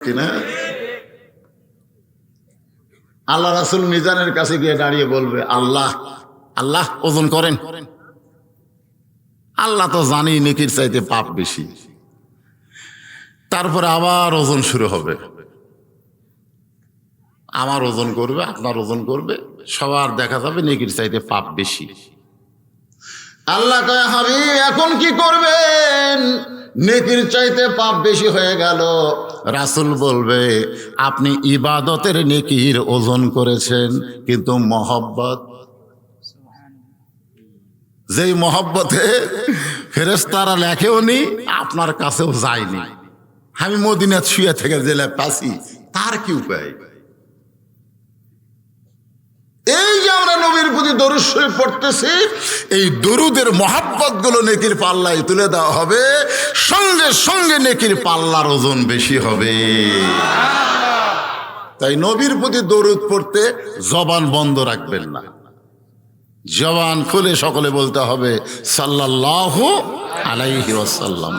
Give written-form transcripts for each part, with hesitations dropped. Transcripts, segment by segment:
কিনা আল্লাহ রাসূল মিজানের কাছে গিয়ে দাঁড়িয়ে বলবে, আল্লাহ আল্লাহ ওজন করেন। আল্লাহ তো জানি নেকির চাইতে পাপ বেশি। তারপরে আবার ওজন শুরু হবে, আমার ওজন করবে, আপনার ওজন করবে, সবার দেখা যাবে নেকির চাইতে পাপ বেশি। আল্লাহ কয়, হাবিব এখন কি করবেন? নেকির চাইতে পাপ বেশি হয়ে গেল। রাসূল বলবে, আপনি ইবাদতের নেকির ওজন করেছেন, কিন্তু মহব্বত, যেই মহব্বতে ফেরেশতারা লেখেও নি, আপনার কাছেও যায়নি। আমি মদিনা শুয়ে থেকে জেলে পাচ্ছি, তার কি উপায়? এই যে আমরা নবীর প্রতি দরুদ শরীফ পড়তেছি, এই দরুদের মহব্বত গুলো নেকির পাল্লায় তুলে দেওয়া হবে, সঙ্গে সঙ্গে নেকির পাল্লার ওজন বেশি হবে। তাই নবীর প্রতি দরুদ পড়তে জবান বন্ধ রাখবেন না, জবান খুলে সকলে বলতে হবে সাল্লাল্লাহু আলাইহি ওয়াসাল্লাম।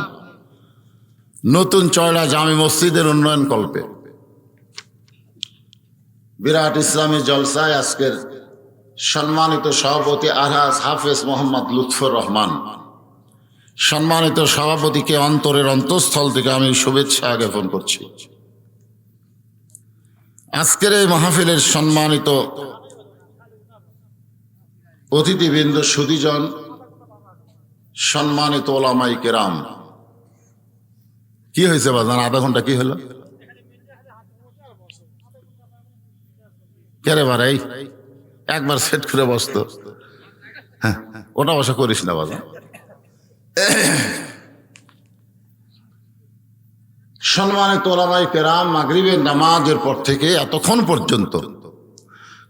নতুন চয়লা জামি মসজিদের উন্নয়ন কল্পে বিরাট ইসলামী জলসায় আজকের সম্মানিত সভাপতি আরহাজ হাফেজ মোহাম্মদ লুৎফর রহমান, সম্মানিত সভাপতিকে অন্তরের অন্তঃস্থল থেকে আমি শুভেচ্ছা জ্ঞাপন করছি। আজকের এই মাহফিলের সম্মানিত অতিথিবৃন্দ, সুধীজন, সম্মানিত ওলামায়ে কেরাম। কি হয়েছে বাজান? আধা ঘন্টা কি হলো? কেরে বাড়াই একবার সেট করে বসতো। হ্যাঁ, ওটা বসা করিস না বাজান। সম্মানিত ওলামায়ে কেরাম, মাগরিবের নামাজের পর থেকে এতক্ষণ পর্যন্ত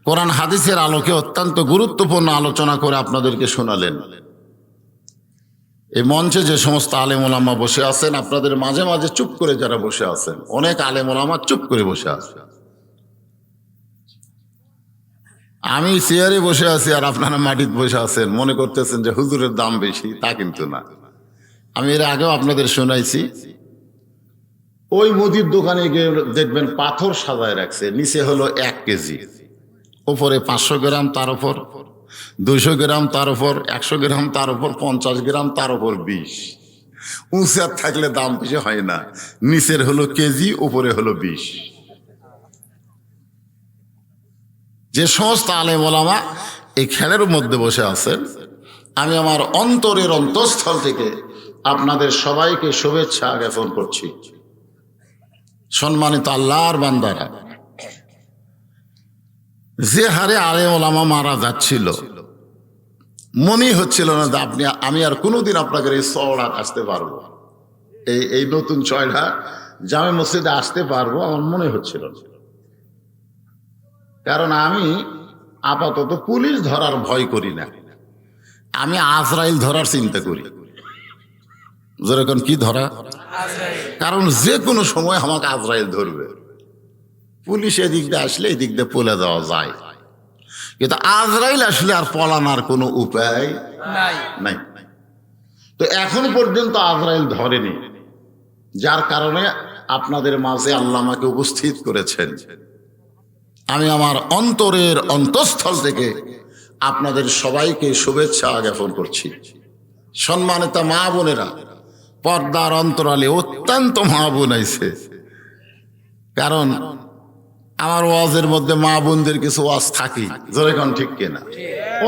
কোরআন হাদিসের আলোকে অত্যন্ত গুরুত্বপূর্ণ আলোচনা করে আপনাদেরকে শোনালেন। এই মঞ্চে যে সমস্ত আলেম ওলামা বসে আছেন, আপনাদের মাঝে মাঝে চুপ করে যারা বসে আছেন, অনেক আলেম ওলামা চুপ করে বসে আছে। আমি চেয়ারে বসে আছি আর আপনারা মাটিতে বসে আছেন, মনে করতেছেন যে হুজুরের দাম বেশি, তা কিন্তু না। আমি এর আগেও আপনাদের শোনাইছি, ওই মুদির দোকানে গিয়ে দেখবেন পাথর সাজায় রাখছে, নিচে হলো 1 কেজি, উপরে 500 গ্রাম, তার উপর 200 গ্রাম, তার উপর 100 গ্রাম, তার উপর 50 গ্রাম, তার উপর 20। উঁচার থাকলে দাম বেশি হয় না, নিচের হলো কেজি, উপরে হলো 20। যে সমস্ত আলেম ওলামা এই খেলের মধ্যে বসে আছেন, আমি আমার অন্তরের অন্তঃস্থল থেকে আপনাদের সবাইকে শুভেচ্ছা জ্ঞাপন করছি। সম্মানিত আল্লাহর বান্দারা, যে হারে আলেম ওলামা মারা যাচ্ছিল, মনেই হচ্ছিল না যে আমি আর কোনোদিন আপনাকে এই চওড়া আসতে পারবো, এই নতুন চয়লা জামে মসজিদে আসতে পারবো, আমার মনে হচ্ছিল না। কারণ আমি আপাতত পুলিশ ধরার ভয় করি না, আমি আজরাইল ধরার চিন্তা করি। যেরকম কি ধরা? কারণ যে কোনো সময় আমাকে আজরাইল ধরবে। পুলিশ এদিক দিয়ে আসলে এদিক দিয়ে পলে দেওয়া যায়, কিন্তু আজরাইল আসলে আর পলানোর কোনো উপায় নাই। তো এখন পর্যন্ত আজরাইল ধরেনি, যার কারণে আপনাদের মাঝে আল্লাহ আমাকে উপস্থিত করেছেন। আমি আমার অন্তরের অন্তঃস্থল থেকে আপনাদের সবাইকে শুভেচ্ছা জ্ঞাপন করছি। সম্মানিত মা বোনেরা, পর্দার অন্তরালে অত্যন্ত মা বোন আইছে, কারণ আমার ওয়াজের মধ্যে মা বোনদের কিছু ওয়াজ থাকি, যেরকম ঠিক কিনা।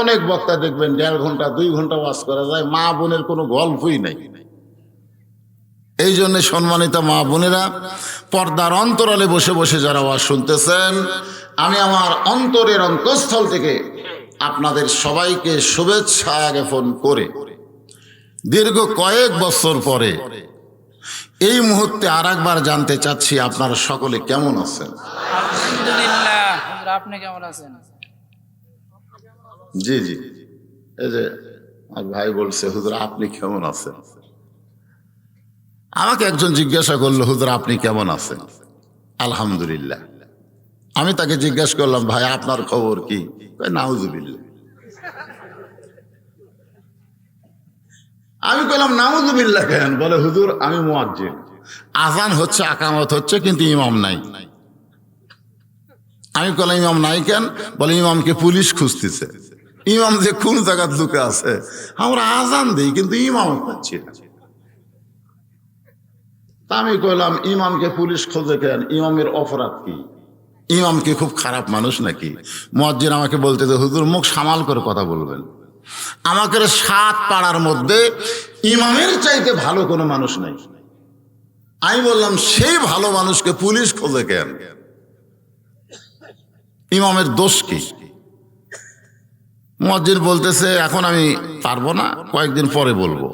অনেক বক্তা দেখবেন 1.5 ঘন্টা 2 ঘন্টা ওয়াজ করা যায়, মা বোনের কোনো গল্পই নাই। এই জন্য সম্মানিত মা বোনেরা, পর্দার অন্তরালে বসে বসে যারা ওয়াজ শুনতেছেন, আমি আমার অন্তরের অন্তঃস্থল থেকে আপনাদের সবাইকে শুভেচ্ছা জ্ঞাপন করে দীর্ঘ কয়েক বছর পরে এই মুহূর্তে আর একবার জানতে চাচ্ছি, আপনারা সকলে কেমন আছেন? আলহামদুলিল্লাহ। আপনি কেমন আছেন? জি জি, এই যে আমার ভাই বলছে, হুজুর আপনি কেমন আছেন? আমাকে একজন জিজ্ঞাসা করলো, হুজুর আপনি কেমন আছেন? আলহামদুলিল্লাহ। আমি তাকে জিজ্ঞাসা করলাম, ভাই আপনার খবর কি? নাউজুবিল্লাহ। আমি কইলাম নাউজুবিল্লাহ কেন? বলে, হুজুর আমি মুয়াজ্জিন। আজান হচ্ছে, আকামত হচ্ছে, কিন্তু ইমাম নাই। আমি বললাম ইমাম নাই কেন? বলে ইমামকে পুলিশ খুঁজতেছে। ইমাম যে কোন জায়গার লুকে আছে, আমরা আজান দিই কিন্তু ইমাম পাচ্ছি না। তা আমি কইলাম ইমামকে পুলিশ খোঁজে কেন? ইমামের অপরাধ কি? ইমাম কি খুব খারাপ মানুষ নাকি? মুয়াজ্জিন আমাকে বলতে যে হুজুর মুখ সামাল করে কথা বলবেন। আমাকে 7 পাড়ার মধ্যে ইমামের চাইতে ভালো কোনো মানুষ নাই। আমি বললাম সেই ভালো মানুষকে পুলিশ খোঁজে কেন? ইমামের দোষ কি? মুয়াজ্জিন বলতেছে এখন আমি পারবো না, কয়েকদিন পরে বলবো।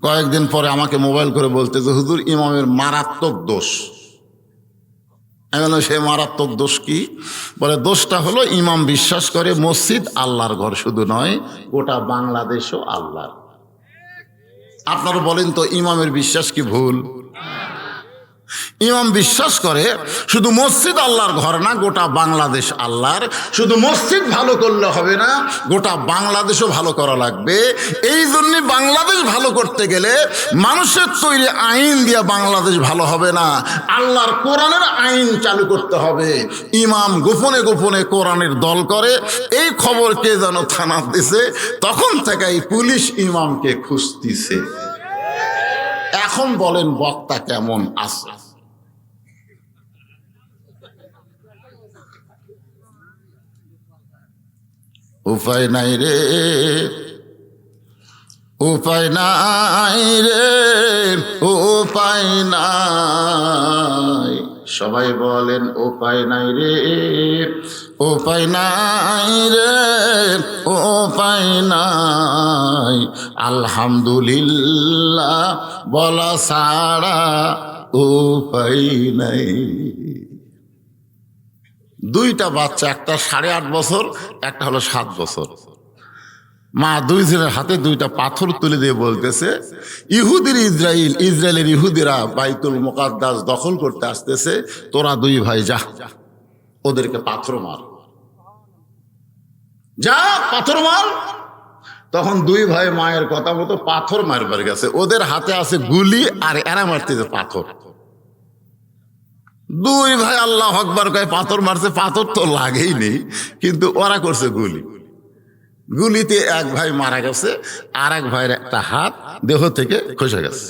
কয়েকদিন পরে আমাকে মোবাইল করে বলতেছে হুজুর ইমামের মারাত্মক দোষ। আমি বললাম সে মারাত্মক দোষ কি? বলে দোষটা হলো ইমাম বিশ্বাস করে মসজিদ আল্লাহর ঘর, শুধু নয় গোটা বাংলাদেশও আল্লাহর। আপনারা বলেন তো ইমামের বিশ্বাস কি ভুল? ইমাম বিশ্বাস করে শুধু মসজিদ আল্লাহর ঘর না, গোটা বাংলাদেশ আল্লাহর। শুধু মসজিদ ভালো করলে হবে না, গোটা বাংলাদেশও ভালো করা লাগবে। এই জন্য বাংলাদেশ ভালো করতে গেলে মানুষের তৈরি আইন দিয়ে বাংলাদেশ ভালো হবে না, আল্লাহর কোরআনের আইন চালু করতে হবে। ইমাম গোপনে গোপনে কোরআনের দল করে, এই খবর কে যেন থানা দিছে, তখন থেকে এই পুলিশ ইমামকে খুঁজতেছে। এখন বলেন বক্তা কেমন আছে? উপায় নাই রে, উপায় নাই রে, উপায় নাই। সবাই বলেন উপায় নাই রে, উপায় নাই রে, উপায় নাই। আলহামদুলিল্লাহ বলা ছাড়া উপায় নাই। 2টা বাচ্চা, একটা 8.5 বছর, একটা হলো 7 বছর। মা 2 জনের হাতে 2টা পাথর তুলে দিয়ে বলতেছে ইহুদির ইসরায়েল, ইসরায়েলের ইহুদিরা বাইতুল মুকাদ্দাস দখল করতে আসতেছে, তোরা 2 ভাই যা ওদেরকে পাথর মার, যা পাথর মার। তখন 2 ভাই মায়ের কথা মতো পাথর মারবার গেছে, ওদের হাতে আছে গুলি আর এরা মারতেছে পাথর। 2 ভাই আল্লাহু আকবার কয় পাথর মারছে, পাথর তো লাগেই নেই, কিন্তু ওরা করছে গুলি। গুলিতে এক ভাই মারা গেছে, আর এক ভাইয়ের একটা হাত দেহ থেকে খসে গেছে।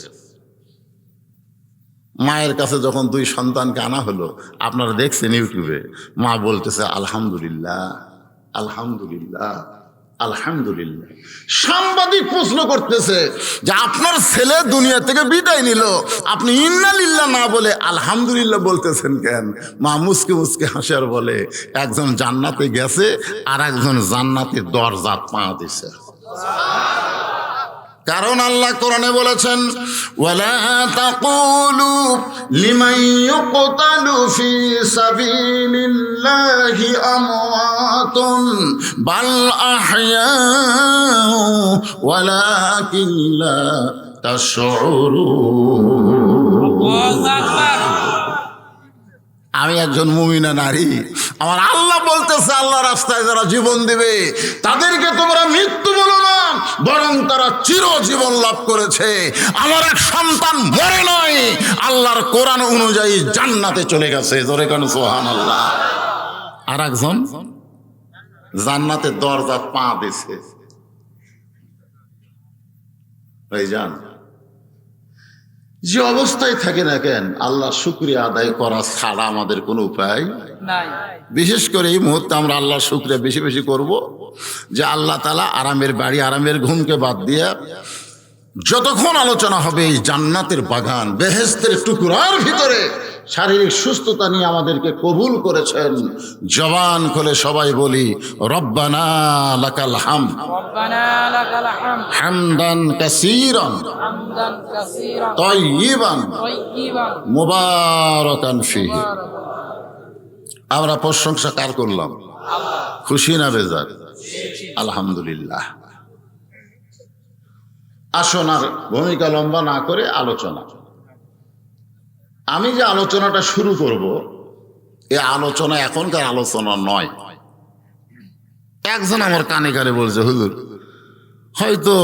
মায়ের কাছে যখন 2 সন্তানকে আনা হলো, আপনারা দেখছেন ইউটিউবে, মা বলতেছে আলহামদুলিল্লাহ, আলহামদুলিল্লাহ, আলহামদুলিল্লাহ। সাংবাদিক প্রশ্ন করতেছে যে আপনার ছেলে দুনিয়া থেকে বিদায় নিল, আপনি ইন্না লিল্লাহ না বলে আলহামদুলিল্লাহ বলতেছেন কেন? মা মুসকে মুসকে হাসে আর বলে একজন জান্নাতে গেছে আর একজন জান্নাতের দরজা পা দিছে। কারণ আল্লাহ কোরআনে বলেছেন ওয়ালা তাকুলু লিমান ইউকতালু ফি সাবিলিল্লাহি আমওয়াতুন বাল আহইয়াউ ওয়ালাকিন লা তাশউরুন। আমি একজন মুমিনা নারী, আমার আল্লাহ বলতেছে আল্লাহ রাস্তায় যারা জীবন দিবে তাদেরকে তোমরা মৃত্যু বলো না, বরং তারা চিরজীবন লাভ করেছে। আমার এক সন্তান মরে নয়, আল্লাহর কোরআন অনুযায়ী জান্নাতে চলে গেছে। জোরে কেন সুবহানাল্লাহ। আর একজন জান্নাতের দরজা পা দিছে। ভাইজান যে অবস্থায় থাকে না কেন, আল্লাহ শুকরিয়া আদায় করা ছাড়া আমাদের কোনো উপায় নাই। বিশেষ করে এই মুহূর্তে আমরা আল্লাহর শুকরিয়া বেশি বেশি করব যে আল্লাহ তাআলা আরামের বাড়ি, আরামের ঘুমকে বাদ দিয়ে যতক্ষণ আলোচনা হবে এই জান্নাতের বাগান, বেহেশতের টুকরার ভিতরে শারীরিক সুস্থতা নিয়ে আমাদেরকে কবুল করেছেন। জবান খুলে সবাই বলি রব্বানা লাকাল হামদ, রব্বানা লাকাল হামদ হামদান কাসীরান হামদান কাসীরান তাইয়িবান তাইয়িবান মুবারাকান ফিহি। আমরা প্রশংসা কার করলাম? খুশি না বেজার? আলহামদুলিল্লাহ। আসুন আর ভূমিকা লম্বা না করে আলোচনা। আমি যে আলোচনাটা শুরু করব, এ আলোচনা এখনকার আলোচনা নয়। একজন আমার কানে কানে বলছে হুজুর হয়তো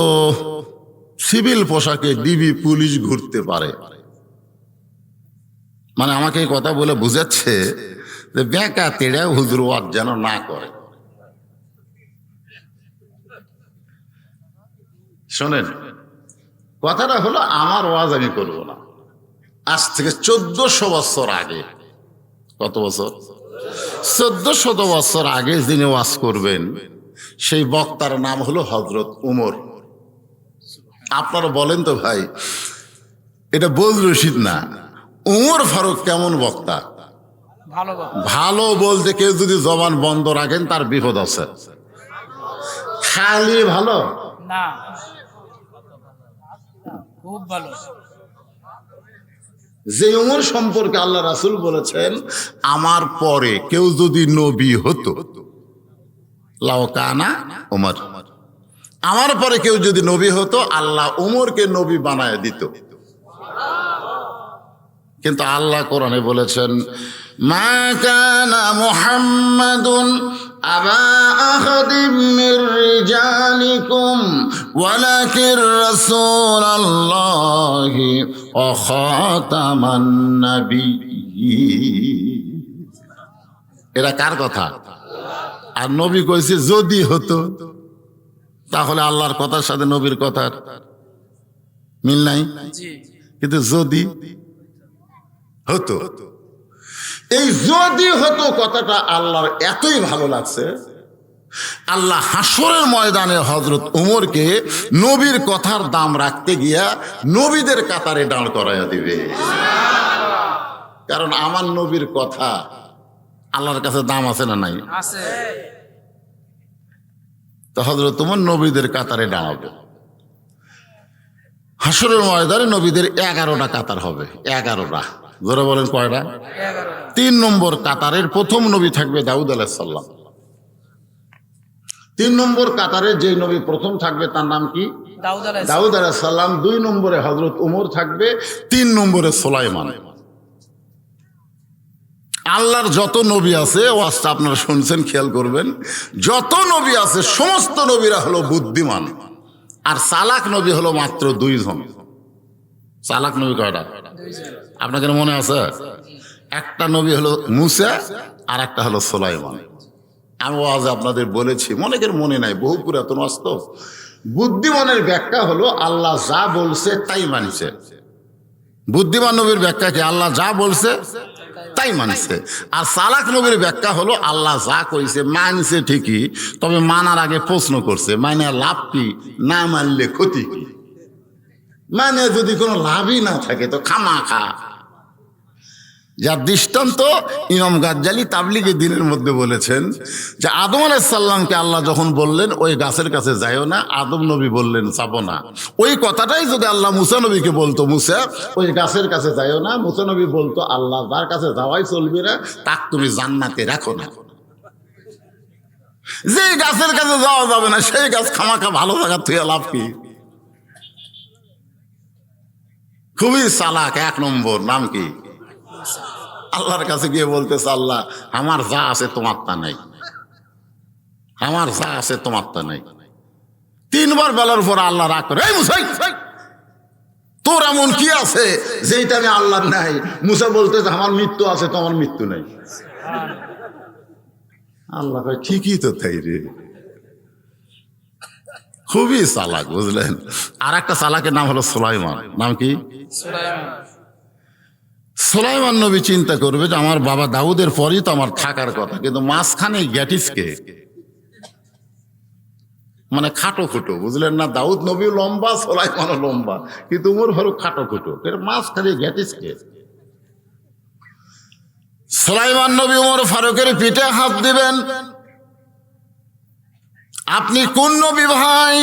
সিভিল পোশাকে ডিবি পুলিশ ঘুরতে পারে, মানে আমাকে এই কথা বলে বুঝাচ্ছে যে বেকা তেড়ে হুজুর ওয়াজ যেন না করে। শোনেন, কথাটা হলো আমার ওয়াজ আমি করব না। আজ থেকে 1400 বছর আগে, কত বছর? 1400 বছর আগে যিনি ওয়াজ করবেন সেই বক্তার নাম হলো হযরত উমর। আপনারা বলেন তো ভাই, এটা বোঝ রশিদ না, উমর ফারুক কেমন বক্তা? ভালো বাবা। ভালো বলতে কেউ যদি জবান বন্ধ রাখেন তার বিপদ আছে। খালি ভালো না, খুব ভালো। যে উমর সম্পর্কে আল্লাহ রাসূল বলেছেন, আমার পরে কেউ যদি নবী হতো, লাউ কানা উমর, আমার পরে কেউ যদি নবী হতো আল্লাহ উমরকে নবী বানায় দিত। কিন্তু আল্লাহ কোরআনে বলেছেন, মা কানা মুহাম্মাদুন আবা আহাদিম মির রিজালিকুম ওয়ালাকির রাসূলুল্লাহি ওয়া খাতামান নাবিয়্যিন। এরা কার কথা? আর নবী কইছে যদি হতো, তাহলে আল্লাহর কথার সাথে নবীর কথার মিল নাই। জি, কিন্তু যদি হতো, এই যদি হতো কথাটা আল্লাহর এতই ভালো লাগছে, আল্লাহ হাসরের ময়দানে হযরত উমরকে নবীর কথার দাম রাখতে গিয়া নবীদের কাতারে দাঁড় করাইয়া দিবে। কারণ আমার নবীর কথা আল্লাহর কাছে দাম আছে না নাই? আছে। তো হযরত উমর নবীদের কাতারে দাঁড়াবে। হাসরের ময়দানে নবীদের 11টা কাতার হবে। 11টা, জোরে বলেন কয়টা? 11। 3 নম্বর কাতারের প্রথম নবী থাকবে দাউদ আলাইহিস সালাম। 3 নম্বর কাতারে যে নবী প্রথম থাকবে তার নাম কি? দাউদ আলাইহিস দাউদ আলাইহিস সালাম। 2 নম্বরে হযরত উমর থাকবে, 3 নম্বরে সুলাইমান। আল্লাহর যত নবী আছে, ওয়াজটা আপনারা শুনছেন, খেয়াল করবেন, যত নবী আছে সমস্ত নবীরা হলো বুদ্ধিমান, আর চালাক নবী হলো মাত্র 2 জন। চালাক নবী কয়টা? 2 জন। আপনাদের মনে আছে? একটা নবী হলো মুসা আর একটা হলো সুলাইমান। আমি আজ আপনাদের বলেছি, অনেকের মনে নাই, বহু পুরাতন অস্ত। বুদ্ধিমানের ব্যাখ্যা হলো আল্লাহ যা বলছে তাই মানছে। বুদ্ধিমান নবীর ব্যাখ্যা কি? আল্লাহ যা বলছে তাই মানছে। আর চালাক নবীর ব্যাখ্যা হলো আল্লাহ যা কইছে মানছে ঠিকই, তবে মানার আগে প্রশ্ন করছে, মানে লাভ কি, না মানলে ক্ষতি কি। মানে যদি কোনো লাভই না থাকে তো খামাখা। যার দৃষ্টান্ত ইমাম গাজ্জালি তাবলিগে দিনের মধ্যে বলেছেন যে আদম আলাইহিস সালামকে আল্লাহ যখন বললেন ওই গাছের কাছে যাইও না, আদম নবী বললেন যাবো না। ওই কথাটাই যদি আল্লাহ মুসা নবীকে বলতো, মুসা ওই গাছের কাছে যাইও না, মুসা নবী বলতো আল্লাহ যার কাছে যাওয়াই চলবে না তাক তুমি জান্নাতে রাখো না। যে গাছের কাছে যাওয়া যাবে না সেই গাছ খামাখা ভালো থাকা তুই লাভ কি? খুবই চালাক 1 নম্বর। নাম কি? আল্লাহর কাছে গিয়ে বলতেছে, আল্লাহ আমার যা আছে তোমার তা নাই, আমার যা আছে তোমার তা নাই। 3 বার বলার পর আল্লাহ রাগ করে, এই মুসা, তোর এমন কি আছে যেটা আমি আল্লাহর নাই? মুসা বলতেছে আমার মৃত্যু আছে, তোমার মৃত্যু নাই। আল্লাহ কয় ঠিকই তো তাই রে। খুবই চালাক, বুঝলেন? আর একটা চালাকের নাম হলো সুলাইমান। নাম কি? সুলাইমান। সুলাইমান নবী চিন্তা করবে যে আমার বাবা দাউদের পরই তো আমার থাকার কথা, কিন্তু মাঝখানে গ্যাটিসকে, মানে খাটো খুটো, বুঝলেন না? দাউদ নবী লম্বা, সুলাইমানও লম্বা, কিন্তু উমর ফারুক খাটো খুটো, এর মাঝখানে গ্যাটিসকে। সুলাইমান নবী উমর ফারুকের পিঠে হাত দিবেন, আপনি কোন নবী ভাই?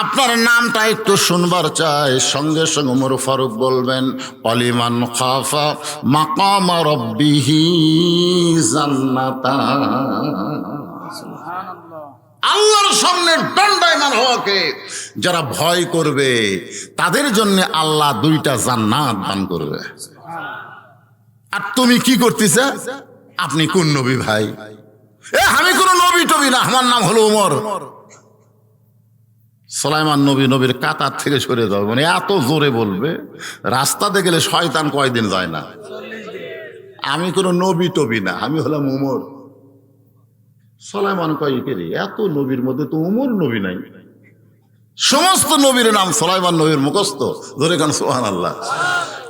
আপনার নামটা একটু শুনবার চাই। সঙ্গে সঙ্গে উমর ফারুক বলবেন, অলিমান খাফা মাকাম রব্বিহি জান্নাতান। সুবহানাল্লাহ। আল্লাহর সামনে দণ্ডায়মান হওয়াকে যারা ভয় করবে তাদের জন্য আল্লাহ 2টা জান্নাত দান করবে। আর তুমি কি করতেছ? আপনি কোন নবী ভাই? আমি কোন নবী টবি না, আমার নাম হলো উমর। সুলাইমান নবী নবীর কাতার থেকে সরে যাবে, মানে এত জোরে বলবে রাস্তাতে গেলে শয়তান কয়দিন যায় না। আমি কোনো নবী টবি না, আমি হলাম উমর। সুলাইমান কয় কে রে, এত নবীর মধ্যে তো উমর নবী নাই। সমস্ত নবীর নাম সুলাইমান নবীর মুখস্থ, ধরে গান সুবহানাল্লাহ,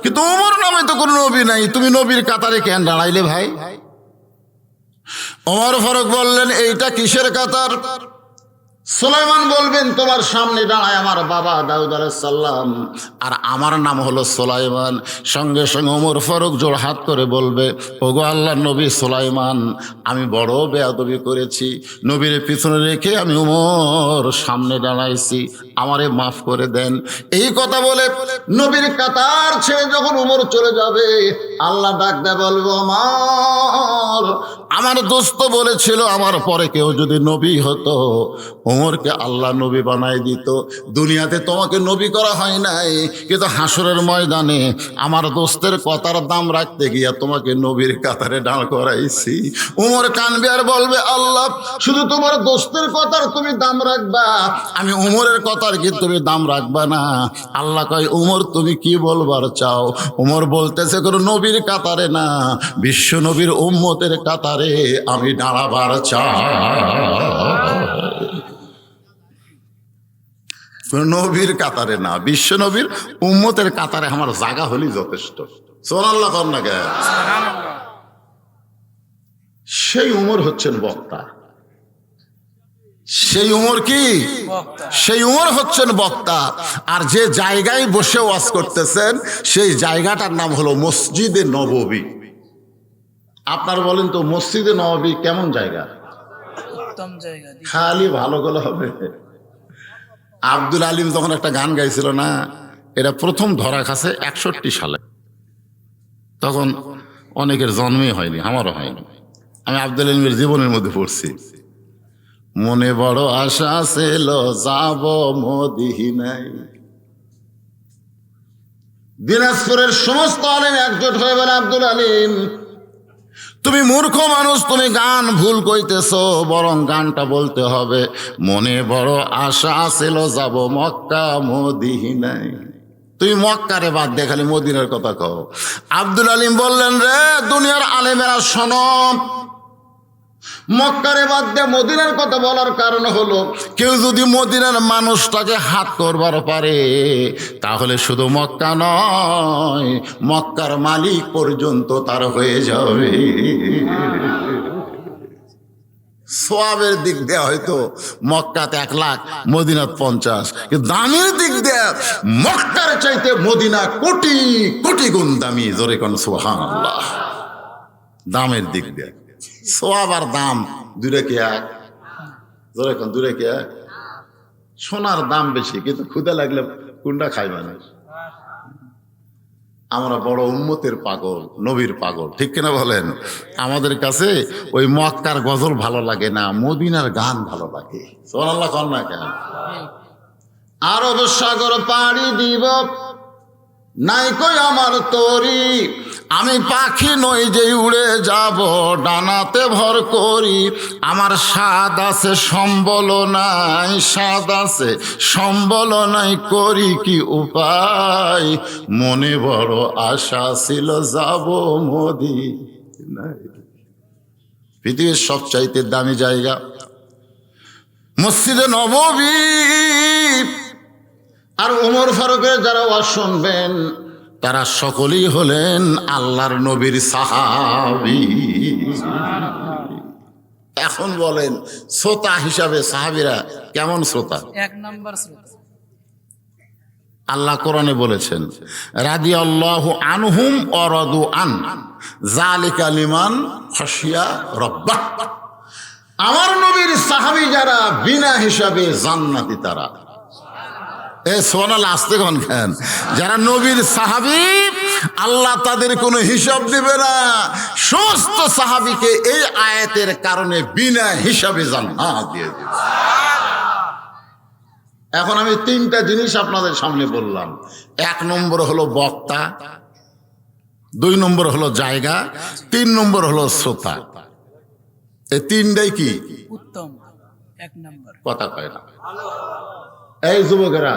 কিন্তু উমর নামে তো কোনো নবী নাই, তুমি নবীর কাতারে কেন দাঁড়াইলে ভাই? ওমর ফারুক বললেন এইটা কিসের কাতার? সুলাইমান বলবেন তোমার সামনে দাঁড়ায় আমার বাবা দাউদ আলাইহিস সালাম, আর আমার নাম হলো সুলাইমান। সঙ্গে সঙ্গে ওমর ফারুক জোড়হাত করে বলবে, ওগো আল্লাহর নবী সুলাইমান, আমি বড় বেয়াদবি করেছি, নবীর পিছনে রেখে আমি ওমর সামনে দাঁড়াইছি, আমারে মাফ করে দেন। এই কথা বলে নবীর কাতার ছেড়ে যখন ওমর চলে যাবে, আল্লাহ ডাক দেয় বলবো, ওমর, আমার দোস্ত বলেছিল আমার পরে কেউ যদি নবী হতো ওমরকে আল্লাহ নবী বানাই দিত। দুনিয়াতে তোমাকে নবী করা হয় নাই, কিন্তু হাসরের ময়দানে আমার দোস্তের কথার দাম রাখতে গিয়া তোমাকে নবীর কাতারে দাঁড় করাইছি। ওমর কানবে আর বলবে, আল্লাহ, শুধু তোমার দোস্তের কথার তুমি দাম রাখবা, আমি ওমরের কথার কি তুমি দাম রাখবা না? আল্লাহ কয়, ওমর তুমি কি বলবার চাও? ওমর বলতেছে, কোনো নবীর কাতারে না, বিশ্ব নবীর উম্মতের কাতারে আমি দাঁড়াবার চাই। নবীর কাতারে না, বিশ্ব নবীর উম্মতের কাতারে আমার জায়গা হলেই যথেষ্ট। সুবহানাল্লাহ কর না কেন? সেই উমর হচ্ছেন বক্তা। সেই উমর কি? সেই উমর হচ্ছেন বক্তা। আর যে জায়গায় বসে ওয়াজ করতেছেন সেই জায়গাটার নাম হলো মসজিদে নববী। আপনার বলেন তো মসজিদে নববী কেমন জায়গা? উত্তম জায়গা। খালি ভালো গেলে হবে। আব্দুল আলিম যখন একটা গান গাইছিল না, এটা প্রথম ধরা খাসে 61 সালে, তখন অনেকের জন্মই হয়নি, আমারও হয়নি। আমি আব্দুল আলিমের জীবনের মধ্যে পড়ছি, মনে বড় আশা ছিল যাব মদিনায়। দিনাজপুরের সমস্ত আলেম একজোট হয়ে বলে, আব্দুল আলিম, তুমি মূর্খ মানুষ, তুমি গান ভুল কইতেছ, বরং গানটা বলতে হবে, মনে বড় আশা ছিল যাব মক্কা মদিনায়। তুমি মক্কারে বাদ দিয়ে খালি মদিনার কথা কও। আব্দুল আলিম বললেন, রে দুনিয়ার আলেমেরা শোনো, মক্কারে বাদ দিয়ে মদিনার কথা বলার কারণ হলো, কেউ যদি মদিনার মানুষটাকে হাত করবার পারে তাহলে শুধু মক্কা নয়, মক্কার মালিক পর্যন্ত তার হয়ে যাবে। সোয়াবের দিক দিয়ে হয়তো মক্কাতে 1 লাখ, মদিনাত 50, কিন্তু দামের দিক দিয়ে মক্কার চাইতে মদিনা কোটি কোটি গুণ দামি। জোরে কোন সুবহানাল্লাহ। দামের দিক দিয়ে সোয়াব আর দাম দুইটা কি এক? জোরে কোন দুইটা কি এক? সোনার দাম বেশি, কিন্তু ক্ষুধা লাগলে কোনটা খায় মানুষ? আমরা বড় উম্মতের পাগল, নবীর পাগল, ঠিক কিনা বলেন? আমাদের কাছে ওই মক্কার গজল ভালো লাগে না, মদিনার গান ভালো লাগে। সুবহানাল্লাহ কর না কেন? আরব সাগর পাড়ি দিব নাই কই আমার তরি, আমি পাখি নই যে উড়ে যাব ডানাতে ভর করি, আমার স্বাদ আছে সম্বল নাই, স্বাদ আছে সম্বল নাই, করি কি উপায়, মনে বড় আশা ছিল যাব মদিনায়। পৃথিবীর সবচাইতে দামি জায়গা মসজিদে নববী। আর ওমর ফারুকের যারা ওয়াজ শুনবেন তারা সকলেই হলেন আল্লাহর নবীর সাহাবী। এখন বলেন শ্রোতা হিসাবে সাহাবীরা কেমন শ্রোতা? 1 নম্বর শ্রোতা। আল্লাহ কোরআনে বলেছেন, রাদিয়াল্লাহু আনহুম ওয়া রাদু আন যালিকা লিমান খাশিয়া রাব্বাহ। আমার নবীর সাহাবী যারা বিনা হিসাবে জান্নাতি তারা। সোনাল আসতে কোন খান, যারা নবীর সাহাবী আল্লাহ তাদের কোনো হিসাব দিবে না। সমস্ত সাহাবীকে এই আয়াতের কারণে বিনা হিসাবে জান্নাত দিয়ে দিবে। এখন আমি 3টা জিনিস আপনাদের সামনে বললাম। 1 নম্বর হলো বক্তা, 2 নম্বর হলো জায়গা, 3 নম্বর হলো শ্রোতা। এই 3টাই কি? উত্তম। 1 নম্বর। কথা কয় না। এই যুবকেরা,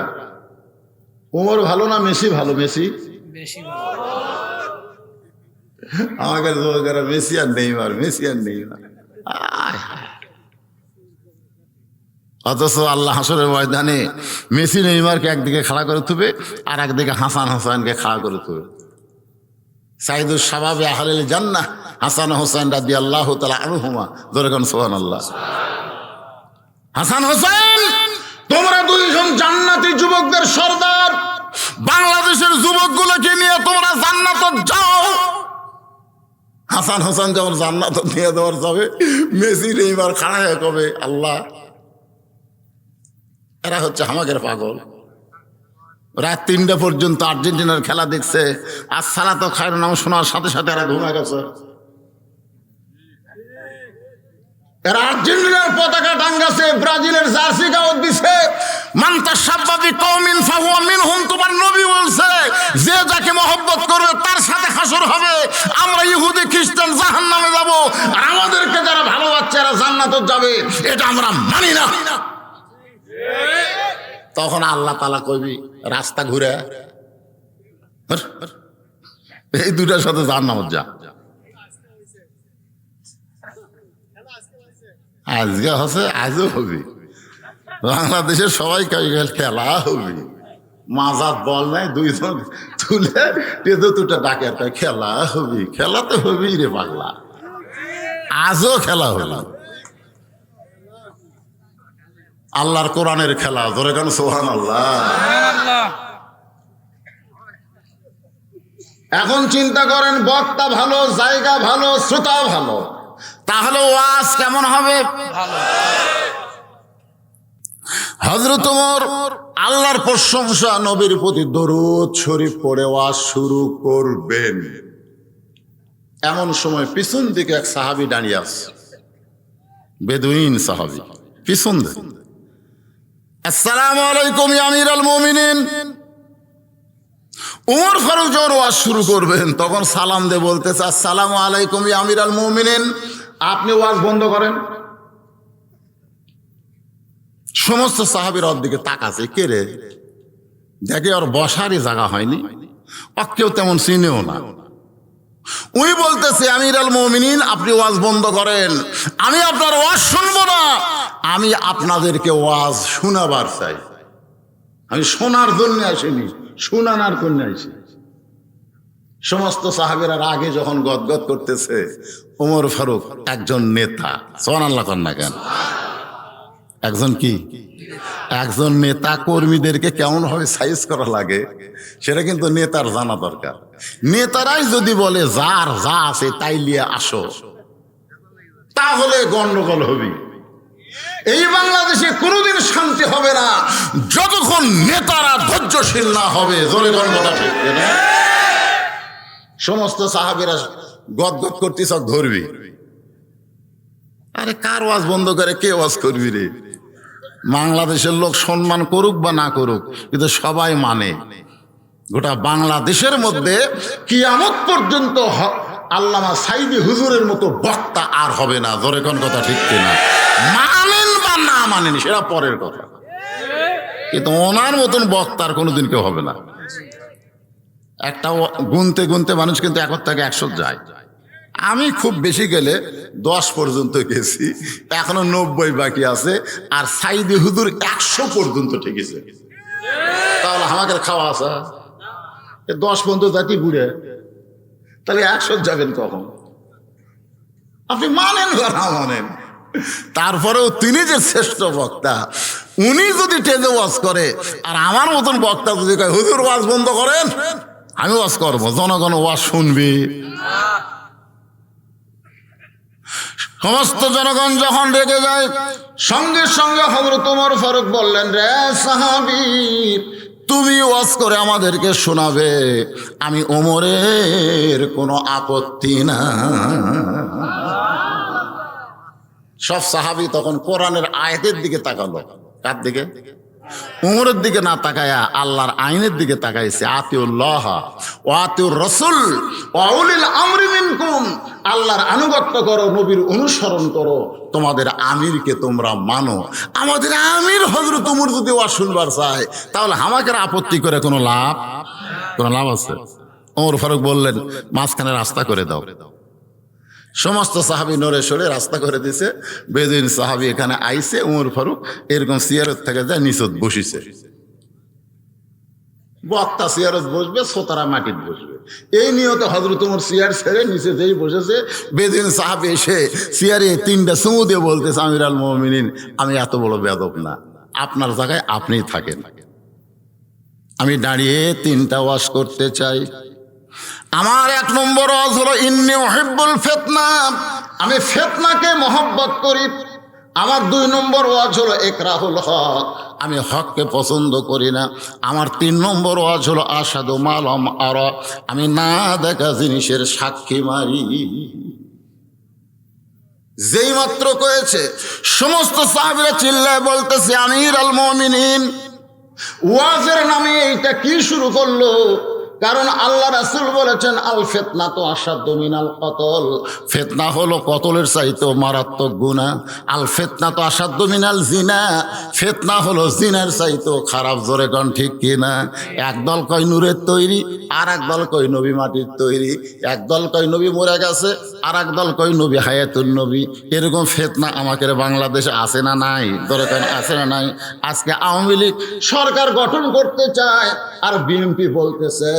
ওমর ভালো না মেসি ভালো? মেসি। বেশি ভালো। আমাকে যুবকেরা মেসি আর নেইমার, মেসি আর নেইমার। আয় হায়। অথচ আল্লাহ হাসরের ময়দানে মেসি নেইমারকে একদিকে খাড়া করে তুবে, আর একদিকে হাসান হোসেনকে খাড়া করে তুবে। সাইদুল শাবাবে আহলিল জান্নাহ হাসান হোসেন রাদিয়াল্লাহু তাআলা আনহুমা, যেরকম সুবহানাল্লাহ। হাসান হোসেন, তোমরা দুইজন জান্নাতি যুবকদের সর্দার, বাংলাদেশের যুবকগুলোকে নিয়ে তোমরা জান্নাতে যাও। হাসান হোসেন যখন জান্নাতে নিয়ে দেওয়ার যাবে, মেসি নেইমার খাড়া হয়ে কবে, আল্লাহ, এরা হচ্ছে আমাদের পাগল। রাত 3টা পর্যন্ত আর্জেন্টিনার খেলা দেখছে, আর সালাতো খায়রুন নাম শোনার সাথে সাথে এরা ঘুমায় গেছে। এরা আর্জেন্টিনার পতাকা টাঙ্গাছে, ব্রাজিলের জার্সি গাও দিছে। মান তাশাব্বা বিকওমিন ফাহুয়া মিনহুম, তোমার নবী বলছে যে যাকে মহব্বত করবে তার সাথে হাসর হবে। আমরা ইহুদি খ্রিস্টান জাহান্নামে যাব, আর আমাদেরকে যারা ভালোবাসছে এরা জান্নাতে যাবে, এটা আমরা মানি না। তখন আল্লাহ তাআলা কইবি, রাস্তা ঘুরে এই দুটার সাথে জান্নাতে যা। আজকে হচ্ছে, আজও হবে। বাংলাদেশের সবাই খেলা হবে, মাজাত বল নাই, দুইজন তুলে পেঁদো দুটা ডাকে, খেলা হবে। খেলা তো হবেই রে পাগলা, আজও খেলা হলো। আল্লাহর কোরআনের খেলা, ধরে কেন সুবহানাল্লাহ। এখন চিন্তা করেন, বক্তা ভালো, জায়গা ভালো, শ্রোতা ভালো, তাহলে ওয়াজ কেমন হবে? হযরত ওমর আল্লাহর প্রশংসা, নবীর প্রতি দরুদ শরীফ পড়ে ওয়াজ শুরু করবেন। এমন সময় পিছন দিকে এক সাহাবী দাঁড়িয়ে আছে, বেদুইন সাহাবী, পিছন দিকে। আসসালামু আলাইকুম ইয়া আমিরাল মুমিনিন। ওমর ফারুক যখন ওয়াজ শুরু করবেন, তখন সালাম দিয়ে বলতেছে, আসসালামু আলাইকুম ইয়া আমিরাল মুমিনিন। আপনি ওয়াজ বন্ধ করেন। সমস্ত সাহাবীর ওর দিকে তাকাছে, কে রে? দেখে ওর বসারই জায়গা হয়নি, কেউ তেমন চিনেও না। উনি বলতেছে, আমিরাল মুমিনিন, আপনি ওয়াজ বন্ধ করেন, আমি আপনার ওয়াজ শুনবো না, আমি আপনাদেরকে ওয়াজ শোনাবার চাই। আমি শোনার জন্য আসিনি, শোনানোর জন্য আসি। সমস্ত সাহাবীরা আগে যখন গদগদ করতেছে, ওমর ফারুক একজন নেতা, সুবহানাল্লাহ কর না কেন? একজন কি? একজন নেতা কর্মীদেরকে কেমন ভাবে সাইজ করা লাগে সেটা কিন্তু নেতার জানা দরকার। নেতারাই যদি বলে যার যা আছে তাই নিয়ে আসো, তাহলে গন্ডগোল হবে। এই বাংলাদেশে কোনোদিন শান্তি হবে না যতক্ষণ নেতারা ধৈর্যশীল না হবে। জোরে কথা ঠিক না? সমস্ত সাহাবীরা গদগদ করতে সব ধরবি, আরে কার ওয়াজ বন্ধ করে কে ওয়াজ করবি রে? বাংলাদেশের লোক সম্মান করুক বা না করুক, কিন্তু সবাই মানে। গোটা বাংলাদেশের মধ্যে কিয়ামত পর্যন্ত আল্লামা সাইদি হুজুরের মতো বক্তা আর হবে না। জোরে কোন কথা ঠিক কিনা? মানেন বা না মানেন সেটা পরের কথা, কিন্তু ওনার মতন বক্তার কোনোদিন কেউ হবে না। একটা গুনতে গুনতে মানুষ কিন্তু 1 থেকে 100 যায়। আমি খুব বেশি গেলে 10 পর্যন্ত গেছি, এখনো 90 বাকি আছে। আর সাইদি হুজুর 100 পর্যন্ত ঠেকেছে। তাহলে আমাকে খাওয়া আসা 10 পর্যন্ত জাতি বুড়ে, তাহলে 100 যাবেন কখন? আপনি মানেন বা না মানেন, তারপরেও তিনি যে শ্রেষ্ঠ বক্তা, উনি যদি টেজে ওয়াজ করে আর আমার মতন বক্তা যদি কয় হুজুর ওয়াজ বন্ধ করেন, আমি ওয়াজ করবো, জনগণ ওয়াজ শুনবি। সমস্ত জনগণ যখন রেগে যায়, সঙ্গে সঙ্গে হযরত ওমর ফারুক বললেন, রে সাহাবী, তুমি ওয়াজ করে আমাদেরকে শোনাবে, আমি ওমরের কোনো আপত্তি না। সব সাহাবী তখন কোরআনের আয়াতের দিকে তাকালো। কার দিকে? উমরের দিকে না তাকায়া আল্লাহর আইনের দিকে তাকাইছে। আতিউল্লাহ ওয়া আতিউর রাসূল ওয়া উলিল আমরি মিনকুম, আল্লাহর আনুগত্য করো, নবীর অনুসরণ করো, তোমাদের আমিরকে তোমরা মানো। আমাদের আমির হযরত ওমর যদি ওয়াজ শুনবার চায় তাহলে আমাকে আপত্তি করে কোনো লাভ আছে? ওমর ফারুক বললেন, মাঝখানে রাস্তা করে দাও। সমস্ত সাহাবী নড়ে সরে রাস্তা করে দিছে। বেদুইন সাহাবী এখানে আইছে, ওমর ফারুক এরকম সিয়ারত থেকে যায় নিচত বসিছে। বক্তা সিয়ারত বসবে, শ্রোতারা মাটিত বসবে, এই নিয়তে হযরত ওমর সিয়ার ছেড়ে নিচে যেই বসেছে, বেদুইন সাহাবী এসে সিয়ারে তিনটা চুমু দিয়ে বলতেছে, আমিরুল মুমিনিন, আমি এত বড় বেয়াদব না, আপনার জায়গায় আপনিই থাকেন। আমি দাঁড়িয়ে তিনটা ওয়াজ করতে চাই। আমার 1 নম্বর ওয়াজ হলো ইন্নী উহিব্বুল ফিতনা, আমি ফিতনাকে মহব্বত করি। আমার 2 নম্বর ওয়াজ হলো ইকরাহুল হক, আমি হককে পছন্দ করি না। আমার 3 নম্বর ওয়াজ হলো আশহাদু মা লাম আরা, আমি না দেখা জিনিসের সাক্ষী মারি। যেই মাত্র কয়েছে সমস্ত সাহাবীরা চিল্লায় বলতেছে, আমিরুল মুমিনিন, ওয়াজের নামে এইটা কি শুরু করলো? কারণ আল্লাহ রাসূল বলেছেন, আল ফিতনাতু আশাদ্দু মিনাল কতল, ফিতনা হলো কতলের চাইতেও মারাত্মক গুনাহ। আল ফিতনাতু আশাদ্দু মিনাল জিনা, ফিতনা হলো জিনার চাইতেও খারাপ। জোরে কোন ঠিক কিনা? একদল কয় নূরের তৈরি, আর একদল কয় নবী মাটির তৈরি, একদল কয় নবী মরে গেছে, আর একদল কয় নবী হায়াতুন নবী। এরকম ফিতনা আমাদের বাংলাদেশে আছে না নাই? জোরে কোন আছে না নাই? আজকে আওয়ামী লীগ সরকার গঠন করতে চায়, আর বিএনপি বলতেছে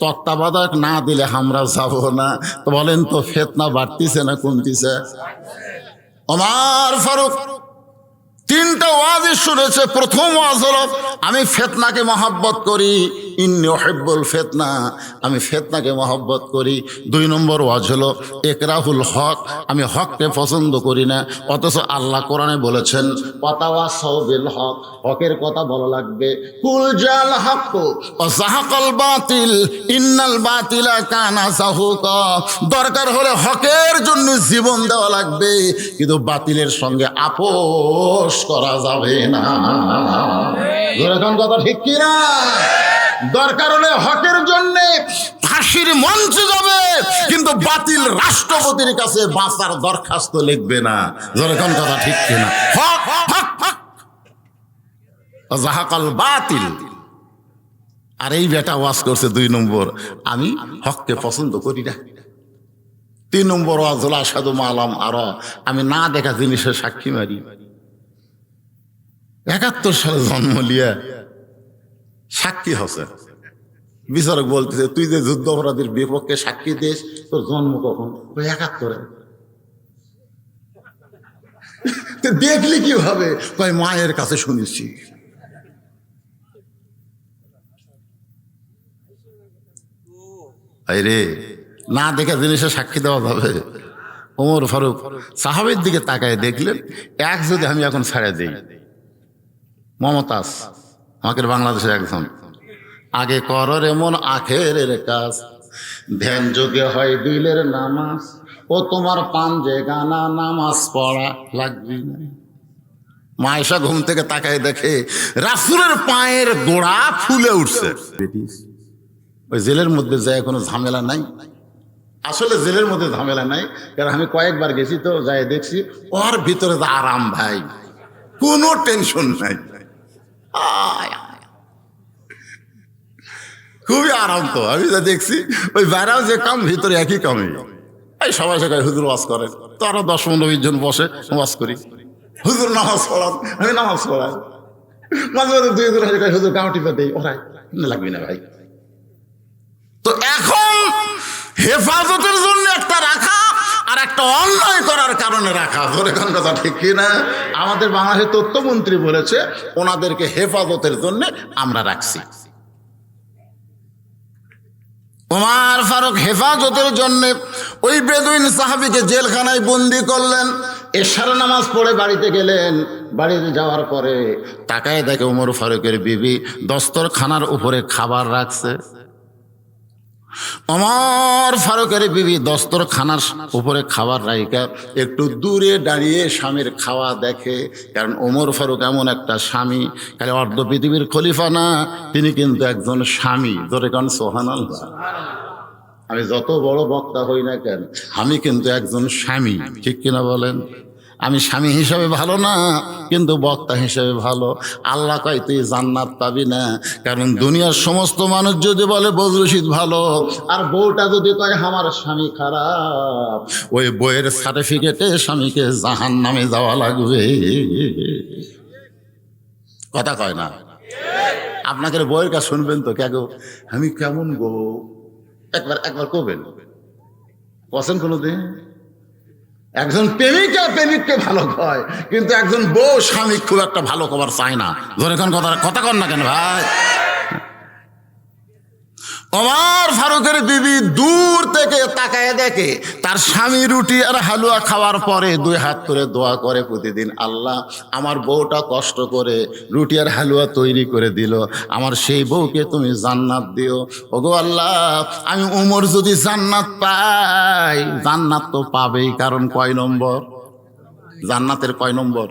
তত্ত্বাবধায়ক না দিলে আমরা যাব না। তো বলেন তো, ফিতনা বাড়তিছে না কমতিছে? ওমর ফারুক 3টা ওয়াজ শুনেছে। প্রথম ওয়াজ হলো, আমি ফিতনাকে মহব্বত করি, ইন্নী উহিব্বুল ফিতনা, আমি ফিতনাকে মহব্বত করি। 2 নম্বর ওয়াজ হলো ইকরাহুল হক, আমি হককে পছন্দ করি না। অথচ আল্লাহ কোরআনে বলেছেন, ওয়াতাওয়াসাউ বিল হক, হকের কথা বলা লাগবে। কুল জাল হক ওয়া যাহাকাল বাতিল ইন্নাল বাতিলা কানা যাহুকা, দরকার হলে হকের জন্য জীবন দেওয়া লাগবে, কিন্তু বাতিলের সঙ্গে আপোষ করা যাবে না। এরকম কথা ঠিক কিনা? দরকার হলে হকের জন্য ফাঁসির মঞ্চে যাবে, কিন্তু বাতিল রাষ্ট্রপতির কাছে বাঁচার দরখাস্ত লিখবে না। যেরকম কথা ঠিক কিনা? হক হক হক যাহাকাল বাতিল। আর এই বেটা ওয়াজ করছে 2 নম্বর, আমি হককে পছন্দ করি না। 3 নম্বর ওয়াজ হলো আশহাদু মা লাম আরা, আমি না দেখা জিনিসের সাক্ষী মারি। 71 সালে জন্ম লিয়া সাক্ষী হচ্ছে। বিচারক বলতেছে, তুই যে যুদ্ধ অপরাধীর বিপক্ষে সাক্ষী দিস, তোর জন্ম কখন? 71। দেখলি কিভাবে? কয় মায়ের কাছে শুনেছি। রে, না দেখে জিনিসের সাক্ষী দেওয়া যাবে? ওমর ফারুক সাহাবীর দিকে তাকায় দেখলেন, এক যদি আমি এখন ছেড়ে দিই, মমতাজ আমাদের বাংলাদেশের একজন, আগে করর এমন আখেরের কাজ, ধ্যান যোগে হয় দিলের নামাজ, ও তোমার পাঞ্জে গানা নামাজ পড়া লাগবে না। মায়েশা ঘুম থেকে তাকায় দেখে রাসূলের পায়ের গোড়া ফুলে উঠছে। ওই জেলের মধ্যে যায় কোনো ঝামেলা নাই। আসলে জেলের মধ্যে ঝামেলা নাই, কারণ আমি কয়েকবার গেছি তো, যাই দেখছি ওর ভিতরে আরাম ভাই, কোনো টেনশন নাই, খুবই আরাম। তো আমি যা দেখছি ওই বাইরেও যে কাম, ভিতরে একই কামই। এই সবাই সবাই হুজুর ওয়াজ করেন, তো আরো 10-15-20 জন বসে ওয়াজ করি। হুজুর নামাজ পড়ান, আমি নামাজ পড়াই। মাঝে মাঝে 2 জন হুজুর কাউটি পা দেই, ওরাই লাগবে না ভাই। তো এখন হেফাজতের জন্য একটা রাখা, আর একটা অন্যায় করার কারণে রাখা। ধরে কোন কথা ঠিক কিনা? আমাদের বাংলাদেশের তথ্যমন্ত্রী বলেছে ওনাদেরকে হেফাজতের জন্য আমরা রাখছি। ওমর ফারুক হেফাজতের জন্য ওই বেদুইন সাহাবীকে জেলখানায় বন্দি করলেন। এশার নামাজ পড়ে বাড়িতে গেলেন। বাড়িতে যাওয়ার পরে তাকায় দেখে ওমর ফারুকের বিবি দস্তরখানার উপরে খাবার রাখছে। ওমর ফারুকের বিবি দস্তরখানার উপরে খাবার রাইকা একটু দূরে দাঁড়িয়ে স্বামীর খাওয়া দেখে। কারণ ওমর ফারুক এমন একটা স্বামী, খালি অর্ধ পৃথিবীর খলিফা না, তিনি কিন্তু একজন স্বামী। ধরে কারণ সুবহানাল্লাহ। আমি যত বড় বক্তা হই না কেন, আমি কিন্তু একজন স্বামী, ঠিক কিনা বলেন? আমি স্বামী হিসাবে ভালো না, কিন্তু বক্তা হিসাবে ভালো। আল্লাহ কয় তুই জান্নাত পাবি না, কারণ দুনিয়ার সমস্ত মানুষ যদি বলে বজরুল রশিদ ভালো, আর বউটা যদি কয় আমার স্বামী খারাপ, ওই বইয়ের সার্টিফিকেটে স্বামীকে জাহান্নামে যাওয়া লাগবে। কথা কয় না? আপনাকে বইয়ের কাজ শুনবেন তো, কে গো আমি কেমন গো, একবার করবেন পছন্দ কোনোদিন? একজন প্রেমিককে ভালো কয়, কিন্তু একজন বউ স্বামী খুব একটা ভালো খবর চায় না। ধরে কথা কন না কেন ভাই? ওমর ফারুকের বিবি দূর থেকে তাকায় দেখে তার স্বামী রুটি আর হালুয়া খাওয়ার পরে দুই হাত করে দোয়া করে প্রতিদিন, আল্লাহ আমার বউটা কষ্ট করে রুটি আর হালুয়া তৈরি করে দিল, আমার সেই বউকে তুমি জান্নাত দিও। ওগো আল্লাহ, আমি উমর যদি জান্নাত পাই, জান্নাত তো পাবেই, কারণ কয় নম্বর? জান্নাতের কয় নম্বর?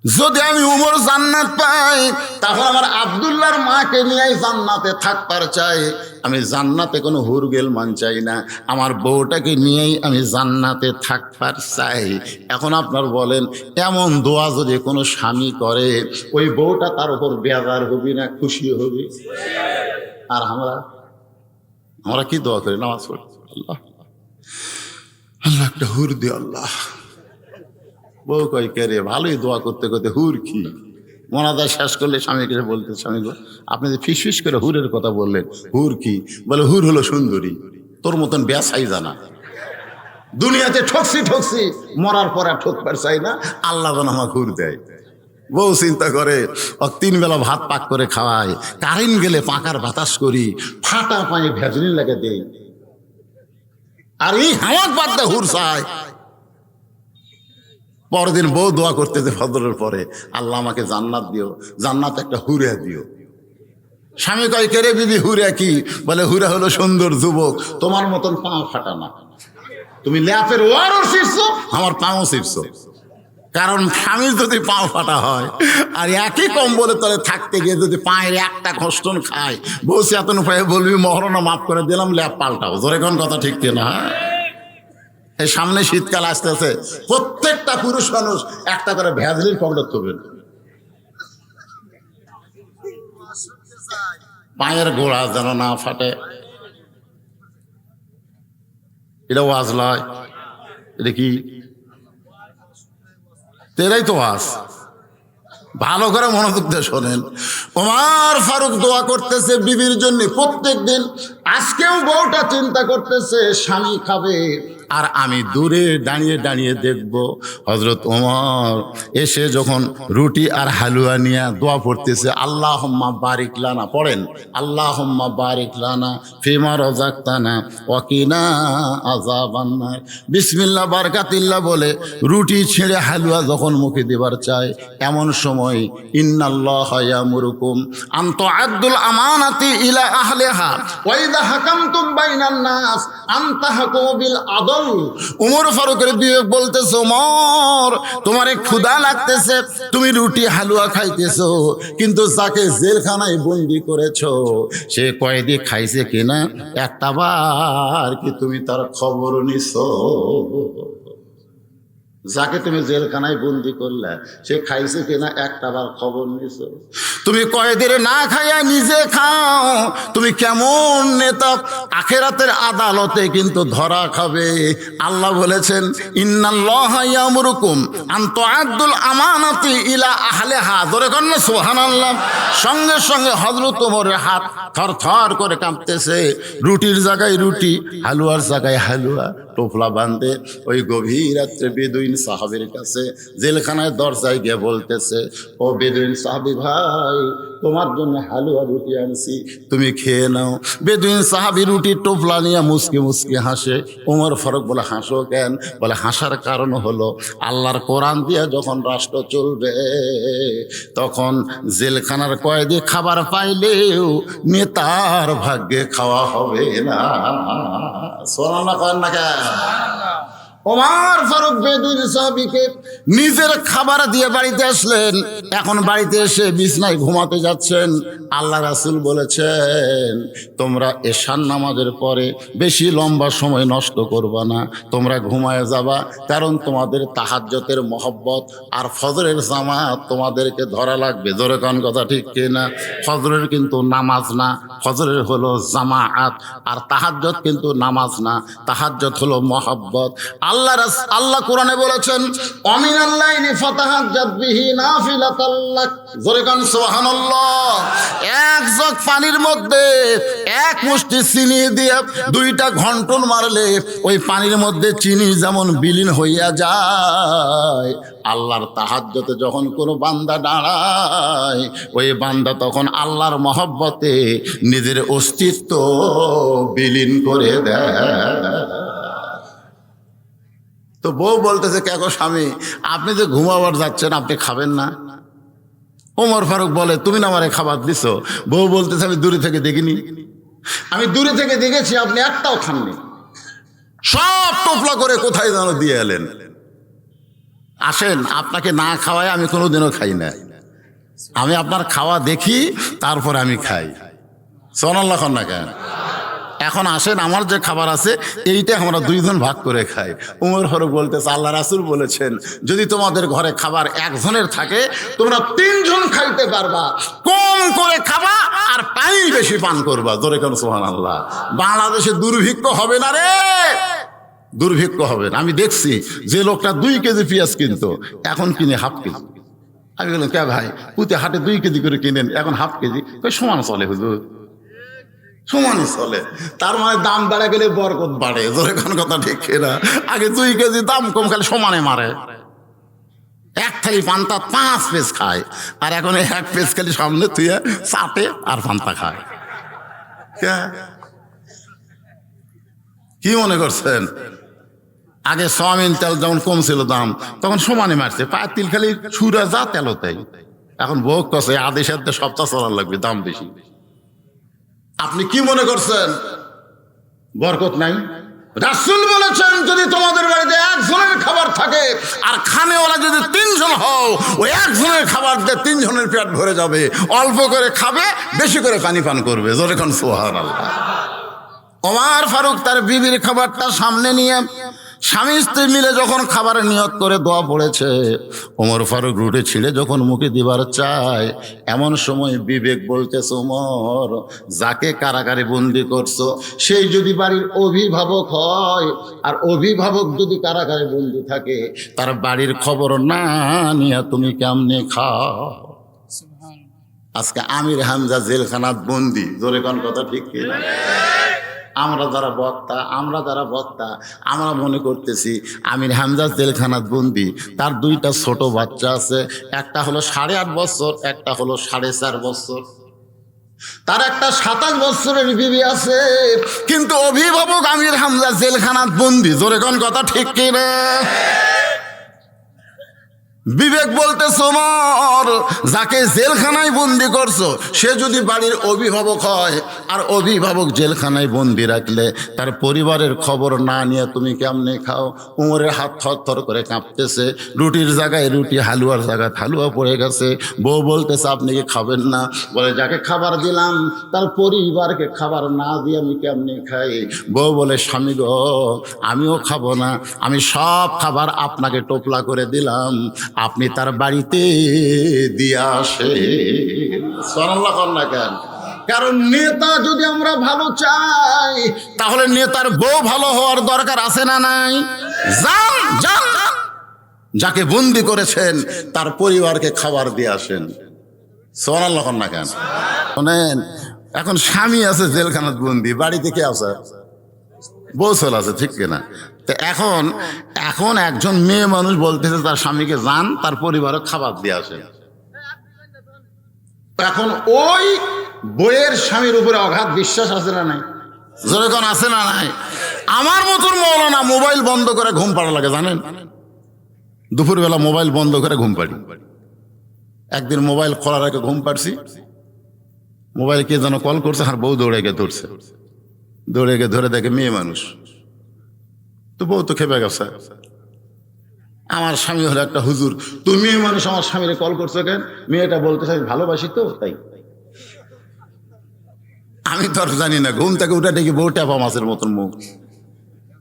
যদি আমি উমর জান্নাত পাই, তাহলে আমার আব্দুল্লাহর মাকে নিয়ে জান্নাতে থাকবার চাই। আমি জান্নাতে কোনো হুরগেল মান চাই না, আমার বউটাকে নিয়েই আমি জান্নাতে থাকবার চাই। এখন আপনার বলেন, এমন দোয়া যদি কোনো স্বামী করে, ওই বউটা তার উপর বেজার হবি না খুশি হবি? আর আমরা কি দোয়া করি? নামাজ পড়ি, আল্লাহ আল্লাহ একটা হুর দি আল্লাহ। বউ কয় কে রে, ভালোই দোয়া করতে করতে হুর কি? মনাদায় শেষ করলে স্বামীকে বলতে, স্বামী গো আপনি যে ফিস করে হুরের কথা বললেন, হুর কি? বলে হুর হলো সুন্দরী, তোর মতন ব্যাসাই জানা। দুনিয়াতে ঠকছি মরার পর আর ঠকবার চাই না, আল্লাহ যেন আমাকে হুর দেয়। বউ চিন্তা করে, 3 বেলা ভাত পাক করে খাওয়ায়, কারেন্ট গেলে পাকার বাতাস করি, ফাটা পায়ে ভেজনি লাগে দেই, আর এই হাওয়াক বাদ দে হুর চায়। পরদিন বউ দোয়া করতেছে ফজরের পরে, আল্লাহ আমাকে জান্নাত দিও, জান্নাত একটা হুরা দিও। স্বামী কয় কে রে বিবি, হুরা কি? বলে হুরা হলো সুন্দর যুবক, তোমার মতন পাও ফাটা না, তুমি ল্যাপের ওয়ারও ছিড়ছো, আমার পাও ছিড়ছো। কারণ স্বামী যদি পাও ফাটা হয় আর একই কম্বলে তলে থাকতে গিয়ে যদি পায়ের একটা খষ্টন খায়, বউ এত উপায়ে বলবি মহরণা মাফ করে দিলাম, ল্যাপ পাল্টাও। জোরে কোন কথা ঠিক কিনা? এই সামনে শীতকাল আসতেছে, প্রত্যেকটা পুরুষ মানুষ একটা করে ভ্যাজলিন পকেটে তুলবেন, পায়ের গোড়া যেন না ফাটে। এটা ওয়াজ লয়, এটা কি? তেরাই তো ওয়াজ। ভালো করে মনোযোগ দিয়ে শোনেন। ওমর ফারুক দোয়া করতেছে বিবির জন্য প্রত্যেক দিন। আজকেও বউটা চিন্তা করতেছে স্বামী খাবে, আর আমি দূরে দাঁড়িয়ে দাঁড়িয়ে দেখব হযরত ওমর এসে যখন রুটি আর হালুয়া নিয়ে দোয়া পড়তেছে, আল্লাহুম্মা বারিক লানা, পড়েন আল্লাহুম্মা বারিক লানা ফিমা রাযাকতানা ওয়া কিনা আযাবান নার। বিসমিল্লাহ বারাকাতিল্লাহ বলে রুটি ছেড়ে হালুয়া যখন মুখে দেবার চায়, এমন সময় ইন্নাল্লাহা ইয়ামুরুকুম আন তুআদ্দুল আমানাতি ইলা আহলিহা ওয়া ইযা হাকামতুম বাইনান নাস আন তাহকুমু বিল আদল। উমর ফারুকের বিবেক বলতেছে, ওমর তোমার ক্ষুধা লাগতেছে, তুমি রুটি হালুয়া খাইতেছো, কিন্তু যাকে জেলখানায় বন্দি করেছো সে কয়েদি খাইছে কিনা একটা বার কি তুমি তার খবর নিছো? যাকে তুমি জেলখানায় বন্দি করলে সে খাইছে কিনা একটা বার খবর নিছো? তুমি কয়েদির না খাইয়া নিজে খাও, তুমি কেমন নেতা? আখিরাতের আদালতে কিন্তু ধরা খাবে। আল্লাহ বলেছেন, ইন্নাল্লাহা ইয়ামুরুকুম আন তুআদ্দুল আমানাতি ইলা আহলিহা। ধরে কন না সুবহানাল্লাহ। সঙ্গে সঙ্গে হযরত ওমরের হাত থরথর করে কাঁপতেছে। রুটির জায়গায় রুটি, হালুয়ার জায়গায় হালুয়া, টোপলা বাঁধে ওই গভীর রাত্রে বেদুইন সাহাবের কাছে জেলখানায় দরজায় গিয়ে বলতেছে, ও বেদুইন সাহাবি ভাই, তোমার জন্য হালুয়া রুটি আনছি, তুমি খেয়ে নাও। বেদুইন সাহাবি রুটির টোপলা নিয়ে মুসকি মুসকি হাসে। ওমর ফারুক বলে, হাসো কেন? বলে, হাসার কারণ হলো আল্লাহর কোরআন দিয়ে যখন রাষ্ট্র চলবে তখন জেলখানার কয়েদি খাবার পাইলেও নেতার ভাগ্যে খাওয়া হবে না। শোনা না, কর না কেন? ওমর ফারুক বেদুইন সাহাবীকে নিজের খাবার দিয়ে বাড়িতে আসলেন। এখন বাড়িতে এসে বিছনায় ঘুমাতে যাচ্ছেন। আল্লাহ রাসূল বলেছেন, তোমরা এশার নামাজের পরে বেশি লম্বা সময় নষ্ট করবা না, তোমরা ঘুমায় যাবা। কারণ তোমাদের তাহাজ্জুদের মহব্বত আর ফজরের জামাত তোমাদেরকে ধরা লাগবে। জোরে কোন কথা ঠিক কিনা? ফজরের কিন্তু নামাজ না, ফজরের হলো জামাআত। আর তাহাজ্জুদ কিন্তু নামাজ না, তাহাজ্জুদ হলো মহব্বত। আল্লাহ কোরআনে বলেছেন, অমিনাল লাইলি ফাতাহাজ্জাদ বিহি নাফিলাতাল লাক। জোরে কোন সুবহানাল্লাহ। এক জগ পানির মধ্যে এক মুষ্টি চিনি দিয়ে 2টা ঘন্টন মারলে ওই পানির মধ্যে চিনি যেমন বিলীন হইয়া যায়, আল্লাহর তাহাজ্জুদে যখন কোনো বান্দা দাঁড়ায়, ওই বান্দা তখন আল্লাহর মহব্বতে নিজের অস্তিত্ব বিলীন করে দেয়। তো বউ বলতেছে, কে গো স্বামী, আপনি যে ঘুমাবার যাচ্ছেন, আপনি খাবেন না? ওমর ফারুক বলে, তুমি না আমারে খাবার দিছো। বউ বলতেছে, আমি দূরে থেকে দেখিনি, আমি দূরে থেকে দেখেছি আপনি একটাও খাননি, সব টোপলা করে কোথায় যেন দিয়ে এলেন। আসেন, আপনাকে না খাওয়ায় আমি কোনোদিনও খাই না, আমি আপনার খাওয়া দেখি তারপরে আমি খাই। সুবহানাল্লাহ না কেন? এখন আসেন, আমার যে খাবার আছে এইটা আমরা 2 জন ভাগ করে খাই। উমর ফারুক বলতেছে, আল্লাহ রাসূল বলেছেন, যদি তোমাদের ঘরে খাবার 1 জনের থাকে, তোমরা 3 জন খাইতে পারবা, কম করে খাবা আর পানি বেশি পান করবা। জোরে কোন সুবহানাল্লাহ। বাংলাদেশে দুর্ভিক্ষ হবে না রে, দুর্ভিক্ষ হবে না। আমি দেখছি যে লোকটা 2 কেজি পেঁয়াজ কিনতো, এখন কিনে হাফ কেজি। আমি বললাম, কে ভাই, পুঁতে হাটে 2 কেজি করে কিনেন, এখন হাফ কেজি? কই সমান চলে হুজুর, সমানই চলে। তার মানে দাম বেড়ে গেলে বরকত বাড়ে। জোরে কোন কথা ঠিক না? আগে 2 কেজি দাম কম, খালি সমানে মারে। 1 থালি পান্তা 5 পিস খায়, আর এখন 1 পিস খালি সামনে তুই চাটে আর পান্তা খায়। কি মনে করছেন? আগে সয়াবিন তেল যেমন কম ছিল দাম, তখন সমানে মারছে, পায়ের তিল খালি ছুরা যা তেল তাই। এখন ভোগ করছে, আদেশের সপ্তাহ চলার লাগবে, দাম বেশি। আপনি কি মনে করছেন বরকত নাই? রাসূল বলেছেন, যদি তোমাদের বাড়িতে 1 জনের খাবার থাকে আর খানেওয়ালা যদি 3 জন হও, ওই 1 জনের খাবার দিয়ে 3 জনের পেট ভরে যাবে। অল্প করে খাবে, বেশি করে পানি পান করবে। জোরে কোন সুবহানাল্লাহ। ওমর ফারুক তার বিবির খাবারটা সামনে নিয়ে স্বামী স্ত্রী মিলে যখন খাবারের নিয়ত করে দোয়া পড়েছে, ওমর ফারুক রুটে ছিঁড়ে যখন মুখে দিবার চায়, এমন সময় বিবেক বলতেছে, ওমর, যাকে কারাগারে বন্দি করছো সেই যদি বাড়ির অভিভাবক হয়, আর অভিভাবক যদি কারাগারে বন্দি থাকে, তার বাড়ির খবর না নিয়ে তুমি কেমনে খাও? আজকে আমির হামজা জেলখানাত বন্দি। জোরে কোন কথা ঠিক কিনা? আমরা যারা বক্তা আমরা মনে করতেছি আমির হামজা জেলখানাত বন্দি, তার 2টা ছোট বাচ্চা আছে, একটা হলো 8.5 বছর, একটা হলো 4.5 বছর, তার একটা 27 বছরের বিবি আছে, কিন্তু অভিভাবক আমির হামজা জেলখানাত বন্দি। জোরে কোন কথা ঠিক কিনা? বিবেক বলতেছে, ওমর, যাকে জেলখানায় বন্দি করছো সে যদি বাড়ির অভিভাবক হয়, আর অভিভাবক জেলখানায় বন্দি রাখলে তার পরিবারের খবর না নিয়ে তুমি কেমনে খাও? উমরের হাত থর করে কাঁপতেছে, রুটির জায়গায় রুটি, হালুয়ার জায়গায় হালুয়া পড়ে গেছে। বউ বলতেছে, আপনি কি খাবেন না? বলে, যাকে খাবার দিলাম তার পরিবারকে খাবার না দিয়ে আমি কেমনে খাই? বউ বলে, স্বামী গো, আমিও খাবো না, আমি সব খাবার আপনাকে টোপলা করে দিলাম, আপনি তার বাড়িতে দিয়ে আসে। সুবহানাল্লাহ না কেন? কারণ নেতা যদি আমরা ভালো চাই, তাহলে নেতার বউ ভালো হওয়ার দরকার আছে না নাই? যান যান, যাকে বন্দি করেছেন তার পরিবারকে খাবার দিয়ে আসেন। সুবহানাল্লাহ না কেন? শোনেন, এখন স্বামী আছে জেলখানাত বন্দি, বাড়িতে কে আছে? বউ চলে আছে, ঠিক কিনা? তো এখন একজন মেয়ে মানুষ বলতেছে তার স্বামীকে, যান তার পরিবারে খাবার দিয়ে আসে। এখন ওই বইয়ের স্বামীর উপরে অগাধ বিশ্বাস আছে না নাই? যেরকম আছে না নাই? আমার মতন মৌলানা মোবাইল বন্ধ করে ঘুম পাড়া লাগে, জানেন? দুপুরবেলা মোবাইল বন্ধ করে ঘুম পাড়ি। একদিন মোবাইল খোলা রেখে ঘুম পাড়ছি, মোবাইল কে যেন কল করছে, আর বউ দৌড়ে গিয়ে ধরছে, দৌড়ে গিয়ে ধরে দেখে মেয়ে মানুষ। তো বউ তো খেপে গেছে। আমার স্বামী হলো একটা হুজুর, তুমি মানুষ আমার স্বামীরে কল করছো কেন? মেয়েটা বলতেছে আমি ভালোবাসি তো তাই। আমি তো আর জানি না, ঘুম থেকে উঠে দেখি বউ ট্যাপা মাছের মতন মুখ।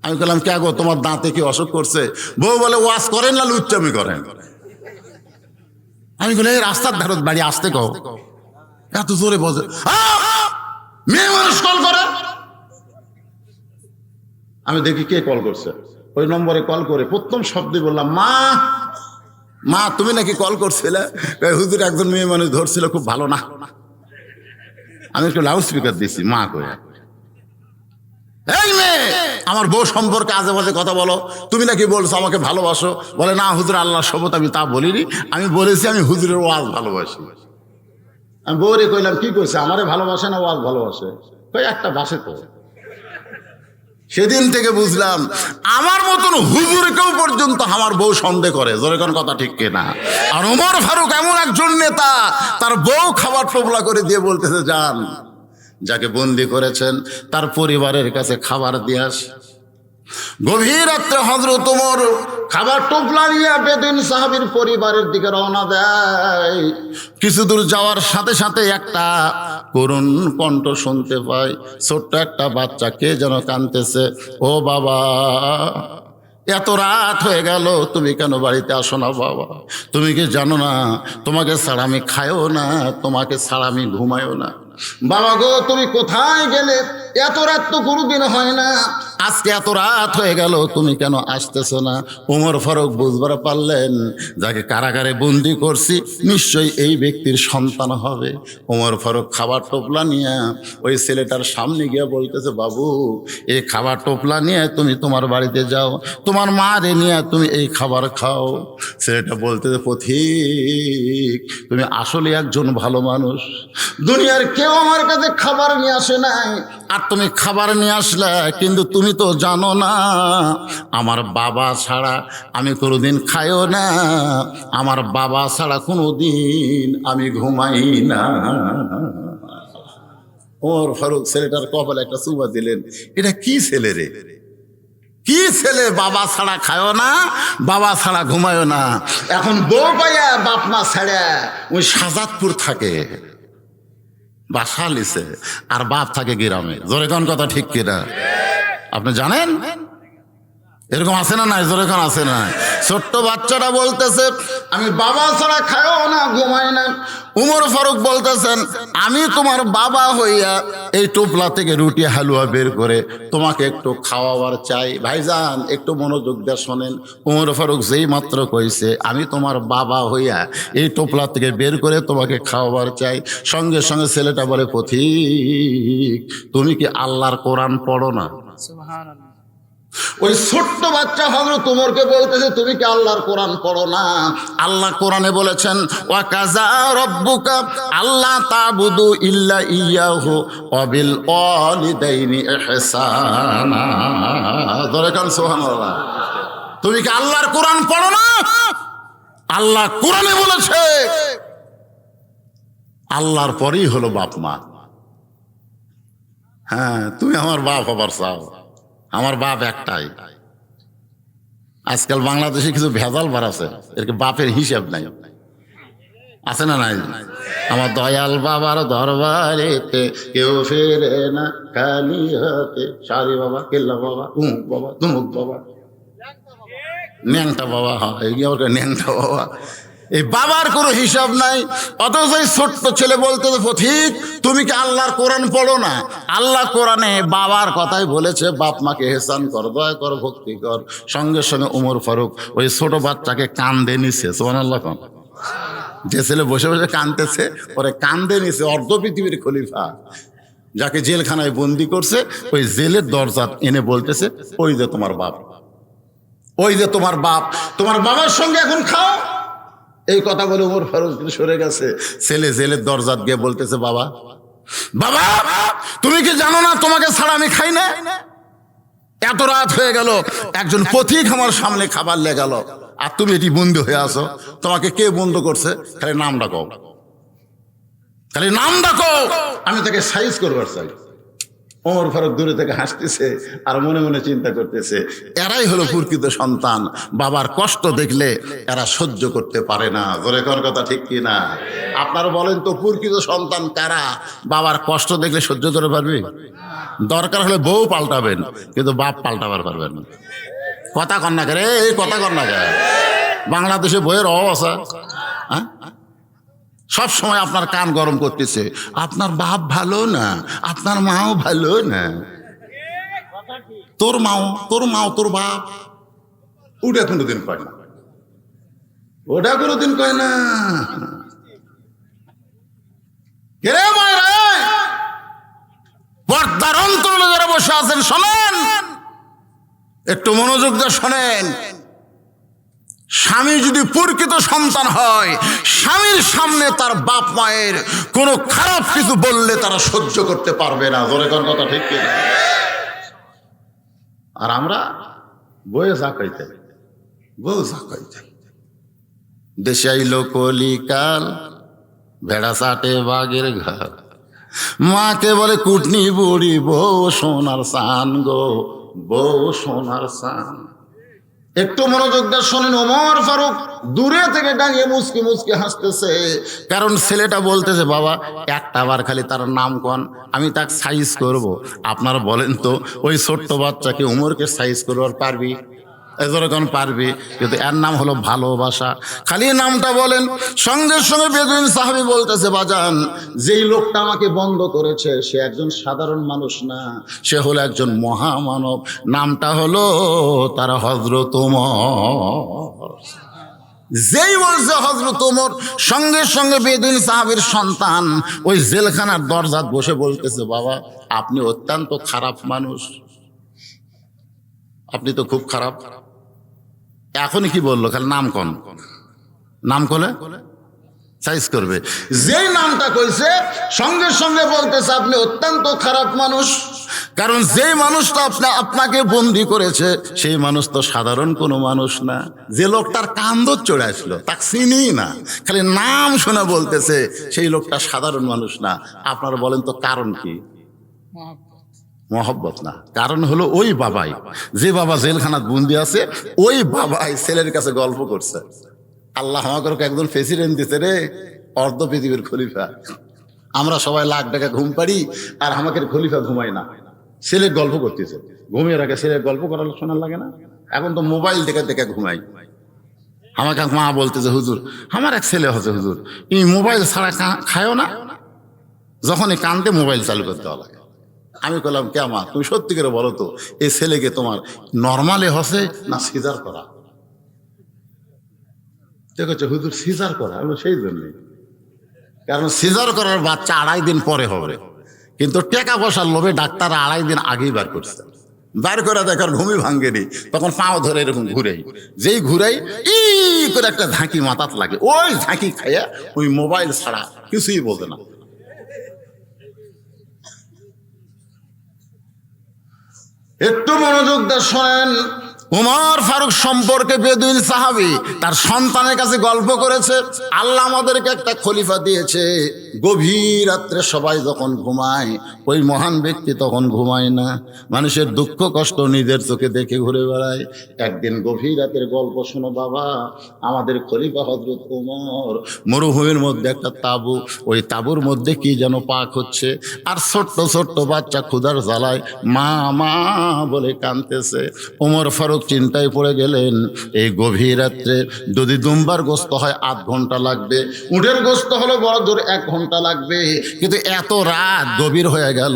আমি বললাম কে গো, তোমার দাঁতে কি অসুখ করছে? বউ বলে ওয়াজ করেন না লুচ্চামি করেন। আমি বলি এই রাস্তার ধারত বাড়ি আসতে কও, এত জোরে বজে মেয়ে মানুষ কল করে। আমি দেখি কে কল করছে, ওই নম্বরে কল করে প্রথম শব্দে বললাম মা। মা তুমি নাকি কল করছিলে? হুজুর একজন মেয়ে মানুষ ধরছিল, খুব ভালো না। আমি একটু লাউড স্পিকার দিছি, মা কয়ে এই মেয়ে আমার বউ সম্পর্কে আজে বাজে কথা বলো, তুমি নাকি বলছো আমাকে ভালোবাসো। বলে না হুজুর আল্লাহর শপথ আমি তা বলিনি, আমি বলেছি আমি হুজুরের ওয়াজ ভালোবাসি। আমি বউরে কইলাম কি কইছে, আমারে ভালোবাসে না ওয়াজ ভালোবাসে? কই একটা বাসে তো। সেদিন থেকে বুঝলাম আমার মতন হুজুরকেও পর্যন্ত আমার বউ সন্দেহ করে। জোরে কোন কথা ঠিক কিনা? আর ওমর ফারুক এমন একজন নেতা, তার বউ খাবার টোপলা করে দিয়ে বলতেছে যান, যাকে বন্দি করেছেন তার পরিবারের কাছে খাবার দিয়ে আস। গভীর রাত্রে হযরত ওমর খাবার টোপলা নিয়ে বেদুইন সাহাবীর পরিবারের দিকে রওনা দেয়। কিছু দূর যাওয়ার সাথে সাথে একটা করুণ কণ্ঠ শুনতে পায়, ছোট্ট একটা বাচ্চা কে যেন কাঁদতেছে, ও বাবা এত রাত হয়ে গেল, তুমি কেন বাড়িতে আসো না বাবা? তুমি কি জানো না তোমাকে ছাড়া আমি খাইও না, তোমাকে ছাড়া আমি ঘুমাইও না। বাবা গো তুমি কোথায় গেলে? এত রাত তো কোনোদিন হয় না, আজকে এত রাত হয়ে গেল, তুমি কেন আসতেছো না? ওমর ফারুক বুঝবার পারলেন যাকে কারাগারে বন্দি করছি নিশ্চয়ই এই ব্যক্তির সন্তান হবে। ওমর ফারুক খাবার টোপলা নিয়ে ওই ছেলেটার সামনে গিয়ে বলতেছে বাবু এই খাবার টোপলা নিয়ে তুমি তোমার বাড়িতে যাও, তোমার মা রে নিয়ে তুমি এই খাবার খাও। ছেলেটা বলতেছে পথিক তুমি আসলে একজন ভালো মানুষ, দুনিয়ার কেউ আমার কাছে খাবার নিয়ে আসে নাই, আর তুমি খাবার নিয়ে আসলে, কিন্তু তুমি তো জানো না আমার বাবা ছাড়া আমি কোনোদিন খাইও না, আমার বাবা ছাড়া কোনোদিন আমি ঘুমাই না। ওমর ফারুক ছেলেটার কপালে একটা চুমা দিলেন। এটা কি ছেলে রে, কি ছেলে? বাবা ছাড়া খায়ও না, বাবা ছাড়া ঘুমায়ও না। এখন বউ পাইয়া বাপ মা ছাড়া ওই শাহজাদপুর থাকে, বাসা লিছে, আর বাপ থাকে গ্রামে। জোরে কোন কথা ঠিক কিনা? আপনি জানেন এরকম আছে না নাই? জোরে কোন আছে না? ছোট্ট বাচ্চাটা বলতেছে আমি বাবা ছাড়া খায়ও না ঘুমাই না। উমর ফারুক বলতেছেন আমি তোমার বাবা হইয়া এই টোপলা থেকে রুটি হালুয়া বের করে তোমাকে একটু খাওয়াবার চাই। ভাইজান একটু মনোযোগ দিয়ে শোনেন। উমর ফারুক যেই মাত্র কইছে আমি তোমার বাবা হইয়া এই টোপলা থেকে বের করে তোমাকে খাওয়াবার চাই, সঙ্গে সঙ্গে ছেলেটা বলে পথিক তুমি কি আল্লাহর কোরআন পড়ো না? সুবহানাল্লাহ। ওই ছোট্ট বাচ্চা হযরত ওমরকে বলতেছে তুমি কি আল্লাহর কোরআন পড়ো না? আল্লাহ কোরআনে বলেছেন ওয়া কাযা রাব্বুকা আল্লা তা'বুদু ইল্লা ইয়াহু ওয়া বিল ওয়ালিদাইনি ইহসানা। ধরে কান সুবহানাল্লাহ। তুমি কি আল্লাহর কোরআন পড়ো না? আল্লাহ কোরআনে বলেছে আল্লাহর পরেই হলো বাপ মা। হ্যাঁ তুমি আমার বাপ হবার চাও, আমার বাপ একটাই। আজকাল বাংলাদেশে কিছু ভেজাল বাড়াছে, এর বাপের হিসাব নাই, আছে না নাই? আমার দয়াল বাবার দরবারেতে কেউ ফেরে না খালি হাতে, সারি বাবা কেল্লা বাবা উমুক বাবা তুমুক বাবা ন্যাংটা বাবা, হয় ন্যাংটা বাবা, এই বাবার কোনো হিসাব নাই। অথচ এই ছোট্ট ছেলে বলতে পথিক তুমি কি আল্লাহর কোরআন পড়ো না? আল্লাহ কোরআনে বাবার কথাই বলেছে বাপ মাকে হেসান কর, দয়া কর, ভক্তি কর। সঙ্গে সঙ্গে উমর ফারুক ওই ছোট বাচ্চাকে কান্দে নিছে। সুবহানাল্লাহ। যে ছেলে বসে বসে কাঁদতেছে ওরে কান্দে নিছে অর্ধ পৃথিবীর খলিফা, যাকে জেলখানায় বন্দি করছে। ওই জেলের দরজা এনে বলতেছে ওই যে তোমার বাপ, ওই যে তোমার বাপ, তোমার বাবার সঙ্গে এখন খাও। এই কথা বলে উমর ফারুক সরে গেছে। ছেলে জেলের দরজা গিয়ে বলতেছে বাবা বাবা তুমি কি জানো না তোমাকে ছাড়া আমি খাই না? এত রাত হয়ে গেল, একজন পথিক আমার সামনে খাবার লেগে গেল, আর তুমি এটি বন্ধু হয়ে আসো। তোমাকে কে বন্ধ করছে? খালি নাম ডাকো, খালি নাম ডাকো, আমি তাকে সাইজ করবার চাই। ওমর ফারুক দূরে থেকে হাসতেছে আর মনে মনে চিন্তা করতেছে, এরাই হলো প্রকৃত সন্তান। বাবার কষ্ট দেখলে এরা সহ্য করতে পারে না। জোরে কোন কথা ঠিক কি না? আপনারা বলেন তো, প্রকৃত সন্তান কারা? বাবার কষ্ট দেখলে সহ্য করে পারবে? দরকার হলে বউ পাল্টাবেন, কিন্তু বাপ পাল্টাবার পারবেন না। কথা কন্যা কে রে, এই কথা কন্যা কে? বাংলাদেশে বইয়ের অভাব আছে, হ্যাঁ? সব সময় আপনার কান গরম করতেছে, আপনার বাপ ভালো না, আপনার মাও ভালো না, তোর মাও তোর বাপ। ওটা কোনোদিন কয় না, ওটা কোনোদিন কয় না। কে রে মায়েরা, পর্দার অন্তরে যারা বসে আছেন শোনেন, একটু মনোযোগ দিয়ে শোনেন। স্বামী যদি প্রকৃত সন্তান হয়, স্বামীর সামনে তার বাপ মায়ের কোনো খারাপ কিছু বললে তারা সহ্য করতে পারবে না। জোরে কোন কথা ঠিক কিনা? আর আমরা বয়ে ঝাঁকাইতে, বউ ঝাঁকাইতে। দেশে আইলো কলিকাল, ভেড়া চাটে বাঘের ঘর, মাকে বলে কুটনি বুড়ি, বউ সোনার চান গো, বউ সোনার চান। একটু মনোযোগ দিয়ে শোনেন। ওমর ফারুক দূরে থেকে দাঁড়িয়ে মুচকি মুচকি হাসতেছে, কারণ ছেলেটা বলতেছে, বাবা একটা বার খালি তার নাম কোন, আমি তাকে সাইজ করব। আপনারা বলেন তো, ওই ছোট্ট বাচ্চাকে উমরকে সাইজ করবার পারবি? এজরকম পারবি? কিন্তু এর নাম হলো ভালোবাসা। খালি নামটা বলেন। সঙ্গে সঙ্গে বেদুইন সাহাবী বলতেছে, বাজান, যেই লোকটা আমাকে বন্ধ করেছে সে একজন সাধারণ মানুষ না, সে হলো একজন মহামানব। নামটা হলো তার হযরত ওমর। যেই বলছে হযরত ওমর, সঙ্গে সঙ্গে বেদুইন সাহাবীর সন্তান ওই জেলখানার দরজাত বসে বলতেছে, বাবা আপনি অত্যন্ত খারাপ মানুষ, আপনি তো খুব খারাপ। এখনই কি বললো? খালি নাম কোন, নাম কলে সাইজ করবে। যেই নামটা কইছে সঙ্গে সঙ্গে বলতেছে, আপনি অত্যন্ত খারাপ মানুষ। কারণ যেই মানুষটা আপনাকে বন্দি করেছে সেই মানুষ তো সাধারণ কোনো মানুষ না। যে লোকটার কান্দর চড়ে আসলো তাকে চিনি না, খালি নাম শুনে বলতেছে সেই লোকটা সাধারণ মানুষ না। আপনারা বলেন তো কারণ কি? মহব্বত না, কারণ হলো ওই বাবাই, যে বাবা জেলখানাত বন্দি আছে, ওই বাবাই ছেলের কাছে গল্প করছে, আল্লাহ আমাকে একজন প্রেসিডেন্ট দিতে রে, অর্ধ পৃথিবীর খলিফা। আমরা সবাই লাখ টাকা ঘুম পাড়ি, আর আমাকে খলিফা ঘুমায় না। ছেলে গল্প করতেছে, ঘুমিয়ে রাখে, ছেলের গল্প করার শোনার লাগে না? এখন তো মোবাইল দেখে দেখে ঘুমাই। আমাকে মা বলতেছে, হুজুর আমার এক ছেলে হচ্ছে, হুজুর এই মোবাইল ছাড়া খায়ও না, যখনই কান্দে মোবাইল চালু করতে লাগে। আমি বললাম, কে মা তুমি সত্যি করে বলো তো, এই ছেলেকে তোমার নর্মালে হসে না সিজার করা? দেখছো হুজুর সিজার করা। আমি সেই জন্যই, কারণ সিজার করার বাচ্চা 2.5 দিন পরে হবে, কিন্তু টাকা পয়সার লোভে ডাক্তার 2.5 দিন আগেই বার করছে। বার করে দেখার ঘুমই ভাঙ্গেনি, তখন পাও ধরে এরকম ঘুরাই, যেই ঘুরাই ই করে একটা ঝাঁকি মাথাত লাগে, ওই ঝাঁকি খাইয়া ওই মোবাইল ছাড়া কিছুই বলতে না। একটু মনোযোগ দিয়ে শোনেন। ওমর ফারুক সম্পর্কে বেদুইন সাহাবী তার সন্তানের কাছে গল্প করেছে, আল্লাহ আমাদেরকে একটা খলিফা দিয়েছে, গভীর রাত্রে সবাই যখন ঘুমায় ওই মহান ব্যক্তি তখন ঘুমায় না, মানুষের দুঃখ কষ্ট নিজের চোখে দেখে ঘুরে বেড়ায়। একদিন গভীর রাতের গল্প শোনো বাবা, আমাদের খলিফা হযরত ওমর মরুভূমির মধ্যে একটা তাঁবু, ওই তাঁবুর মধ্যে কি যেন পাক হচ্ছে, আর ছোট্ট ছোট্ট বাচ্চা ক্ষুধার জ্বালায় মা মা বলে কাঁদতেছে। ওমর ফারুক চিন্তায় পড়ে গেলেন, এই গভীর রাত্রে যদি দুম্বার গোস্ত হয় 8 ঘন্টা লাগবে, উটের গোস্ত হলো বড় জোর 1 ঘন্টা লাগবে, কিন্তু এত রাত গভীর হয়ে গেল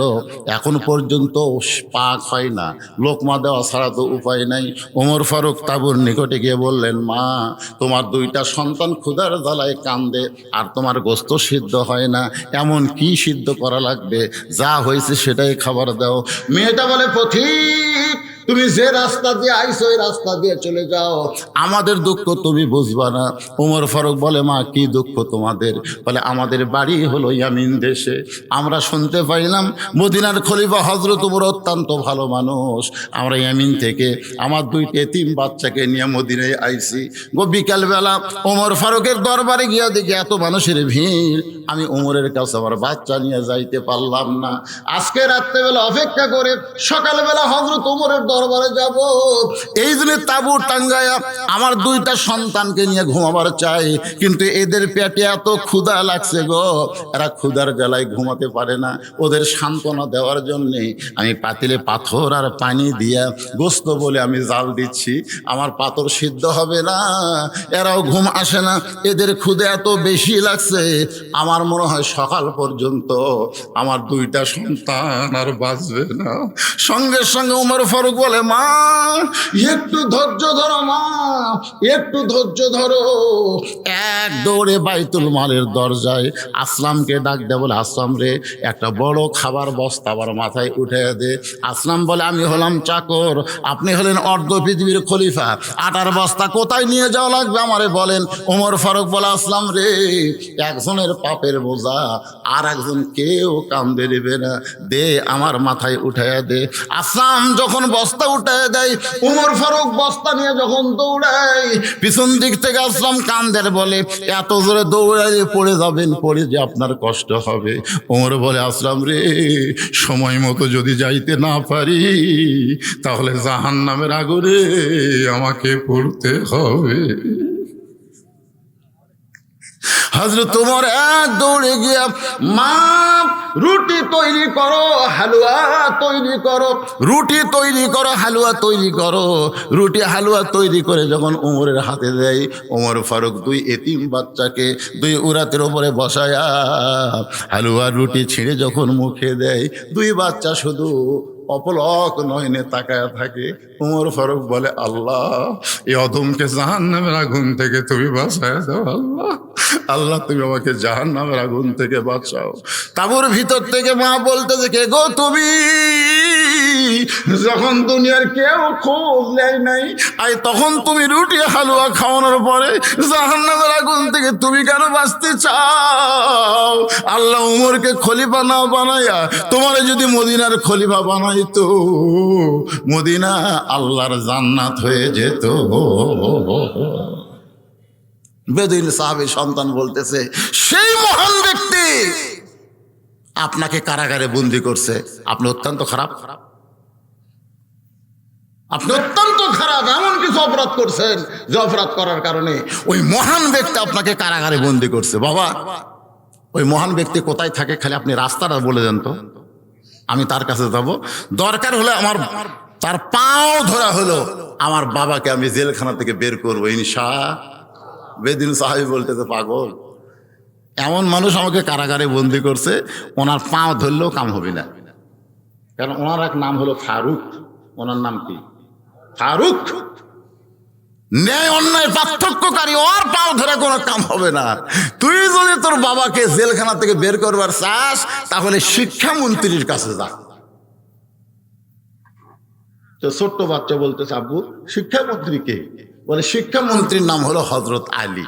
এখন পর্যন্ত পাক হয় না, লোকমা দেওয়া ছাড়া তো উপায় নাই। ওমর ফারুক তাঁবুর নিকটে গিয়ে বললেন, মা তোমার 2টা সন্তান ক্ষুধার জ্বালায় কান্দে, আর তোমার গোস্ত সিদ্ধ হয় না, এমন কি সিদ্ধ করা লাগবে, যা হয়েছে সেটাই খাবার দাও। মেয়েটা বলে, পথিক তুমি যে রাস্তা দিয়ে আইছো ওই রাস্তা দিয়ে চলে যাও, আমাদের দুঃখ তুমি বুঝবা না। ওমর ফারুক বলে, মা কি দুঃখ তোমাদের? বলে, আমাদের বাড়ি হলো ইয়ামিন দেশে, আমরা শুনতে পাইলাম মদিনার খলিফা হযরত ওমর অত্যন্ত ভালো মানুষ, আমরা ইয়ামিন থেকে আমার 2 এতিম বাচ্চাকে নিয়ে মদিনায় আইছি গো। বিকালবেলা ওমর ফারুকের দরবারে গিয়া দেখি এত মানুষের ভিড়, আমি ওমরের কাছে আমার বাচ্চা নিয়ে যাইতে পারলাম না। আজকে রাত্রেবেলা অপেক্ষা করে সকালবেলা হযরত ওমরের দরবারে যাব, এই জন্য তাবু টাঙ্গায়া আমার 2টা সন্তানকে নিয়ে ঘুমাবার চাই, কিন্তু এদের পেটে এত ক্ষুধা লাগছে গো, এরা ক্ষুধার জ্বালায় ঘুমাতে পারে না। ওদের সান্ত্বনা দেওয়ার জন্যে আমি পাতিলে পাথর আর পানি দিয়া গোস্ত বলে আমি জাল দিচ্ছি, আমার পাথর সিদ্ধ হবে না, এরাও ঘুম আসে না, এদের ক্ষুধা এত বেশি লাগছে, আমার মনে হয় সকাল পর্যন্ত আমার 2টা সন্তান আর বাঁচবে না। সঙ্গে সঙ্গে ওমর ফারুক বলে, মা একটু ধৈর্য ধরো, মা একটু ধৈর্য ধরো। এক দৌড়ে বাইতুল মালের দরজায় আসলামকে ডাক দেয়, বলে, আসলাম রে, একটা বড় খাবার বস্তা আবার মাথায় উঠে দে। আসলাম বলে, আমি হলাম চাকর, আপনি হলেন অর্ধ পৃথিবীর খলিফা, আটার বস্তা কোথায় নিয়ে যাওয়া লাগবে আমারে বলেন। ওমর ফারুক বলে, আসলাম রে, একজনের পাপের বোঝা আর একজন কেউ কাঁধে নেবে না, দে আমার মাথায় উঠাইয়া দে। আসলাম যখন বস্তা উঠাইয়া দেয়, ওমর ফারুক বস্তা নিয়ে যখন দৌড়ায়, পিছন দিক থেকে আসলাম কান্দের, বলে, এত জোরে দৌড়াইলে পড়ে যাবেন, পড়ে যে আপনার কষ্ট হবে। ওমর বলে, আসলাম রে, সময় মতো যদি যাইতে না পারি তাহলে জাহান্নামের আগুনে আমাকে পড়তে হবে। হযরত ওমর এক দৌড়ে গিয়া, মা রুটি তৈরি করো, হালুয়া তৈরি করো, রুটি তৈরি করো, হালুয়া তৈরি করো। রুটি হালুয়া তৈরি করে যখন ওমরের হাতে দেয়, ওমর ফারুক 2 এতিম বাচ্চাকে 2 উরাতের ওপরে বসায়া হালুয়া রুটি ছিঁড়ে যখন মুখে দেয়, 2 বাচ্চা শুধু অপলক নয়নে তাকায়া থাকে। ওমর ফারুক বলে, আল্লাহ, এই অদমকে জাহান্নামের আগুন থেকে তুমি বাঁচায় দাও, আল্লাহ, আল্লাহ তুমি আমাকে জাহান্নামের আগুন থেকে বাঁচাও। তাবুর ভিতর থেকে মা বলতেছে, কে গো তুমি? যখন দুনিয়ার কেউ খোঁজ নেয় নাই, আই তখন তুমি রুটি হালুয়া খাওয়ানোর পরে জাহান্নামের আগুন থেকে তুমি কেন বাঁচতে চাও? আল্লাহ উমরকে খলিফা না বানাইয়া তোমার যদি মদিনার খলিফা বানাইতো, মদিনা আল্লাহর জান্নাত হয়ে যেত। বেদুইন সাহাবী সন্তান বলতেছে, সেই মহান ব্যক্তি আপনাকে কারাগারে বন্দি করছে, আপনি অত্যন্ত খারাপ, আপনি অত্যন্ত খারাপ, এমন কিছু অপরাধ করছেন যে অপরাধ করার কারণে ওই মহান ব্যক্তি আপনাকে কারাগারে বন্দি করছে। বাবা, ওই মহান ব্যক্তি কোথায় থাকে খালি আপনি রাস্তাটা বলে দেন তো, আমি তার কাছে যাব, দরকার হলে আমার তার পাও ধরা হলো আমার বাবাকে আমি জেলখানা থেকে বের করবো ইনশাআল্লাহ। বেদিন সাহাবী বলতেছে, পাগল, এমন মানুষ আমাকে কারাগারে বন্দি করছে, ওনার পাও ধরলেও কাম হবে না, কারণ ওনার এক নাম হলো ফারুক। ওনার নাম কি? ফারুক, ন্যায় অন্যায় পার্থক্যকারী, ওর পাও ধরে কোনো কাম হবে না। তুই যদি তোর বাবাকে জেলখানা থেকে বের করবার চাস তাহলে শিক্ষামন্ত্রীর কাছে যা। তো ছোট্ট বাচ্চা বলতেছে, আব্বু শিক্ষামন্ত্রী কে? বলে, শিক্ষামন্ত্রীর নাম হলো হযরত আলী।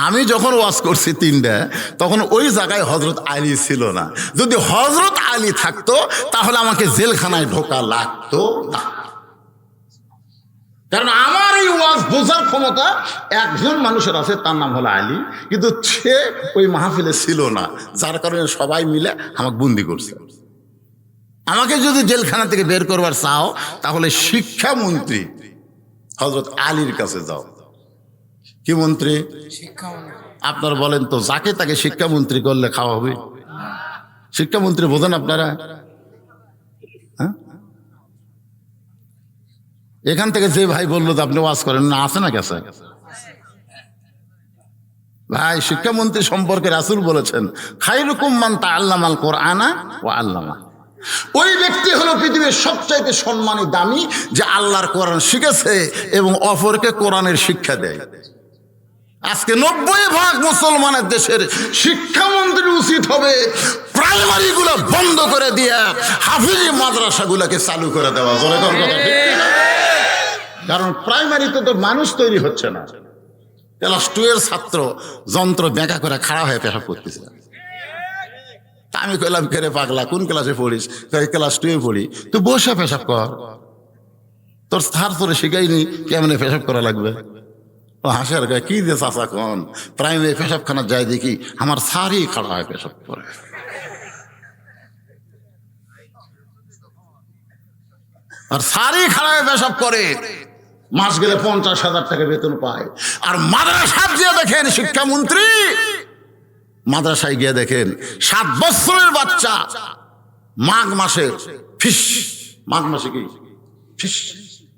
আমি যখন ওয়াজ করছি 3টা, তখন ওই জায়গায় হযরত আলী ছিল না। যদি হযরত আলী থাকতো তাহলে আমাকে জেলখানায় ঢোকা লাগতো না, কারণ আমার এই ওয়াজ বোঝার ক্ষমতা একজন মানুষের আছে, তার নাম হলো আলী, কিন্তু সে ওই মাহফিলে ছিল না, যার কারণে সবাই মিলে আমাকে বন্দি করছে। আমাকে যদি জেলখানা থেকে বের করবার চাও তাহলে শিক্ষামন্ত্রী হযরত আলীর কাছে যাও। কি মন্ত্রী? শিক্ষামন্ত্রী। আপনারা বলেন তো, যাকে তাকে শিক্ষামন্ত্রী করলে খাওয়া হবে? শিক্ষামন্ত্রী বোঝেন আপনারা? হ্যাঁ, এখান থেকে যে ভাই বললো যে আপনি ওয়াজ করেন না, আছে না কাছে ভাই? শিক্ষামন্ত্রী সম্পর্কে রাসূল বলেছেন, খায়রুকুম মান তাআল্লামাল কুরআনা ওয়া আল্লামা। ওই ব্যক্তি হলো পৃথিবীর সবচাইতে সম্মানী, দামি, যে আল্লাহর কোরআন শিখেছে এবং অপরকে কোরআনের শিক্ষা দেয়। আজকে 90% মুসলমানের দেশের শিক্ষামন্ত্রী উচিত হবে প্রাইমারি গুলো বন্ধ করে দিয়ে হাফিজি মাদ্রাসাগুলোকে চালু করে দেওয়া। জোরে কোন কথা ঠিক কিনা? কারণ প্রাইমারিতে তো মানুষ তৈরি হচ্ছে না। ক্লাস 2 এর ছাত্র যন্ত্র বেঁকা করে খাড়া হয়ে পেশাব করতেছে। তা আমি কইলাম, কেরে পাগলা, কোন ক্লাসে পড়িস? ক্লাস 2 এ পড়ি। তুই বসে পেশাব কর, তোর স্যার তোরে শিখাইনি কেমনে পেশাব করা লাগবে। ও হাসের গায়ে কি দিয়ে চাষা কন, প্রাইমারি পেশাবখানা যায় দেখি আমার স্যারই খাড়া হয় পেশাব করে। আর স্যারই খাড়া হয়ে পেশাব করে, মাস গেলে 50,000 টাকা বেতন পায়। আর মাদ্রাসায় গিয়ে দেখেন শিক্ষামন্ত্রী, মাদ্রাসায় গিয়ে দেখেন 7 বছরের বাচ্চা মাঘ মাসে ফিস, মাঘ মাসে কি ফিস,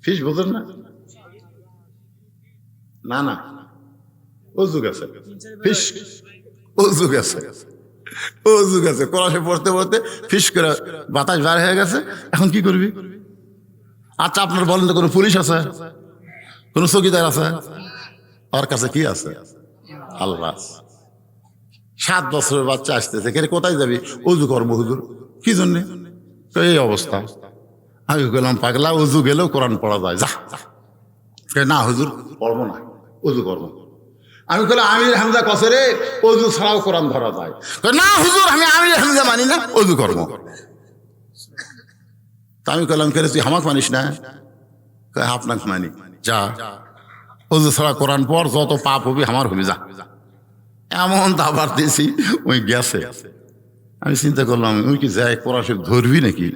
ফিস বোঝেন না? না না, অজু গেছে ফিস, অজু গেছে, অজু গেছে। ক্লাসে পড়তে পড়তে ফিস করে বাতাস বার হয়ে গেছে। এখন কি করবি? আচ্ছা আপনার বলেন তো, কোনো পুলিশ আছে, কোন চৌকিদার আছে? ওর কাছে কি আছে? আল্লাহ। 7 বছরের বাচ্চা আসতেছে, কে কোথায় যাবি? অজু করবো হুজুর। কি জন্যে? এই অবস্থা। আমি গেলাম, পাগলা, অজু গেলেও কোরআন পড়া যায়, যা। না হুজুর পড়বো না, অজু করবো। আমি বললাম, আমির হামজা কসে অজু ছাড়াও কোরআন ধরা যায়। না হুজুর, আমি আমির হামজা মানি না, অজু করবো। তা আমি বললাম, কে তুই হামাক মানিস না? আপনাকে মানি, যা অজু ছাড়া কোরআন পড়, যত পাপ হবি আমার হবি, যা। এমন দাবার দিয়েছি, ওই গেছে। আমি চিন্তা করলাম, ওই কি যাই কোরআন শরীফ ধরবি নাকি?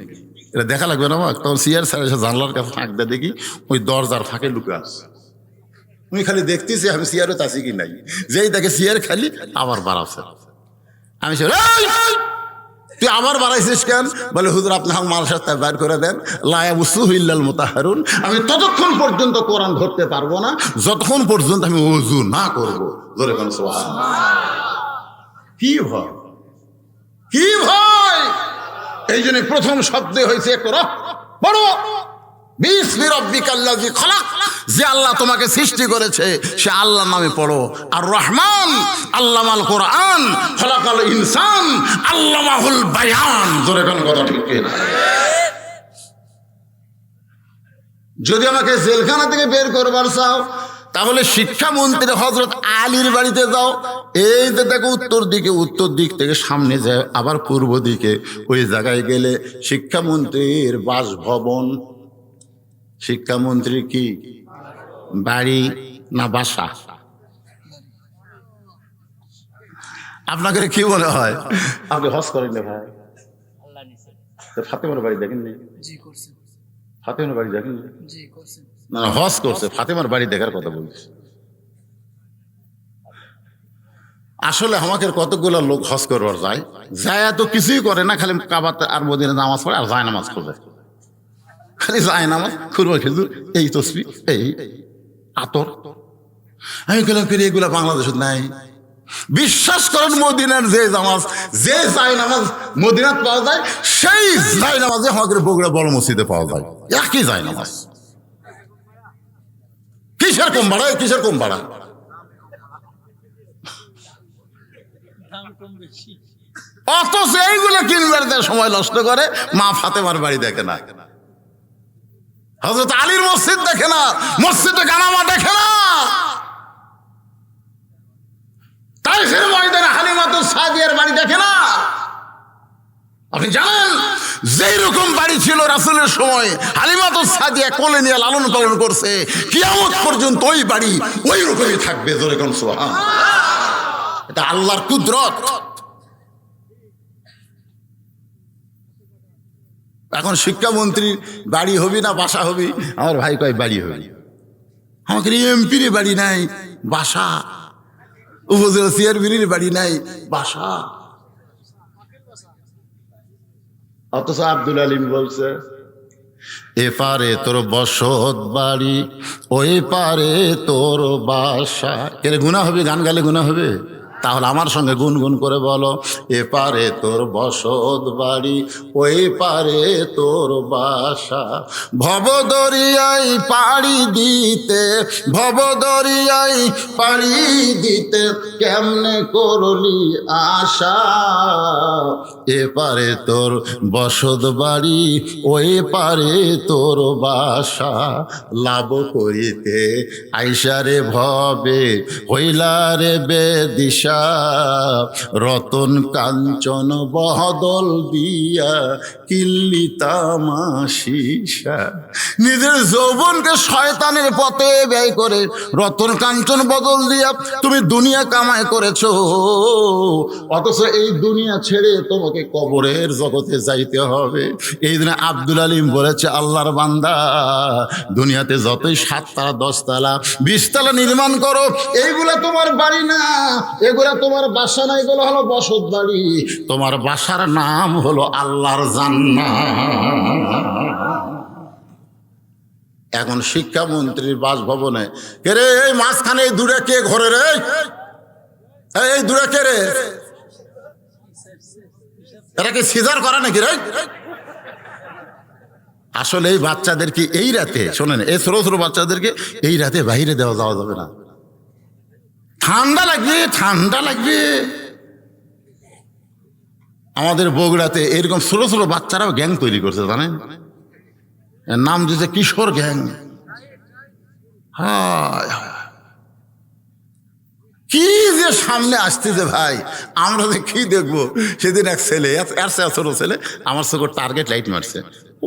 এটা দেখা লাগবে না আমার। তখন সিয়ার স্যার এসে জানলার কাছে ফাঁক দিয়ে দেখি ওই দরজার ফাঁকে লুকে আসছে। আমি খালি দেখতেছি আমি সিয়ারও তাছি কি নাই, যেই দেখে সিয়ার খালি আবার বাড়াচ্ছে। আমি তুই আবার বাড়াইছিস কেন? বলে হুজুর আপনি মাদ্রাসা বাইর করে দেন, লায়াবুসুহিল্লাল মুতাহহারুন। আমি ততক্ষণ পর্যন্ত কোরআন ধরতে পারবো না যতক্ষণ পর্যন্ত আমি ওযু না করবো। জোরে কোন সুবহানাল্লাহ। কি ভয়, কি ভয়! এই জন্য প্রথম শব্দ হয়েছে ইকরা, পড়ো বিসমি রাব্বিকাল্লাযী খালাক। যে আল্লাহ তোমাকে সৃষ্টি করেছে সে আল্লাহর নামে পড়ো। আর রহমান আল্লামাল কোরআন, খালাকাল ইনসান আল্লামাহুল বায়ান। জোরে কোন কথা ঠিক কিনা? যদি আমাকে জেলখানা থেকে বের করবার চাও, তাহলে শিক্ষামন্ত্রী হযরত আলীর বাড়িতে যাও। এই যে দেখো উত্তর দিকে, উত্তর দিক থেকে সামনে যায়, আবার পূর্ব দিকে, ওই জায়গায় গেলে শিক্ষামন্ত্রীর বাসভবন। শিক্ষামন্ত্রী কি বাড়ি না বাসা? আপনাকে কি মনে হয়? আপনি হজ করেন না ভাই? ফাতেমার বাড়ি দেখেননি? ফাতেমার বাড়ি দেখেননি? না হজ করছে, ফাতেমার বাড়ি দেখার কথা বলছি। আসলে আমাকে কতগুলো লোক হজ করবার যায়, যায় তো কিছুই করে না, খালি কাবাতে আর মদিনায় নামাজ পড়ে আর যায় নামাজ খোঁজে। খালি যায় নামাজ, খুরমা খেজুর, এই তসবিহ, এই আতর। আমি বললাম ফিরে এগুলা বাংলাদেশে নাই। বিশ্বাস করেন মদিনার যে নামাজ, যে যায় নামাজ মদিনাত পাওয়া যায়, সেই যায় নামাজে আমাদের বগুড়া বড় মসজিদে পাওয়া যায়। একই যায় নামাজ। কিসের কম ভাড়ায়, কিসের কম ভাড়া? অথচ এইগুলো কিনবার সময় নষ্ট করে, মা ফাতেমার বাড়ি দেখে না, হযরত আলীর মসজিদ দেখে না, মসজিদে গানামা দেখে না, তাইফের ময়দানে হালিমাতুস সাদিয়ার বাড়ি দেখে না। আপনি জানেন যেই রকম বাড়ি ছিল রাসূলের সময়, হালিমাতুস সাদিয়া কোলে নিয়ে লালন পালন করছে, কিয়ামত পর্যন্ত ওই বাড়ি ওই রকমই থাকবে। জোরে কোন সুবহানাল্লাহ। এটা আল্লাহর কুদরত। এখন শিক্ষামন্ত্রী বাড়ি হবি না বাসা হবি? আমার ভাই কয় বাড়ি হবি। আমাকে এমপির বাড়ি নাই, বাসা। উপজেলা চেয়ারম্যানের বাড়ি নাই, বাসা। অথচ আব্দুল আলিম বলছে, এপারে তোর বসত বাড়ি, ওই পারে তোর বাসা। কে গুনাহ হবে? গান গালে গুনাহ হবে? তাহলে আমার সঙ্গে গুনগুন করে বলো, এপারে তোর বসত বাড়ি, ওই পারে তোর বাসা। ভবদরিয়ায় পাড়ি দিতে, ভবদরিয়ায় পাড়ি দিতে কেমনে করলি আশা। এপারে তোর বসত বাড়ি, ওই পারে তোর বাসা। লাভ করিতে আইসারে ভবে, হইলারে বেদিশা। রতন কাঞ্চন বহদল দিয়া কিল্লি তামাশিসা। নিজের যৌবনকে শয়তানের পথে ব্যয় করে রতন কাঞ্চন বদল দিয়া তুমি দুনিয়া কামাই করেছো, অথচ এই দুনিয়া ছেড়ে তোমাকে কবরের জগতে যাইতে হবে। এই দিনে আব্দুল আলিম বলেছে, আল্লাহর বান্দা, দুনিয়াতে যতই 7 তলা 10 তলা 20 তলা নির্মাণ করো, এইগুলা তোমার বাড়ি না, এগুলা তোমার বাসা না, এগুলো হলো বসত বাড়ি। তোমার বাসার নাম হলো আল্লাহর জান্নাত। এখন শিক্ষামন্ত্রীর বাসভবনে, কে রে এই মাঝখানে এই দূরে কে ঘরে রে, এই দূরে কে রে, এরা কি সিজার করে নাকি রে? আসলে এই বাচ্চাদেরকে এই রাতে, শোনেন, এই ছোট ছোট বাচ্চাদেরকে এই রাতে বাইরে যাওয়া যাবে না, ঠান্ডা লাগবে, ঠান্ডা লাগবে। আমাদের বগুড়াতে এরকম ছোট ছোট বাচ্চারাও গ্যাং তৈরি করছে, জানেন? এর নাম দিয়েছে কিশোর গ্যাং। হায় কি যে সামনে আসতেছে ভাই, আমরা যে কি দেখবো। সেদিন এক ছেলে, ছোট ছেলে, আমার চোখের টার্গেট লাইট মারছে,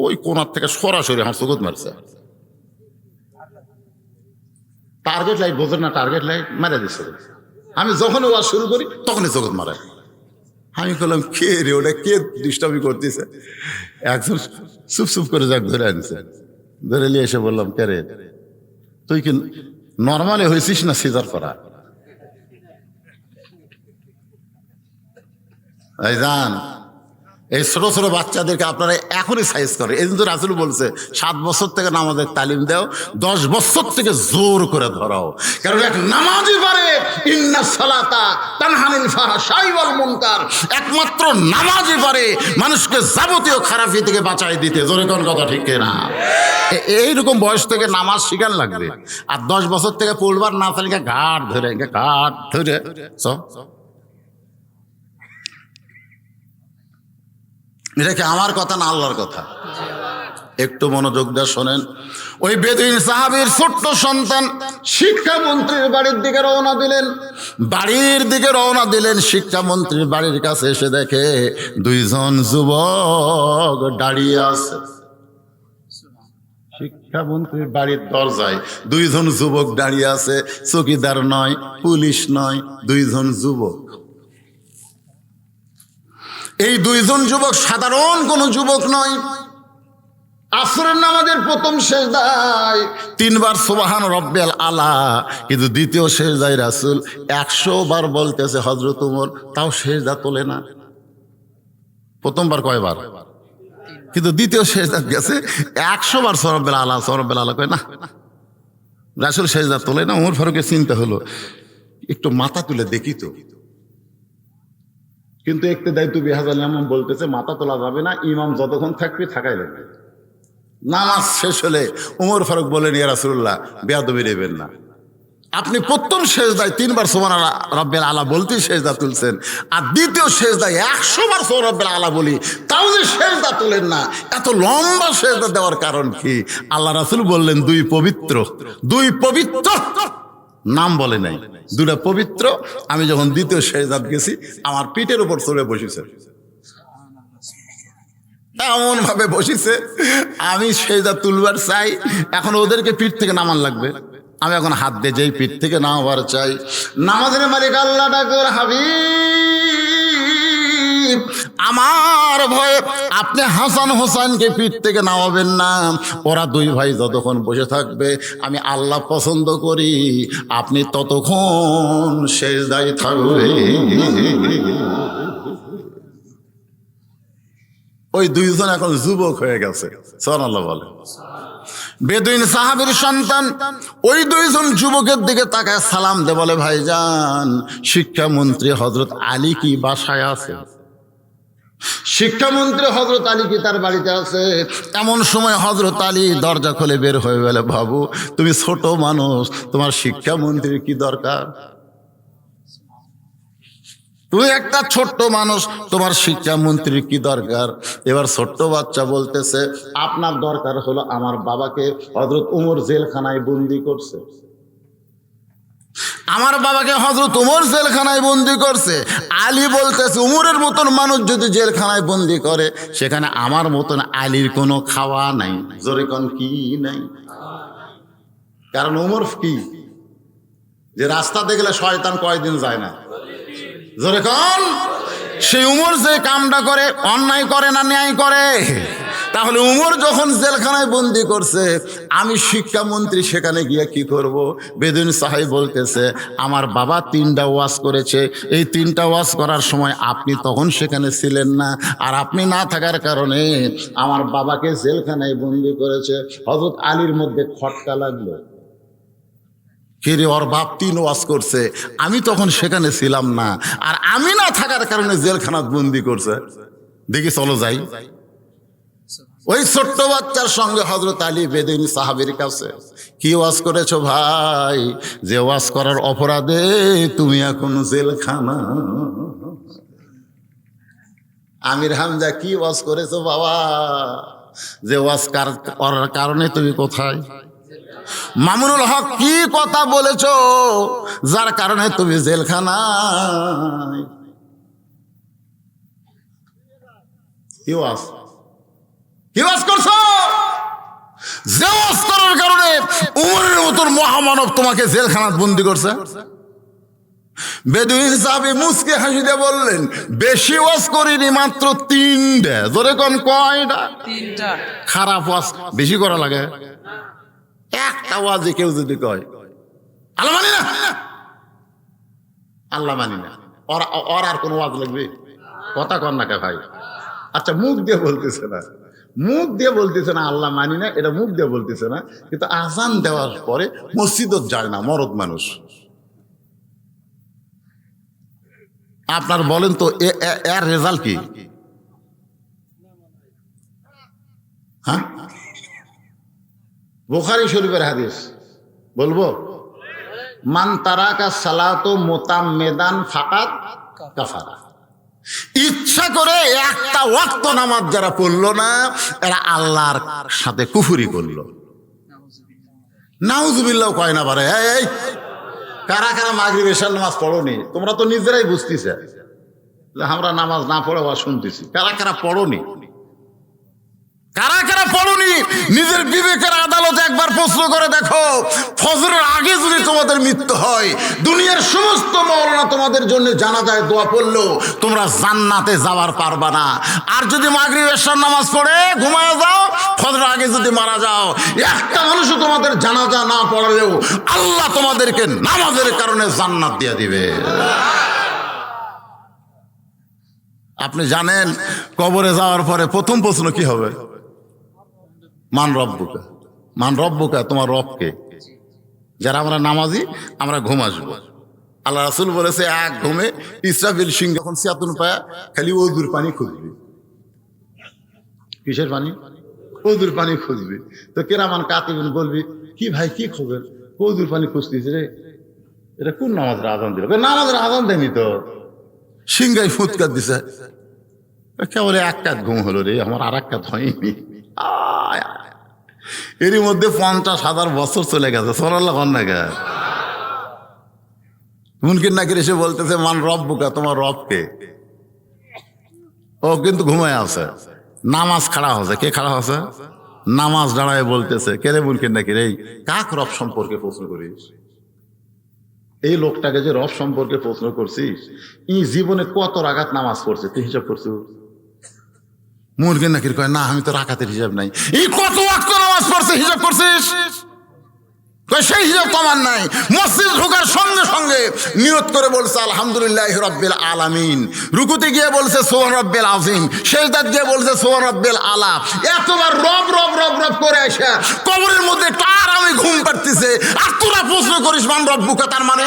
ওই কোনার থেকে সরাসরি আমার চোখত মারছে। টার্গেট লাইট বোঝেন না, টার্গেট লাইট মারা দিচ্ছে। আমি যখনই ওয়াজ শুরু করি তখনই চোখত মারে। আমি বললাম, কে রে ওটা, কে ডিস্টার্বই করতেছে? একজন চুপ চুপ করে যাক ধরে আনছে, ধরে নিয়ে এসে বললাম, কে রে, তুই কি নর্মালি হয়েছিস না সিজার করা? এই জান, এই ছোট ছোট বাচ্চাদেরকে আপনারা এখনই সাইজ করে। এই জন্য রাসূল বলছে 7 বছর থেকে নামাজের তালিম দাও, 10 বছর থেকে জোর করে ধরাও। কারণ এক নামাজি পারে ইন্না সালাতা তানহানিল ফাহশাই ওয়াল মুনকার, একমাত্র নামাজি পারে মানুষকে যাবতীয় খারাপি থেকে বাঁচাই দিতে। জোরে কোন কথা ঠিক না? এইরকম বয়স থেকে নামাজ শিখান লাগবে। আর 10 বছর থেকে পড়বার না চাইলে ঘাট ধরে এটা কি আমার কথা না আল্লাহর কথা? একটু মনোযোগ দিয়ে শোনেন। ওই বেদুইন সাহাবীর ছোট্ট সন্তান শিক্ষামন্ত্রীর বাড়ির দিকে রওনা দিলেন। শিক্ষামন্ত্রীর বাড়ির কাছে এসে দেখে 2 জন যুবক দাঁড়িয়ে আছে। শিক্ষামন্ত্রীর বাড়ির দরজায় 2 জন যুবক দাঁড়িয়ে আছে, চৌকিদার নয়, পুলিশ নয়, 2 জন যুবক। এই 2 জন যুবক সাধারণ কোন যুবক নয়। আসরের নামাজের প্রথম সেজদায় 3 বার সুবহান রব্বিল আলা, কিন্তু দ্বিতীয় সেজদায় রাসূল 100 বার বলতেছে হযরত ওমর, তাও সেজদা তোলে না। প্রথমবার কয়বার? কিন্তু দ্বিতীয় সেজদা গেছে 100 বার সুবহানাল্লাহ আলা, সুবহানাল্লাহ আলা কয় না, রাসূল সেজদা তোলে না। ওমর ফারুকের চিন্তা হলো, একটু মাথা তুলে দেখি তো। কিন্তু একটু দায়িত্ব বিহাজাল ইমাম বলতেছে মাথা তোলা যাবে না, ইমাম যতক্ষণ থাকবে থাকাই লাগবে। নামাজ শেষ হলে ওমর ফারুক বলেন, ইয়া রাসূলুল্লাহ, বেয়াদবি নেবেন না, আপনি প্রথম সেজদায় 3 বার সুবহান রব্বিল আলা বলতেই সেজদা তুলছেন, আর দ্বিতীয় সেজদায় 100 বার সুবহান রব্বিল আলা বলি তাও যে সেজদা তুলেন না, এত লম্বা সেজদা দেওয়ার কারণ কি? আল্লাহ রাসূল বললেন, 2 পবিত্র নাম বলে নাই, 2টা পবিত্র। আমি যখন দ্বিতীয় সেজদাত গেছি, আমার পিঠের উপর চড়ে বসেছে, এমন ভাবে বসেছে, আমি সেজদা তুলবার চাই, এখন ওদেরকে পিঠ থেকে নামান লাগবে, আমি এখন হাত দিয়ে যেই পিঠ থেকে নামাবার চাই। নামাজের মালিক আল্লাহ ডাকর, হাবিব, আমার ভয়ে আপনি হাসান হোসেনকে পিঠ থেকে নামাবেন না, ওরা 2 ভাই যতক্ষণ বসে থাকবে আমি আল্লাহ পছন্দ করি, আপনি ততক্ষণ সেজদায় থাকবে। ওই 2 জন এখন যুবক হয়ে গেছে, সুবহানাল্লাহ বলে। বেদুইন সাহাবীর সন্তান ওই দুইজন যুবকের দিকে তাকায় সালাম দে, বলে ভাইজান শিক্ষামন্ত্রী হযরত আলী কি বাসায় আছে? শিক্ষামন্ত্রী হযরত আলী কি তার বাড়িতে আছে? এমন সময় হযরত আলী দরজা খুলে বের হয়ে গেলে, বাবু তুমি ছোট মানুষ, তোমার শিক্ষামন্ত্রীর কি দরকার? তুমি একটা ছোট্ট মানুষ, তোমার শিক্ষামন্ত্রীর কি দরকার? এবার ছোট্ট বাচ্চা বলতেছে, আপনার দরকার হলো আমার বাবাকে হযরত উমর জেলখানায় বন্দি করছে। আমার বাবাকে হযরত উমর জেলখানায় বন্দি করছে। আলী বলতেছে, উমরের মতন মানুষ যদি জেলখানায় বন্দি করে, সেখানে আমার মতন আলীর কোনো খাওয়া নাই। জোরে কোন কি নাই? কারণ উমর কি, যে রাস্তাতে গেলে শয়তান কয়দিন যায় না? জোরে কোন? সেই উমর যে কামটা করে, অন্যায় করে না ন্যায় করে? তাহলে উমর যখন জেলখানায় বন্দি করছে, আমি শিক্ষামন্ত্রী সেখানে গিয়ে কি করব? বেদুইন সাহাবী বলতেছে, আমার বাবা 3টা ওয়াজ করেছে, এই 3টা ওয়াজ করার সময় আপনি তখন সেখানে ছিলেন না, আর আপনি না থাকার কারণে আমার বাবাকে জেলখানায় বন্দি করেছে। হযরত আলীর মধ্যে খটকা লাগলো, কিরে ওর বাপ 3 ওয়াজ করছে, আমি তখন সেখানে ছিলাম না, আর আমি না থাকার কারণে জেলখানায় বন্দি করছে। দেখি চলো যাই। ওই ছোট্ট বাচ্চার সঙ্গে হযরত আলী বেদুইন সাহাবীর কাছে, কি ওয়াজ করেছো ভাই? যে ওয়াজ করার অপরাধে তুমি এখন জেলখানা। আমির হামজা, কি ওয়াজ করেছো বাবা? যে ওয়াজ করার কারণে তুমি কোথায়? মামুনুল হক, কি কথা বলেছো যার কারণে তুমি জেলখানায়? কি ওয়াজ করছো? যে ওয়াজ করার কারণে উমরের মতন মহামানব তোমাকে জেলখানায় বন্দি করছে? বেদুইন সাহাবী মুচকি হাসি দিয়ে বললেন, বেশি ওয়াজ করিনি, মাত্র 3টা। জোরে কোন কয়টা? 3টা। খারাপ ওয়াজ বেশি করা লাগে? একটা ওয়াজে কেউ যদি কয় আল্লাহ মানি না, আল্লাহ মানি না, ওর আর কোন ওয়াজ লাগবে? কথা কর না কে ভাই? আচ্ছা, মুখ দিয়ে বলতেছে না, মুখ দিয়ে বলতেছে না আল্লাহ মানি না, এটা মুখ দিয়ে বলতেছে না, কিন্তু আজান দেওয়ার পরে মসজিদত যায় না, মরদ মানুষ। আপনার বলেন তো এর রেজাল্ট কি? হ্যাঁ, বুখারী শরীফের হাদিস বলবো, মান তারাকা সালাতো মুতাম্মিদান ফাকাত কাফারা। ইচ্ছা করে একটা ওয়াক্ত নামাজ যারা পড়লো না, এরা আল্লাহর সাথে কুফরি করলো। নাউজুবিল্লাহ কয় না পারে। এই কারা কারা মাগরিব এশার নামাজ পড়োনি? তোমরা তো নিজেরাই বুঝতেছে, আমরা নামাজ না পড়ে ওয়া শুনতেছি। কারা কারা পড়োনি? কারা কারা পড়োনি? নিজের বিবেকের আদালতে একবার প্রশ্ন করে দেখো। ফজরের আগে যদি তোমাদের মৃত্যু হয়, দুনিয়ার সমস্ত মাওলানা তোমাদের জন্য জানাজায় দোয়া পড়লো, তোমরা জান্নাতে যাওয়ার পারবা না। আর যদি মাগরিব এশার নামাজ পড়ে ঘুমায় যাও, ফজরের আগে যদি মারা যাও, একটা মানুষও তোমাদের জানাজা না পড়লেও আল্লাহ তোমাদেরকে নামাজের কারণে জান্নাত দিয়ে দিবে। আপনি জানেন কবরে যাওয়ার পরে প্রথম প্রশ্ন কি হবে? মান রব্বুকা, মান রব্বুকা, তোমার রবকে। যারা আমরা নামাজি, আমরা ঘুম আসবো। আল্লাহ রাসূল বলেছে, এক ঘুমে ইসরাফিল সিং যখন সিয়াতুন পায়া খালি ওযুর পানি খুঁজবে। কিসের পানি? ওযুর পানি খুঁজবে। তো কেরামান কাতিবিন বলবি, কি ভাই কি খবর? ওযুর পানি খুঁজতেছে রে, এটা কোন নামাজের আযান দিল? নামাজের আযান দেয়নি তো। সিংহাই ফুৎকার দিছে, কেবল এক কাত ঘুম হলো রে, আমার আর এক কাত হয়নি। এরই মধ্যে 50,000 বছর চলে গেছে। সোনাল্লাহ কন্যা মুনকির নাকির এসে বলতেছে, মান রব্বুকা, তোমার রবকে। ও কিন্তু ঘুমায় আছে, নামাজ খাড়া হচ্ছে। কে খাড়া হচ্ছে? নামাজ দাঁড়ায় বলতেছে, কে রে মুনকির নাকির, এই কাক রব সম্পর্কে প্রশ্ন করিস? এই লোকটাকে যে রব সম্পর্কে প্রশ্ন করছিস, ই জীবনে কত রাকাত নামাজ পড়ছে তুই হিসাব করছিস? মুরগির নাকির কয়, না আমি তো রাকাতের হিসাব নাই। এই কত ওয়াক্ত নামাজ পড়ছে হিসাব করছিস? সেই হিসাব তোমার নাই। মসজিদ ঢোকার সঙ্গে সঙ্গে নিয়ত করে বলছে আলহামদুলিল্লাহ রাব্বিল আলামিন, রুকুতে গিয়ে বলছে সুবহান রাব্বিল আযীম, সেজদাত গিয়ে বলছে সুবহান রাব্বিল আলা। এতবার রব রব রব রব করে এসে কবরের মধ্যে তার আমি ঘুম পাড়তেছে, আর তোরা প্রশ্ন করিস মান রব্বুকা, তার মানে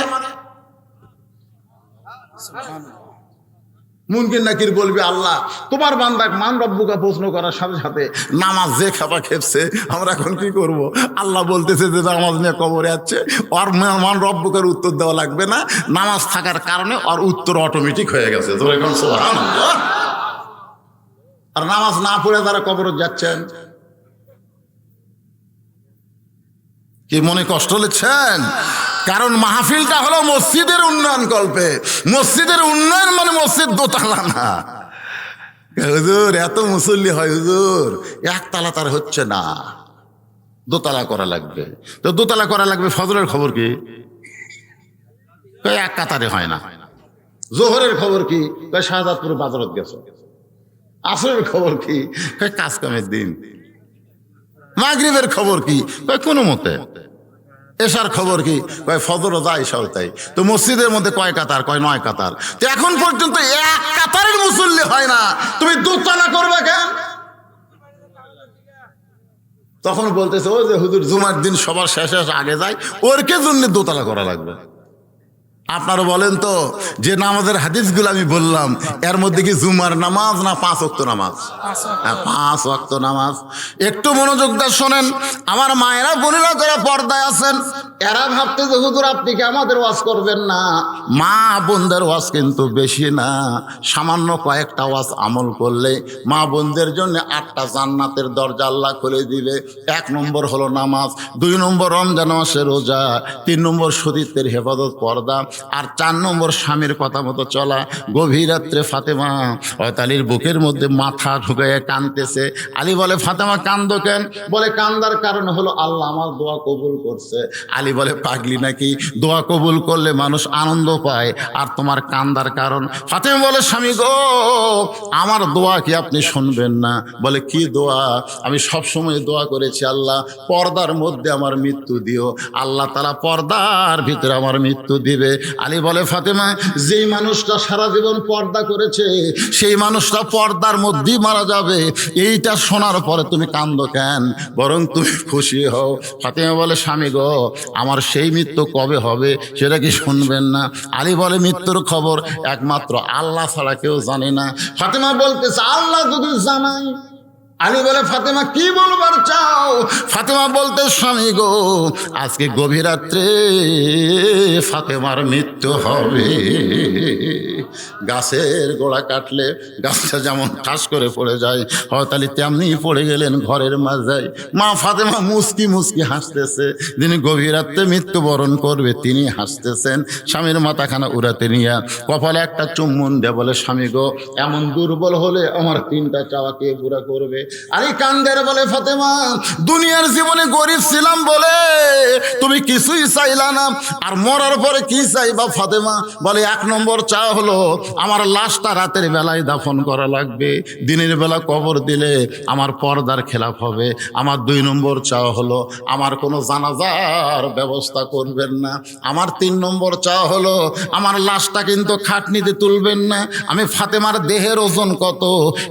মুনকির নাকির বলবি আল্লাহ তোমার বান্দাক মান রব্বুকা প্রশ্ন করার সাথে সাথে নামাজ যে খাপা খেপছে, আমরা এখন কি করব? আল্লাহ বলতেছে যে নামাজ নিয়ে কবরে আছে, ওর মান রব্বুকার উত্তর দেওয়া লাগবে না, নামাজ থাকার কারণে ওর উত্তর অটোমেটিক হয়ে গেছে। তোর এখন সুবহানাল্লাহ। আর নামাজ না পড়ে তারা কবরে যাচ্ছেন, কি মনে কষ্ট লিখছেন? কারণ মাহফিলটা হলো মসজিদের উন্নয়ন কল্পে। মসজিদের উন্নয়ন মানে মসজিদ দোতলা না। হুজুর এত মুসল্লি হয় হুজুর, একতলা তার হচ্ছে না, দোতলা করা লাগবে। তো দোতলা করা লাগবে, ফজরের খবর কি? এক কাতারে হয় না। জোহরের খবর কি? শাহজাদপুর বাজারত গেছে। আসরের খবর কি? কাজ কামের দিন। মাগরিবের খবর কি? কোনো মতে। এশার খবর কি? ফজরও যায় এশাও তাই। তো মসজিদের মধ্যে কয় কাতার? 9 কাতার। তো এখন পর্যন্ত এক কাতারের মুসল্লি হয় না, তুমি দোতলা করবে কেন? তখন বলতেছে ও যে হুজুর জুমার দিন সবার শেষে আগে যায়, ওরকে জন্য দোতলা করা লাগবে। আপনারা বলেন তো যে নামাজের হাদিসগুলো আমি বললাম, এর মধ্যে কি জুমার নামাজ না 5 ওয়াক্ত নামাজ? 5 ওয়াক্ত নামাজ। একটু মনোযোগ দিয়ে শোনেন আমার মায়েরা বোনেরা যারা পর্দায় আছেন, এরা ভাবতে যে হুজুর আপনি কি আমাদের ওয়াজ করবেন না? মা বোনদের ওয়াজ কিন্তু বেশি না, সামান্য কয়েকটা ওয়াজ আমল করলে মা বোনদের জন্য 8টা জান্নাতের দরজা আল্লাহ খুলে দিবে। 1 নম্বর হলো নামাজ, 2 নম্বর রমজান মাসের রোজা, 3 নম্বর সতীত্বের হেফাজত পর্দা, আর 4 নম্বর স্বামীর কথা মতো চলা। গভীর রাত্রে ফাতেমা আলীর বুকের মধ্যে মাথা ঢুকাইয়া কাঁদতেছে। আলী বলে ফাতেমা কান্দো কেন? বলে কান্দার কারণ হলো আল্লাহ আমার দোয়া কবুল করছে। আলী বলে পাগলি নাকি, দোয়া কবুল করলে মানুষ আনন্দ পায়, আর তোমার কান্দার কারণ? ফাতেমা বলে স্বামী গো আমার দোয়া কি আপনি শুনবেন না? বলে কি দোয়া? আমি সবসময় দোয়া করেছি আল্লাহ পর্দার মধ্যে আমার মৃত্যু দিও। আল্লাহ তাআলা পর্দার ভিতরে আমার মৃত্যু দিবে। আলী বলে ফাতেমা যেই মানুষটা সারা জীবন পর্দা করেছে সেই মানুষটা পর্দার মধ্যেই মারা যাবে, এইটা শোনার পরে তুমি কান্দো কেন? বরং তুমি খুশি হও। ফাতেমা বলে স্বামী গো আমার সেই মৃত্যু কবে হবে সেটা কি শুনবেন না? আলী বলে মৃত্যুর খবর একমাত্র আল্লাহ ছাড়া কেউ জানে না। ফাতেমা বলতেছে আল্লাহ যদি জানাই। আলী বলে ফাতেমা কি বলবার চাও? ফাতেমা বলতে স্বামী গো আজকে গভীর রাত্রে ফাতেমার মৃত্যু হবে। গাছের গোড়া কাটলে গাছটা যেমন ঠাস করে পড়ে যায়, হয়তো আলী তেমনি পড়ে গেলেন ঘরের মাঝায়। মা ফাতেমা মুস্কি মুস্কি হাসতেছে। যিনি গভীর রাত্রে মৃত্যুবরণ করবে তিনি হাসতেছেন। স্বামীর মাথাখানা উড়াতে নিয়ে কপালে একটা চুম্বন দেয়, বলে স্বামী গো এমন দুর্বল হলে আমার 3টা চাওয়া কে পুরা করবে? আরে কান্দের বলে ফাতেমা দুনিয়ার জীবনে গরিব ছিলাম বলে তুমি কিছুই চাইলা না, আর মরার পরে কি চাইবা? ফাতেমা বলে 1 নম্বর চাওয়া হলো আমার লাশটা রাতের বেলায় দাফন করা লাগবে, দিনের বেলা কবর দিলে আমার পর্দার খেলাপ হবে। আমার 2 নম্বর চাওয়া হলো আমার কোনো জানাজার ব্যবস্থা করবেন না। আমার 3 নম্বর চাওয়া হলো আমার লাশটা কিন্তু খাটনিতে তুলবেন না। আমি ফাতেমার দেহের ওজন কত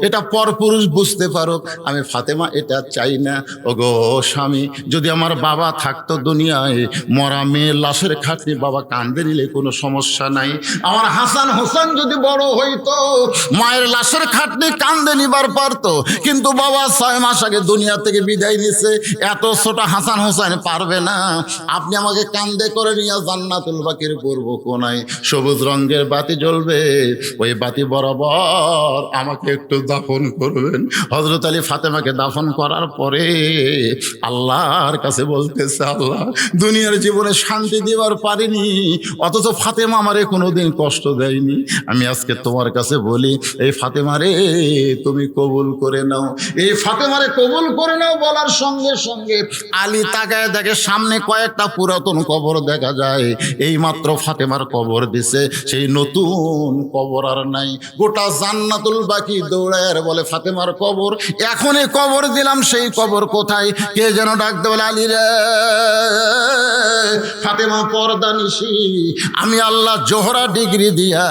এটা পরপুরুষ বুঝতে পারো, আমি ফাতেমা এটা চাই না। ওগো স্বামী যদি আমার বাবা থাকতো দুনিয়ায়, মরা মেয়ের লাশের খাটনি বাবা কান্দে নিলে কোনো সমস্যা নাই। আমার হাসান হোসেন যদি বড় হইতো মায়ের লাশের খাটনি কান্দে নিবার পারতো, কিন্তু বাবা 6 মাস আগে দুনিয়া থেকে বিদায় নিছে, এত ছোট হাসান হোসেন পারবে না। আপনি আমাকে কান্দে করে নিয়ে জান্নাতুল বাকির পূর্ব কোনায় সবুজ রঙের বাতি জ্বলবে, ওই বাতি বরাবর আমাকে একটু দাফন করবেন। হযরত আলী ফাতেমাকে দাফন করার পরে আল্লাহর কাছে বলতেছে আল্লাহ দুনিয়ার জীবনে শান্তি দিবার পারিনি, অথচ ফাতেমা আমারে কোনোদিন কষ্ট দেয়নি। আমি আজকে তোমার কাছে বলি এই ফাতেমারে তুমি কবুল করে নাও, এই ফাতেমারে কবুল করে নাও। বলার সঙ্গে সঙ্গে আলী তাকায় দেখে সামনে কয়েকটা পুরাতন কবর দেখা যায়। এই মাত্র ফাতেমার কবর দিছে, সেই নতুন কবর আর নাই। গোটা জান্নাতুল বাকি দৌড়ায় বলে ফাতেমার কবর, এখনই কবর দিলাম সেই কবর কোথায়? কে যেন ডাকতে বলে আলী রে ফাতেমা পর্দানিশি, আমি আল্লাহ জোহরা ডিগ্রি দিয়া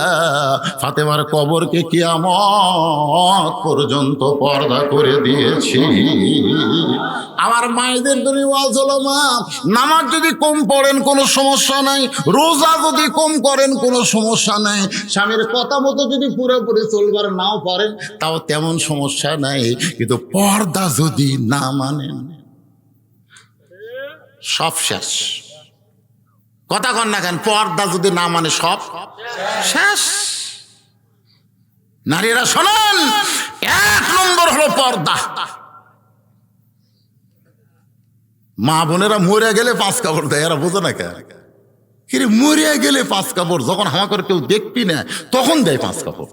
ফাতেমার কবরকে কিয়ামত পর্যন্ত পর্দা করে দিয়েছি। আমার মায়েদের জন্য ওয়াজ হলো, মা নামাজ যদি কম পড়েন কোনো সমস্যা নাই, রোজা যদি কম করেন কোনো সমস্যা নাই, স্বামীর কথা মতো যদি পুরোপুরি চলবার নাও পারেন তাও তেমন সমস্যা নাই, কিন্তু পর্দা যদি না মানেন সব শেষ। কথা কন না কেন? পর্দা যদি না মানে সব শেষ। নারীরা শোনেন, 1 নম্বর হলো পর্দা। মা বোনেরা মরে গেলে 5 কাপড় দেয়, এরা বোঝে না কেন? কিরে মরিয়া গেলে 5 কাপড়, যখন হামাকর কেউ দেখবি না তখন দেয় 5 কাপড়,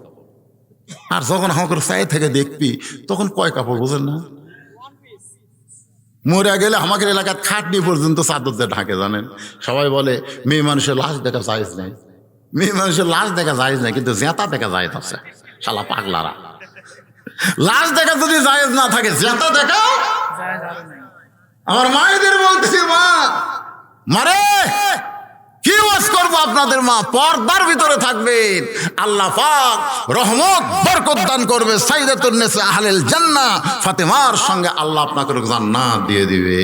আর যখন হামাকর চাই থেকে দেখবি তখন কয় কাপড়, বোঝেন না? মরিয়া গেলে আমাদের এলাকার খাটনি পর্যন্ত চাদর দিয়ে ঢাকে, জানেন? সবাই বলে মেয়ে মানুষের লাশ দেখা জায়েজ নাই, মেয়ে মানুষের লাশ দেখা জায়েজ নাই, কিন্তু জেতা দেখা জায়েজ আছে। শালা পাগলারা, লাশ দেখা যদি জায়েজ না থাকে জেতা দেখা জায়েজ আর নাই। আমার মায়েদের বলতেছি, মা মারে কি ওয়াজ করবো আপনাদের, মা পর্দার ভিতরে থাকবেন, আল্লাহ পাক রহমত বরকত দান করবে। সাইয়্যিদাতুন নিসা আহলিল জান্নাহ ফাতেমার সঙ্গে আল্লাহ আপনাকে জান্নাত দিয়ে দিবে।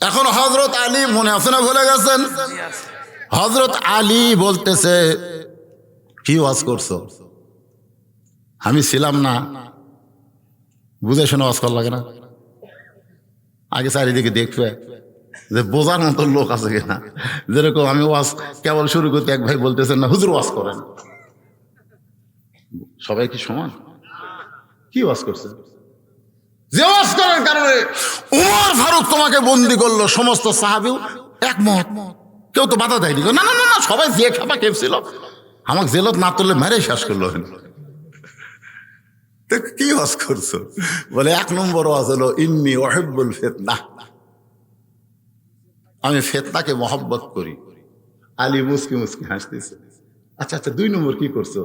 এখন হযরত আলী মনে আছে না, ভুলে গেছেন? হযরত আলী বলতেছে, কি ওয়াজ করছো? আমি ছিলাম না, বুঝে শুনে ওয়াজ করা লাগে না? আগে চারিদিকে দেখবে যে বোঝার মতো লোক আছে কিনা। যেরকম আমি ওয়াজ কেবল শুরু করতে এক ভাই বলতেছেন না, হুজুর ওয়াজ করেন। সবাই কি সমান? কি ওয়াজ করছে? যে ওয়াজ করার কারণে উমর ফারুক তোমাকে বন্দি করলো, সমস্ত সাহাবীও একমত, কেউ তো বাধা দেয়নি। না না না না, সবাই যে খাপা খেপছিল, আমাকে জেলত না তুললে মেরে শেষ করলো। কি ওয়াজ করছো? বলে 1 নম্বর ওয়াজ হলো ইন্নী উহিব্বুল ফিতনাহ, আমি ফিতনাকে মহব্বত করি। আলী মুস্কি মুস্কি হাসতেছে। আচ্ছা আচ্ছা, 2 নম্বর কি করছো?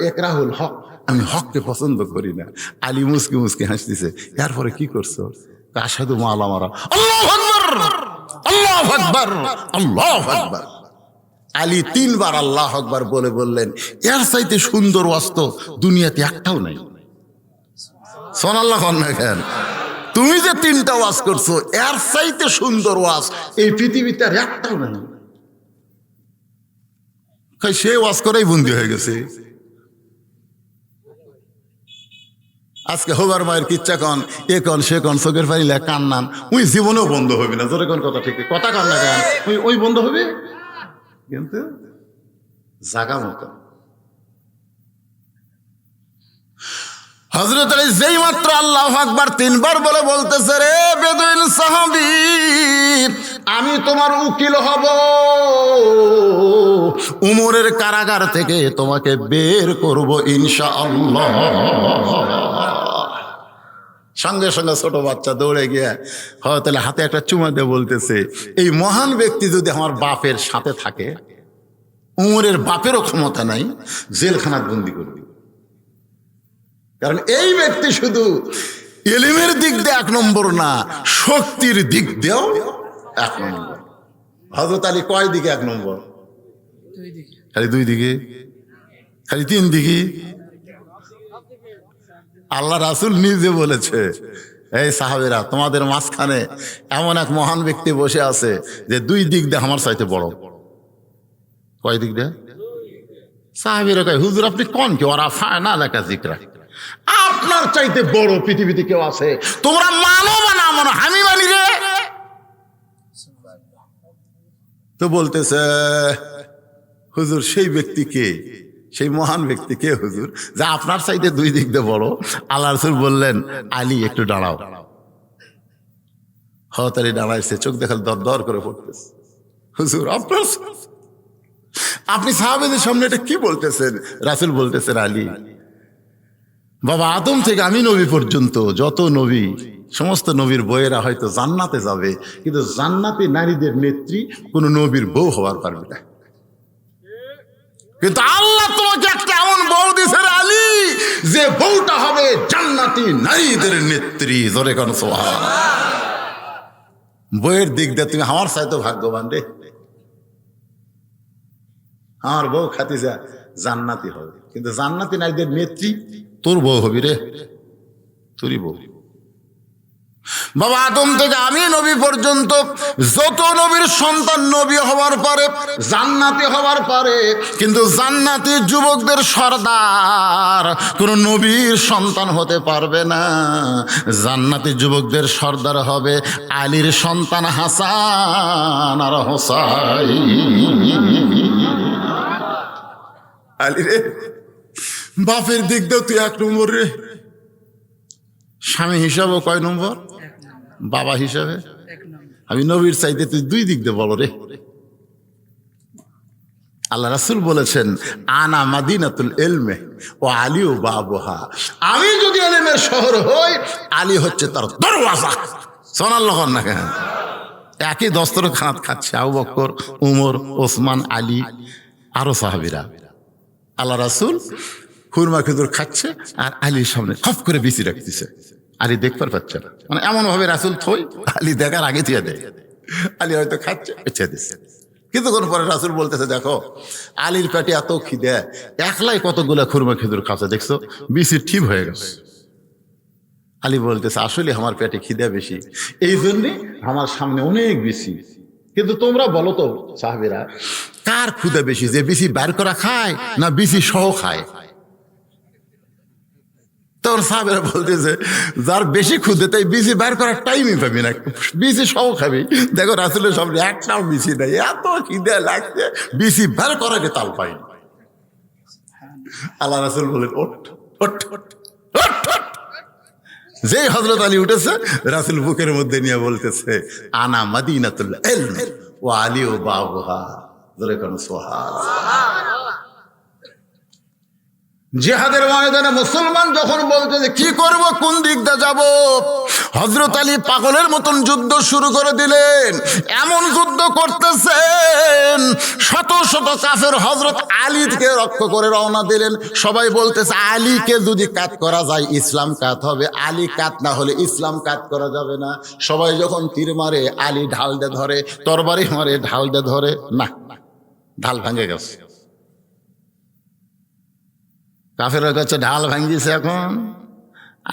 ইকরাহুল হক, আমি হককে পছন্দ করি না। আলী মুস্কি মুস্কি হাসতেছে। এরপরে কি করছো? আশহাদু মালা মারা, আল্লাহু আকবার, আল্লাহু আকবার, আল্লাহু আকবার। আলী 3 বার আল্লাহু আকবার বলে বললেন, এর চাইতে সুন্দর ওয়াজ তো দুনিয়াতে একটাও নাই। সুবহানাল্লাহ না কেন? তুমি যে 3টা ওয়াজ করছো, এর চাইতে সুন্দর ওয়াজ এই পৃথিবীতে আর একটাও নাই। সে ওয়াজ করেই বন্দী হয়ে গেছে। আজকে হবার মায়ের কিচ্ছা কন, এ কন সে কন, চোখের পানি লে কান্নান, ওই জীবনেও বন্ধ হবি না। জোরে কোন কথা, ঠিক কথা কান না কেন? ওই বন্ধ হবে, কিন্তু জাগা মতো। হযরত আলী যেই মাত্র আল্লাহু আকবার 3 বার বলে বলতেছে, রে বেদুইন সাহাবী, আমি তোমার উকিল হব, উমরের কারাগার থেকে তোমাকে বের করব ইনশাআল্লাহ। সঙ্গে সঙ্গে ছোট বাচ্চা দৌড়ে গিয়ে তাহলে হাতে একটা চুমা দিয়ে বলতেছে, এই মহান ব্যক্তি যদি আমার বাপের সাথে থাকে, উমরের বাপেরও ক্ষমতা নাই, জেলখানায় বন্দি করবে। কারণ এই ব্যক্তি শুধু ইলমের দিক দিয়ে 1 নম্বর না, শক্তির দিক দিয়েও 1 নম্বর। হযরত আলী কয় দিকে 1 নম্বর? 2 দিকে। খালি 2 দিকে? খালি 3 দিকে? আল্লাহ রাসূল নিজে বলেছে, এই সাহাবীরা, তোমাদের মাঝখানে এমন এক মহান ব্যক্তি বসে আছে যে 2 দিক দিয়ে আমার চাইতে বড়। কয় দিক দিয়ে? সাহাবীরা কয়, হুজুর আপনি কোন কি? ওরা ফায়না লেখা জিকরা, আপনার চাইতে বড় পৃথিবীতে কেউ আছে? তোমরা মানো বা না মানো, আমি মানি রে। তো বলতেছে, হুজুর সেই ব্যক্তি কে? সেই মহান ব্যক্তি কে হুজুর, যা আপনার চাইতে 2 দিক দিয়ে বড়? আল্লাহ রাসূল বললেন, আলী একটু দাঁড়াও। হযরত আলী দাঁড়াইছে, চোখ দেখাল দর দর করে পড়তেছে। হুজুর আপনার, আপনি সাহাবীদের সামনে এটা কি বলতেছেন? রাসূল বলতেছেন, আলী বাবা আদম থেকে আমি নবী পর্যন্ত যত নবী, সমস্ত নবীর বউয়েরা হয়তো জান্নাতে যাবে, কিন্তু জান্নাতি নারীদের নেত্রী কোন নবীর বউ হওয়ার পারবে না। কিন্তু আল্লাহ তোমাকে একটা এমন বউ দিয়েছে আলী, যে বউটা হবে জান্নাতি নারীদের নেত্রী। জোরে কোন সুবহানাল্লাহ। বইয়ের দিক দিয়ে তুমি আমার চাইতে ভাগ্যবান রে। আমার বউ খাতিজা জান্নাতি হবে, কিন্তু জান্নাতি নারীদের নেত্রী তোর বউ হবি রে, তোরই বউ। বাবা আদম থেকে আমি নবী পর্যন্ত যত নবীর সন্তান নবী হওয়ার পরে জান্নাতি হওয়ার পরে, কিন্তু জান্নাতি যুবকদের সর্দার কোন নবীর সন্তান হতে পারবে না। জান্নাতি যুবকদের সর্দার হবে আলীর সন্তান হাসান আর হোসাইন। আলী রে, বাপের দিক দিয়েও তুই 1 নম্বর রে। স্বামী হিসাবে কয় নম্বর? 1 নম্বর। বাবা হিসাবে 1 নম্বর। আমি নবীর চাইতে তুই 2 দিক দিয়ে বলো রে। আল্লাহ রাসূল বলেছেন, আনা মাদিনাতুল ইলমে ও আলী ও বাবুহা। আমি যদি ইলমের শহর হই, আলী হচ্ছে তার দরওয়াজা। সুবহানাল্লাহ না কেন? একই দস্তরখানাত খাচ্ছে আবু বকর, উমর, ওসমান, আলী আরো সাহাবীরা। আল্লাহ রাসূল খুরমা খেজুর খাচ্ছে আর আলীর সামনে খপ করে বিচি রাখতেছে। আলী দেখবার পাচ্ছে না, মানে এমন ভাবে রাসূল থই, আলী দেখার আগে দিয়ে দেয়। আলী হয়তো খাচ্ছে, পেছে দিচ্ছে। কিছুক্ষণ পরে রাসূল বলতেছে, দেখো আলীর পেটে এত খিদে, একলাই কতগুলা খুরমা খেজুর খাচ্ছে, দেখছো বিচি ঠিক হয়ে গেছে। আলী বলতেছে, আসলে আমার পেটে খিদে বেশি, এই জন্যে আমার সামনে অনেক বিচি। কিন্তু তোমরা বলো তো সাহাবীরা, কার ক্ষুদা বেশি, যে বিচি বের করা খায় না বিচি সহ খায়? তখন সাহাবীরা বলতেছে, যার বেশি ক্ষুদে তাই বিচি বের করার টাইমই পাবি না, বিচি সহ খাবি। দেখো রাসূলের সামনে একটাও বিচি নাই, এত খিদে লাগছে বিচি বের করাকে তাল পাইনি। আল্লাহ রাসূল বলেন, ওঠ ওঠ ওঠ ওঠ ওঠ। যেই হযরত আলী উঠেছে, রাসূল বুকের মধ্যে নিয়ে বলতেছে, আনা মাদিনাতুল ইলম ওয়া আলী ও বাবুহা। জোরে কোন সুবহানাল্লাহ। জিহাদের ময়দানে মুসলমান যখন বলতেছে কি করব, কোন দিক দিয়ে যাব, হযরত আলী পাগলের মতন যুদ্ধ শুরু করে দিলেন। এমন যুদ্ধ করতেছেন, শত শত কাফের হযরত আলীকে রক্ষা করে রওনা দিলেন। সবাই বলতেছে, আলীকে যদি কাত করা যায় ইসলাম কাত হবে, আলী কাত না হলে ইসলাম কাত করা যাবে না। সবাই যখন তীর মারে, আলী ঢাল দিয়ে ধরে, তরবারি মারে, ঢাল দিয়ে ধরে, না, ঢাল ভেঙে গেছে। কাফেরের কাছে ঢাল ভাঙিয়েছে, এখন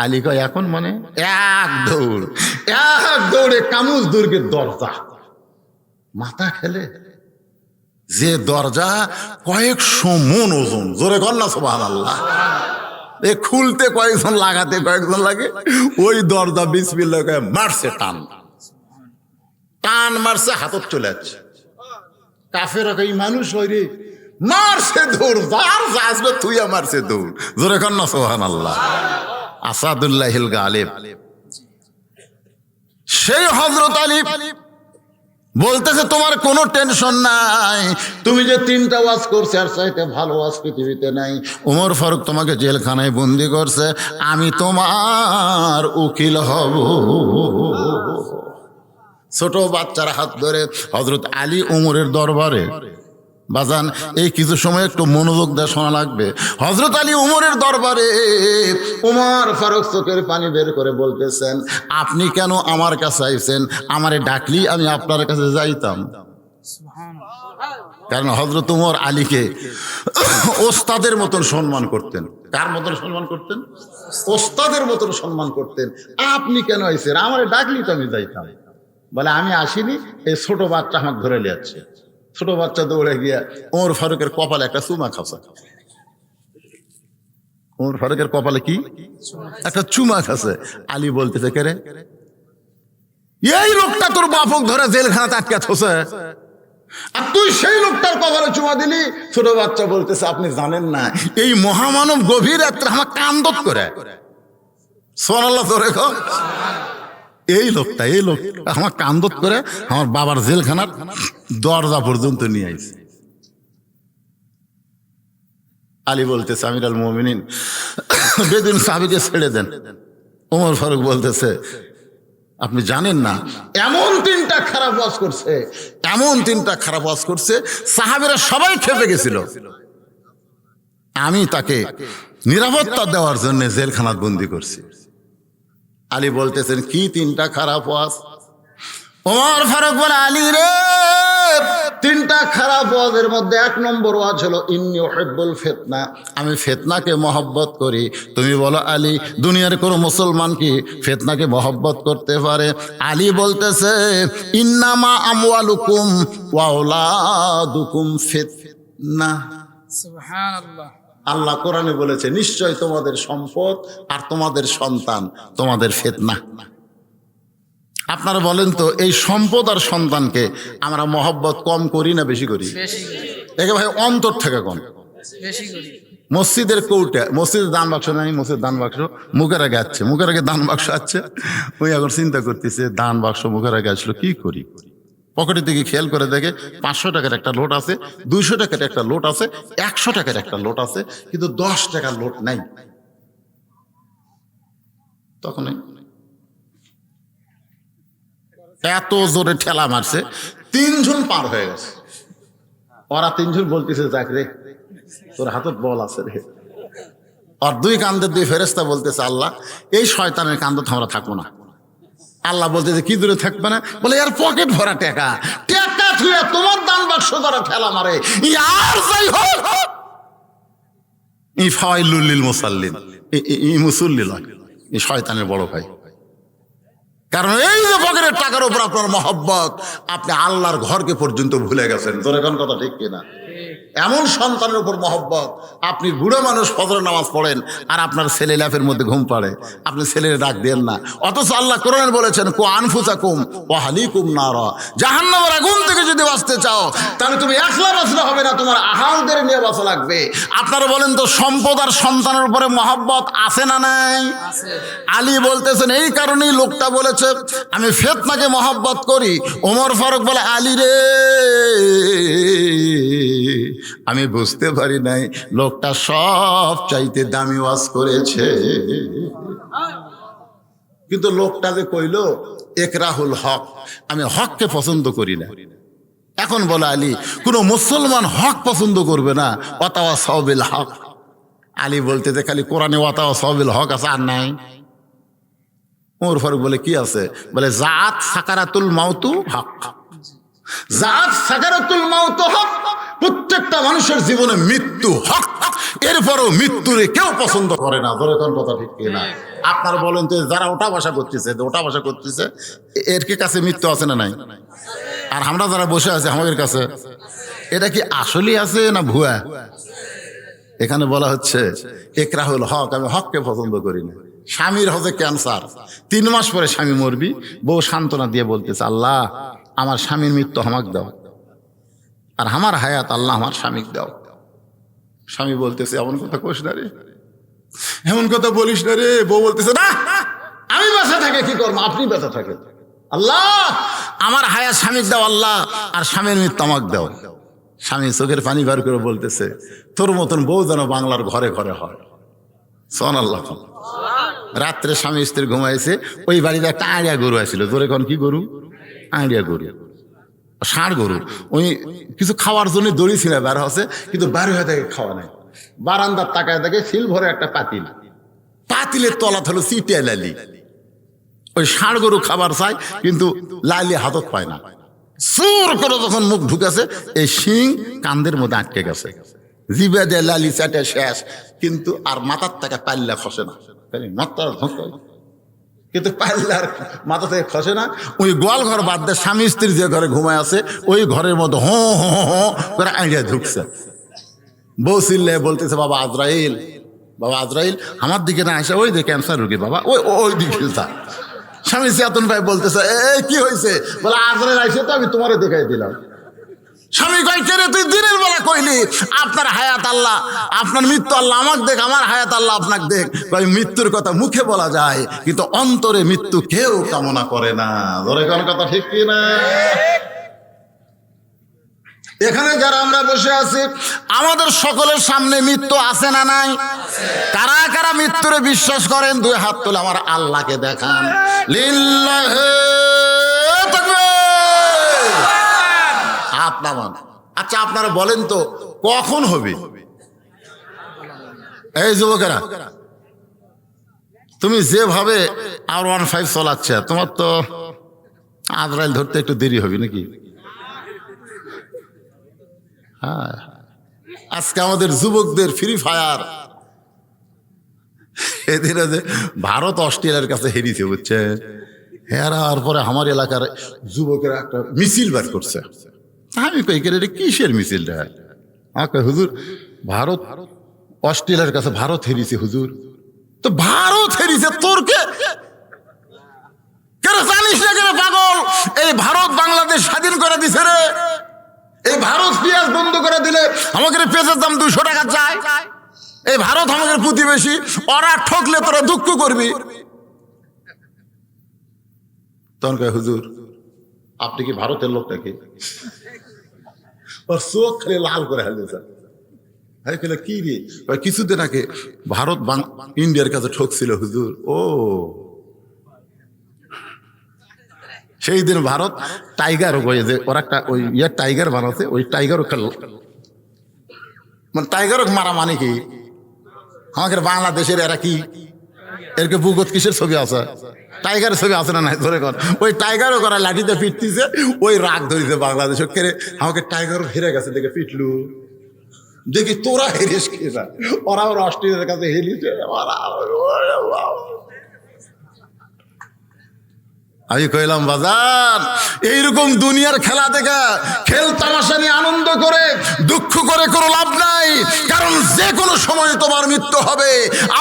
আলী কয় এখন মানে এক দৌড়ে কামুজ দুর্গের দরজা মাথা খেলে, যে দরজা কয়েকশো মন ওজন, জোরে কর না সুবহানাল্লাহ। এ খুলতে কয়েকজন, লাগাতে কয়েকজন লাগে। ওই দরজা বিসমিল্লাহ কয়ে মারছে, টান টান মারছে, হাতত চলে যাচ্ছে। কাফের এই মানুষ হয় রে, মারছে দৌড়, যার আসবে তুই মারছে দৌড়, জোরে কর না সুবহানাল্লাহ। আসাদুল্লাহিল গালিব, সেই হযরত আলী বলতেছে, তোমার কোনো টেনশন নাই, তুমি যে 3টা ওয়াজ করছে, আর চাইতে ভালো ওয়াজ পৃথিবীতে নাই। ওমর ফারুক তোমাকে জেলখানায় বন্দি করছে, আমি তোমার উকিল হব। ছোট বাচ্চার হাত ধরে হযরত আলী ওমরের দরবারে। বাজান, এই কিছু সময় একটু মনোযোগ দিয়ে শোনা লাগবে। হযরত আলী উমরের দরবারে, উমর ফারুক চোখের পানি বের করে বলতেছেন, আপনি কেন আমার কাছে আইছেন? আমারে ডাকলি আমি আপনার কাছে যাইতাম। কারণ হযরত উমর আলীকে ওস্তাদের মতন সম্মান করতেন। কার মতন সম্মান করতেন? ওস্তাদের মতন সম্মান করতেন। আপনি কেন আইছেন? আমারে ডাকলি তো আমি যাইতাম। বলে, আমি আসিনি, এই ছোট বাচ্চা আমাকে ধরে লিয়াচ্ছে। ছোট বাচ্চা দৌড়ে গিয়া ওমর ফারুকের কপালে একটা চুমা খাচ্ছে। ওমর ফারুকের কপালে কি? একটা চুমা খাচ্ছে। আলী বলতেছে, কে রে? এই লোকটা তোর বাপক ধরে জেলখানাতে আটকে থোছে, আর তুই সেই লোকটার কপালে চুমা দিলি। ছোট বাচ্চা বলতেছে, আপনি জানেন না, এই মহামানব গভীর রাত্রে আমার কান্দত করে। সুবহানাল্লাহ, তোরে কর। এই লোক আমার কান্দত করে আমার বাবার জেলখানার দরজা পর্যন্ত নিয়ে আইছে। আলী বলতেছে, আমিরুল মুমিনিন, বেদিন সাহাবীকে ছেড়ে দেন। ওমর ফারুক বলতেছে, আপনি জানেন না, এমন 3টা খারাপ ওয়াজ করছে, এমন 3টা খারাপ ওয়াজ করছে, সাহাবীরা সবাই খেপে গেছিল। আমি তাকে নিরাপত্তা দেওয়ার জন্য জেলখানাত বন্দি করছি। আলী বলতেছেন, কি 3টা খারাপ ওয়াজ? ওমর ফারুক বলে, আলী রে, তিনটা খারাপ ওয়াজের মধ্যে এক নম্বর ওয়াজ হলো ইন্নী উহিব্বুল ফিতনা, আমি ফিতনাকে মহব্বত করি। তুমি বলো আলী, দুনিয়ার কোনো মুসলমান কি ফিতনাকে মহব্বত করতে পারে? আলী বলতেছে, ইন্নামা আমওয়ালুকুম ওয়া আওলাদুকুম ফিতনা। সুবহানাল্লাহ। আল্লাহ কোরআনে বলেছে, নিশ্চয় তোমাদের সম্পদ আর তোমাদের সন্তান তোমাদের ফিতনা। আপনারা বলেন তো, এই সম্পদ আর সন্তানকে আমরা মহব্বত কম করি না বেশি করি? বেশি করি, একে ভাই অন্তর থেকে কম। বেশি করি। মসজিদের কৌটা, মসজিদের দান বাক্স নাই, মসজিদের দান বাক্স মুখের আগে আছে, মুখের আগে দান বাক্স আছে। ওই এখন চিন্তা করতেছে, দান বাক্স মুখের আগে আসলো, কি করি? পকেটের দিকে খেয়াল করে দেখে 500 টাকার একটা লোট আছে, 200 টাকার একটা লোট আছে, 100 টাকার একটা লোট আছে, কিন্তু 10 টাকার লোট নাই। তখন এত জোরে ঠেলা মারছে, 3 জন পার হয়ে গেছে। ওরা 3 জন বলতেছে, যাক রে, তোর হাতত বল আছে রে। আর 2 কান্দের 2 ফেরেশতা বলতেছে, আল্লাহ, এই শয়তানের কান্দত আমরা থাকবো না। আল্লাহ বলতেছে, কি দূরে থাকবে না? বলে, এর পকেট ভরা টাকা, টাকা থুয়ে তোমার দান বাক্স দ্বারা ঠেলা মারে। আর যাই হোক, ই ফাওয়াইলুল লিল মুসাল্লিন, ই মুসল্লি লয়, এই শয়তানের বড় ভাই। কারণ এই যে পকেটের টাকার উপর আপনার মহব্বত, আপনি আল্লাহর ঘরকে পর্যন্ত ভুলে গেছেন। তোর এখন কথা ঠিক কিনা? এমন সন্তানের উপর মহব্বত, আপনি বুড়ো মানুষ ফজর নামাজ পড়েন আর আপনার ছেলে ল্যাপের মধ্যে ঘুম পাড়ে, আপনি ছেলের ডাক দেন না। অথচ আল্লাহ কোরআনে বলেছেন, কু আনফুসাকুম ওয়া আহলিকুম নারা, জাহান্নামের আগুন থেকে যদি বাঁচতে চাও তাহলে তুমি একলা বাঁচলে হবে না, তোমার আহালদের নিয়ে বাঁচা লাগবে। আপনারা বলেন তো, সম্পদ আর সন্তানের উপরে মহব্বত আছে না নাই? আলী বলতেছেন, এই কারণেই লোকটা বলেছে আমি ফিতনাকে মহব্বত করি। ওমর ফারুক বলে, আলী রে, আমি বুঝতে পারি নাই লোকটা সব চাইতে দামি ওয়াজ করেছে। কিন্তু লোকটা যে কইল একরাহুল হক, আমি হককে পছন্দ করি না। এখন বলে আলী, কোন মুসলমান হক পছন্দ করবে না, ওয়াতাওয়া সাওবিল হক। আলী বলতে যে খালি কোরআনে ওয়াতাওয়া সাওবিল হক আছে, আর নাই। ওমর ফারুক বলে, কি আছে? বলে, জাত সাকারাতুল মাউতু হক, জাত সাকারাতুল মাউতু হক। প্রত্যেকটা মানুষের জীবনে মৃত্যু হক, এরপরও মৃত্যুরে কেউ পছন্দ করে না। ধরে কোন কথা ঠিক কিনা? আপনার বলেন তো, যারা ওটা ভাষা করতেছে এর কি কাছে মৃত্যু আছে না নাই? আর আমরা যারা বসে আছি আমাদের কাছে, এটা কি আসলেই আছে না ভুয়া? এখানে বলা হচ্ছে একরাহুল হক, আমি হককে পছন্দ করি না। স্বামীর হচ্ছে ক্যান্সার, 3 মাস পরে স্বামী মরবি, বউ সান্ত্বনা দিয়ে বলতেছে, আল্লাহ, আমার স্বামীর মৃত্যু আমাকে দাও, আর আমার হায়াত আল্লাহ আমার স্বামীকে দাও। স্বামী বলতেছে, এমন কথা কইস না রে, এমন কথা বলিস না রে। বউ বলতেছে, না, আমি বেঁচে থাকে কি করবো, আপনি বেঁচে থাকেন, আল্লাহ আমার হায়াত স্বামীকে দাও আল্লাহ, আর স্বামীর মৃত্যু আমাকে দাও। স্বামী চোখের পানি বার করে বলতেছে, তোর মতন বউ যেন বাংলার ঘরে ঘরে হয়। সুবহানাল্লাহ। রাত্রে স্বামী স্ত্রী ঘুমাইছে, ওই বাড়িতে একটা আড়িয়া গরু আসছিল। জোরে কোন কি গরু? আড়িয়া গরু, ষাঁড় গরু। ওই কিছু খাওয়ার জন্য দড়ি ছিল, বের হচ্ছে, কিন্তু বের হয়ে থাকে খাওয়া নাই। বারান্দার তাকায় দেখে সিলভরে একটা পাতিল, পাতিলের তলা হলো চিটিয়া লালি। ওই ষাঁড় গরু খাবার চায়, কিন্তু লালি হাতত পায় না। সুর করে যখন মুখ ঢুকেছে, এই শিং কান্দের মধ্যে আটকে গেছে, জিবে দিয়ে লালি চাটে শেষ, কিন্তু আর মাথার থেকে পাল্লা খসে না। মাথার কিন্তু পাল্লার মাথা থেকে খসে না। ওই গোয়াল ঘর বাদ দিয়ে স্বামী স্ত্রী যে ঘরে ঘুমায় আছে, ওই ঘরের মধ্যে হো হো হো করে আইডিয়া ঢুকছে। বউ চিল্লে বলতেছে, বাবা আজরাইল, বাবা আজরাইল, আমার দিকে না আসে, ওই দিকে ক্যান্সার রুগী বাবা, ওই দিকে তা। স্বামী চেতন ভাই বলতেছে, কি হয়েছে? বলে, আজরাইল আইসে তো, আমি তোমারে দেখাই দিলাম। স্বামী কয়, কে রে, তুই দিনের বেলা কইলি আপনার হায়াত আল্লাহ, আপনার মৃত্যু আল্লাহ আমাকে দেখ, আমার হায়াত আল্লাহ আপনাকে দেখ। কয়, মৃত্যুর কথা মুখে বলা যায়, কিন্তু অন্তরে মৃত্যু কেউ কামনা করে না। ধরে কোন কথা ঠিক কি না? এখানে যারা আমরা বসে আছি, আমাদের সকলের সামনে মৃত্যু আছে না নাই? কারা কারা মৃত্যুরে বিশ্বাস করেন? 2 হাত তুলে আমার আল্লাহকে দেখান। লিল্লাহি তাকবীর। হাত নামান। আচ্ছা, আপনারা বলেন তো, কখন হবে? এই যুবকেরা, তুমি যেভাবে R15 চালাচ্ছে, তোমার তো আজরাইল ধরতে একটু দেরি হবে নাকি? হ্যাঁ, আজকে আমাদের যুবকদের ফ্রি ফায়ার, এদিন যে ভারত অস্ট্রেলিয়ার কাছে হেরিছে বুঝছে, হেরার পরে আমার এলাকার যুবকেরা একটা মিছিল বার করছে। আমি কই এটা কিসের মিছিলটা? হুজুর ভারত অস্ট্রেলিয়ার কাছে ভারত হেরিছে হুজুর। তো ভারত হেরিছে তোর কে জানিস না কেন পাগল? এই ভারত বাংলাদেশ স্বাধীন করে দিছে রে। এই ভারত পেঁয়াজ বন্ধ করে দিলে আমাকে পেঁয়াজের দাম 200 টাকা চায়। এই ভারত আমাদের প্রতিবেশী, ওরা ঠকলে তোরা দুঃখ করবি। তখন কয় হুজুর আপনি কি ভারতের লোক নাকি? ওর চোখ খালি লাল করে হালিয়েছে। কি রে? কিছুদিন আগে ভারত ইন্ডিয়ার কাছে ঠকছিল হুজুর। ও সেই দিন ভারত টাইগার যে ওরা একটা ওই টাইগার বানাচ্ছে, ওই টাইগারও খেল, মানে টাইগারও মারা মানে কি আমাদের বাংলাদেশের এরা কি এরকে বুকত কিসের ছবি আছে? টাইগারের ছবি আছে না নাই? ধরে কর ওই টাইগারও করা লাঠিতে পিটতিছে, ওই রাগ ধরিছে বাংলাদেশ কেড়ে আমাকে টাইগারও হেরে গেছে দেখে পিটলু। দেখি তোরা হেরিস কি না? ওরা ওর অস্ট্রেলিয়ার কাছে হেরিছে। আমি কইলাম বাজার এইরকম দুনিয়ার খেলা দেখা খেল তামাশা নিয়ে আনন্দ করে দুঃখ করে কোনো লাভ নাই, কারণ যে কোনো সময় তোমার মৃত্যু হবে।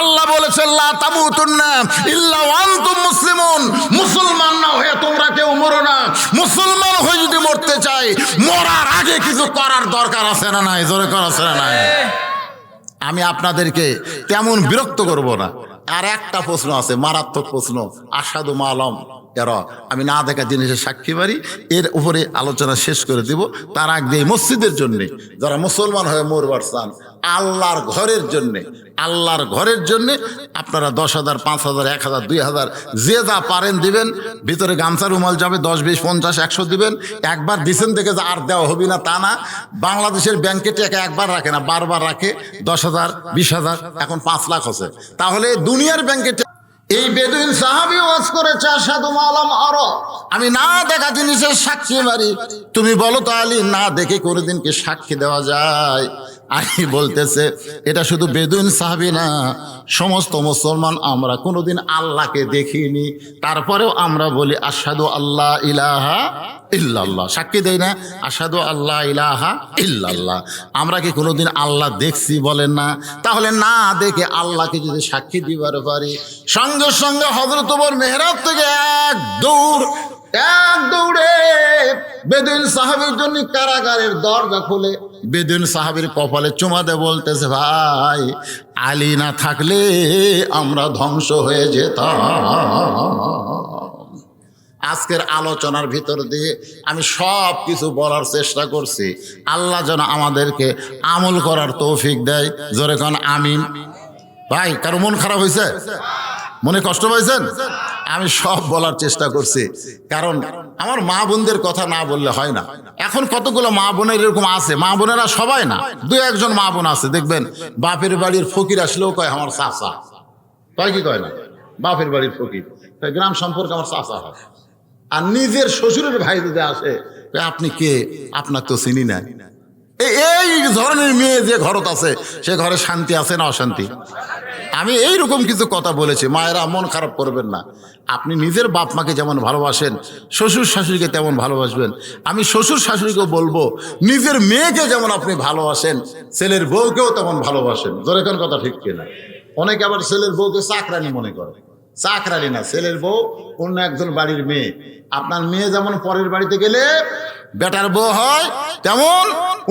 আল্লাহ বলেছেন লা তামুতুন্না ইল্লা ওয়া আনতুম মুসলিমুন, মুসলমান না হয়ে তোমরা কেউ মরো না। মুসলমান হয়ে যদি মরতে চাই, মরার আগে কিছু করার দরকার আছে না নাই? জোরে করা আছে না নাই? আমি আপনাদেরকে তেমন বিরক্ত করব না। আর একটা প্রশ্ন আছে, মারাত্মক প্রশ্ন, আসাদু মালম এরা, আমি না দেখা জিনিসের সাক্ষী বাড়ি, এর উপরে আলোচনা শেষ করে দিব। তার আগে মসজিদের জন্য যারা মুসলমান হয়ে মরবার চান, আল্লাহর ঘরের জন্যে, আল্লাহর ঘরের জন্যে আপনারা 10,000, 5,000, 1,000, 2,000 যে যা পারেন দিবেন। ভিতরে গামছা রুমাল যাবে 10, 20, 50, 100 দিবেন। একবার দিছেন দেখে যে আর দেওয়া হবে না তা না। বাংলাদেশের ব্যাংকে টাকা একবার রাখে না, বারবার রাখে। 10,000, 20,000, এখন 5 লাখ হচ্ছে। তাহলে দুনিয়ার ব্যাংকে এই বেদুইন সাহাবী ওয়াজ করেছে আশহাদু মালাম আরা, আমি না দেখা জিনিসের সাক্ষী মারি। তুমি বলো তো আলী, না দেখে কোনোদিন কি সাক্ষী দেওয়া যায়? আলী বলতেছে এটা শুধু বেদুইন সাহাবী না, সমস্ত মুসলমান আমরা কোনোদিন আল্লাহকে দেখিনি, তারপরেও আমরা বলি আশহাদু আল্লাহ ইলাহা ইল্লাল্লাহ, সাক্ষী দেই না আশহাদু আল্লাহ ইলাহা ইল্লাল্লাহ। আমরা কি কোনোদিন আল্লাহ দেখছি বলেন না? তাহলে না দেখে আল্লাহকে যদি সাক্ষী দিবার পারি, সঙ্গে সঙ্গে হযরত ওমর মেহরাব থেকে এক দৌড়ে বেদুইন সাহাবীর জন্য কারাগারের দরজা খুলে বেদুইন সাহাবীর কপালে চুমা দিয়ে বলতেছে, ভাই আলী না থাকলে আমরা ধ্বংস হয়ে যেতাম। আজকের আলোচনার ভিতর দিয়ে আমি সব কিছু বলার চেষ্টা করছি। আল্লাহ যেন আমাদেরকে আমল করার তৌফিক দেয়। জোরে কোন আমিন। ভাই কারো মন খারাপ হয়েছে? মনে কষ্ট পাইছেন? আমি সব বলার চেষ্টা করছি, কারণ আমার মা বোনদের কথা না বললে হয় না। এখন কতগুলো মা বোনের এরকম আছে, মা বোনেরা সবাই না, 2-1 মা বোন আছে দেখবেন বাপের বাড়ির ফকির আসলেও কয় আমার চাচা, কয় কি কয় না? বাপের বাড়ির ফকির, গ্রাম সম্পর্কে আমার চাচা হয়। আর নিজের শ্বশুরের ভাই যদি আসে, আপনি কে? আপনার তো চিনি নাই। এই ধরনের মেয়ে যে ঘরত আছে, সে ঘরে শান্তি আছে না অশান্তি? আমি এইরকম কিছু কথা বলেছি, মায়েরা মন খারাপ করবেন না। আপনি নিজের বাপ মাকে যেমন ভালোবাসেন, শ্বশুর শাশুড়িকে তেমন ভালোবাসবেন। আমি শ্বশুর শাশুড়িকেও বলবো, নিজের মেয়েকে যেমন আপনি ভালোবাসেন, ছেলের বউকেও তেমন ভালোবাসেন। যেরকম কথা ঠিক কিনা? অনেকে আবার ছেলের বউকে চাকরানি মনে করে। চাকরানি না, ছেলের বউ অন্য একজন বাড়ির মেয়ে। আপনার মেয়ে যেমন পরের বাড়িতে গেলে বেটার বউ হয়, তেমন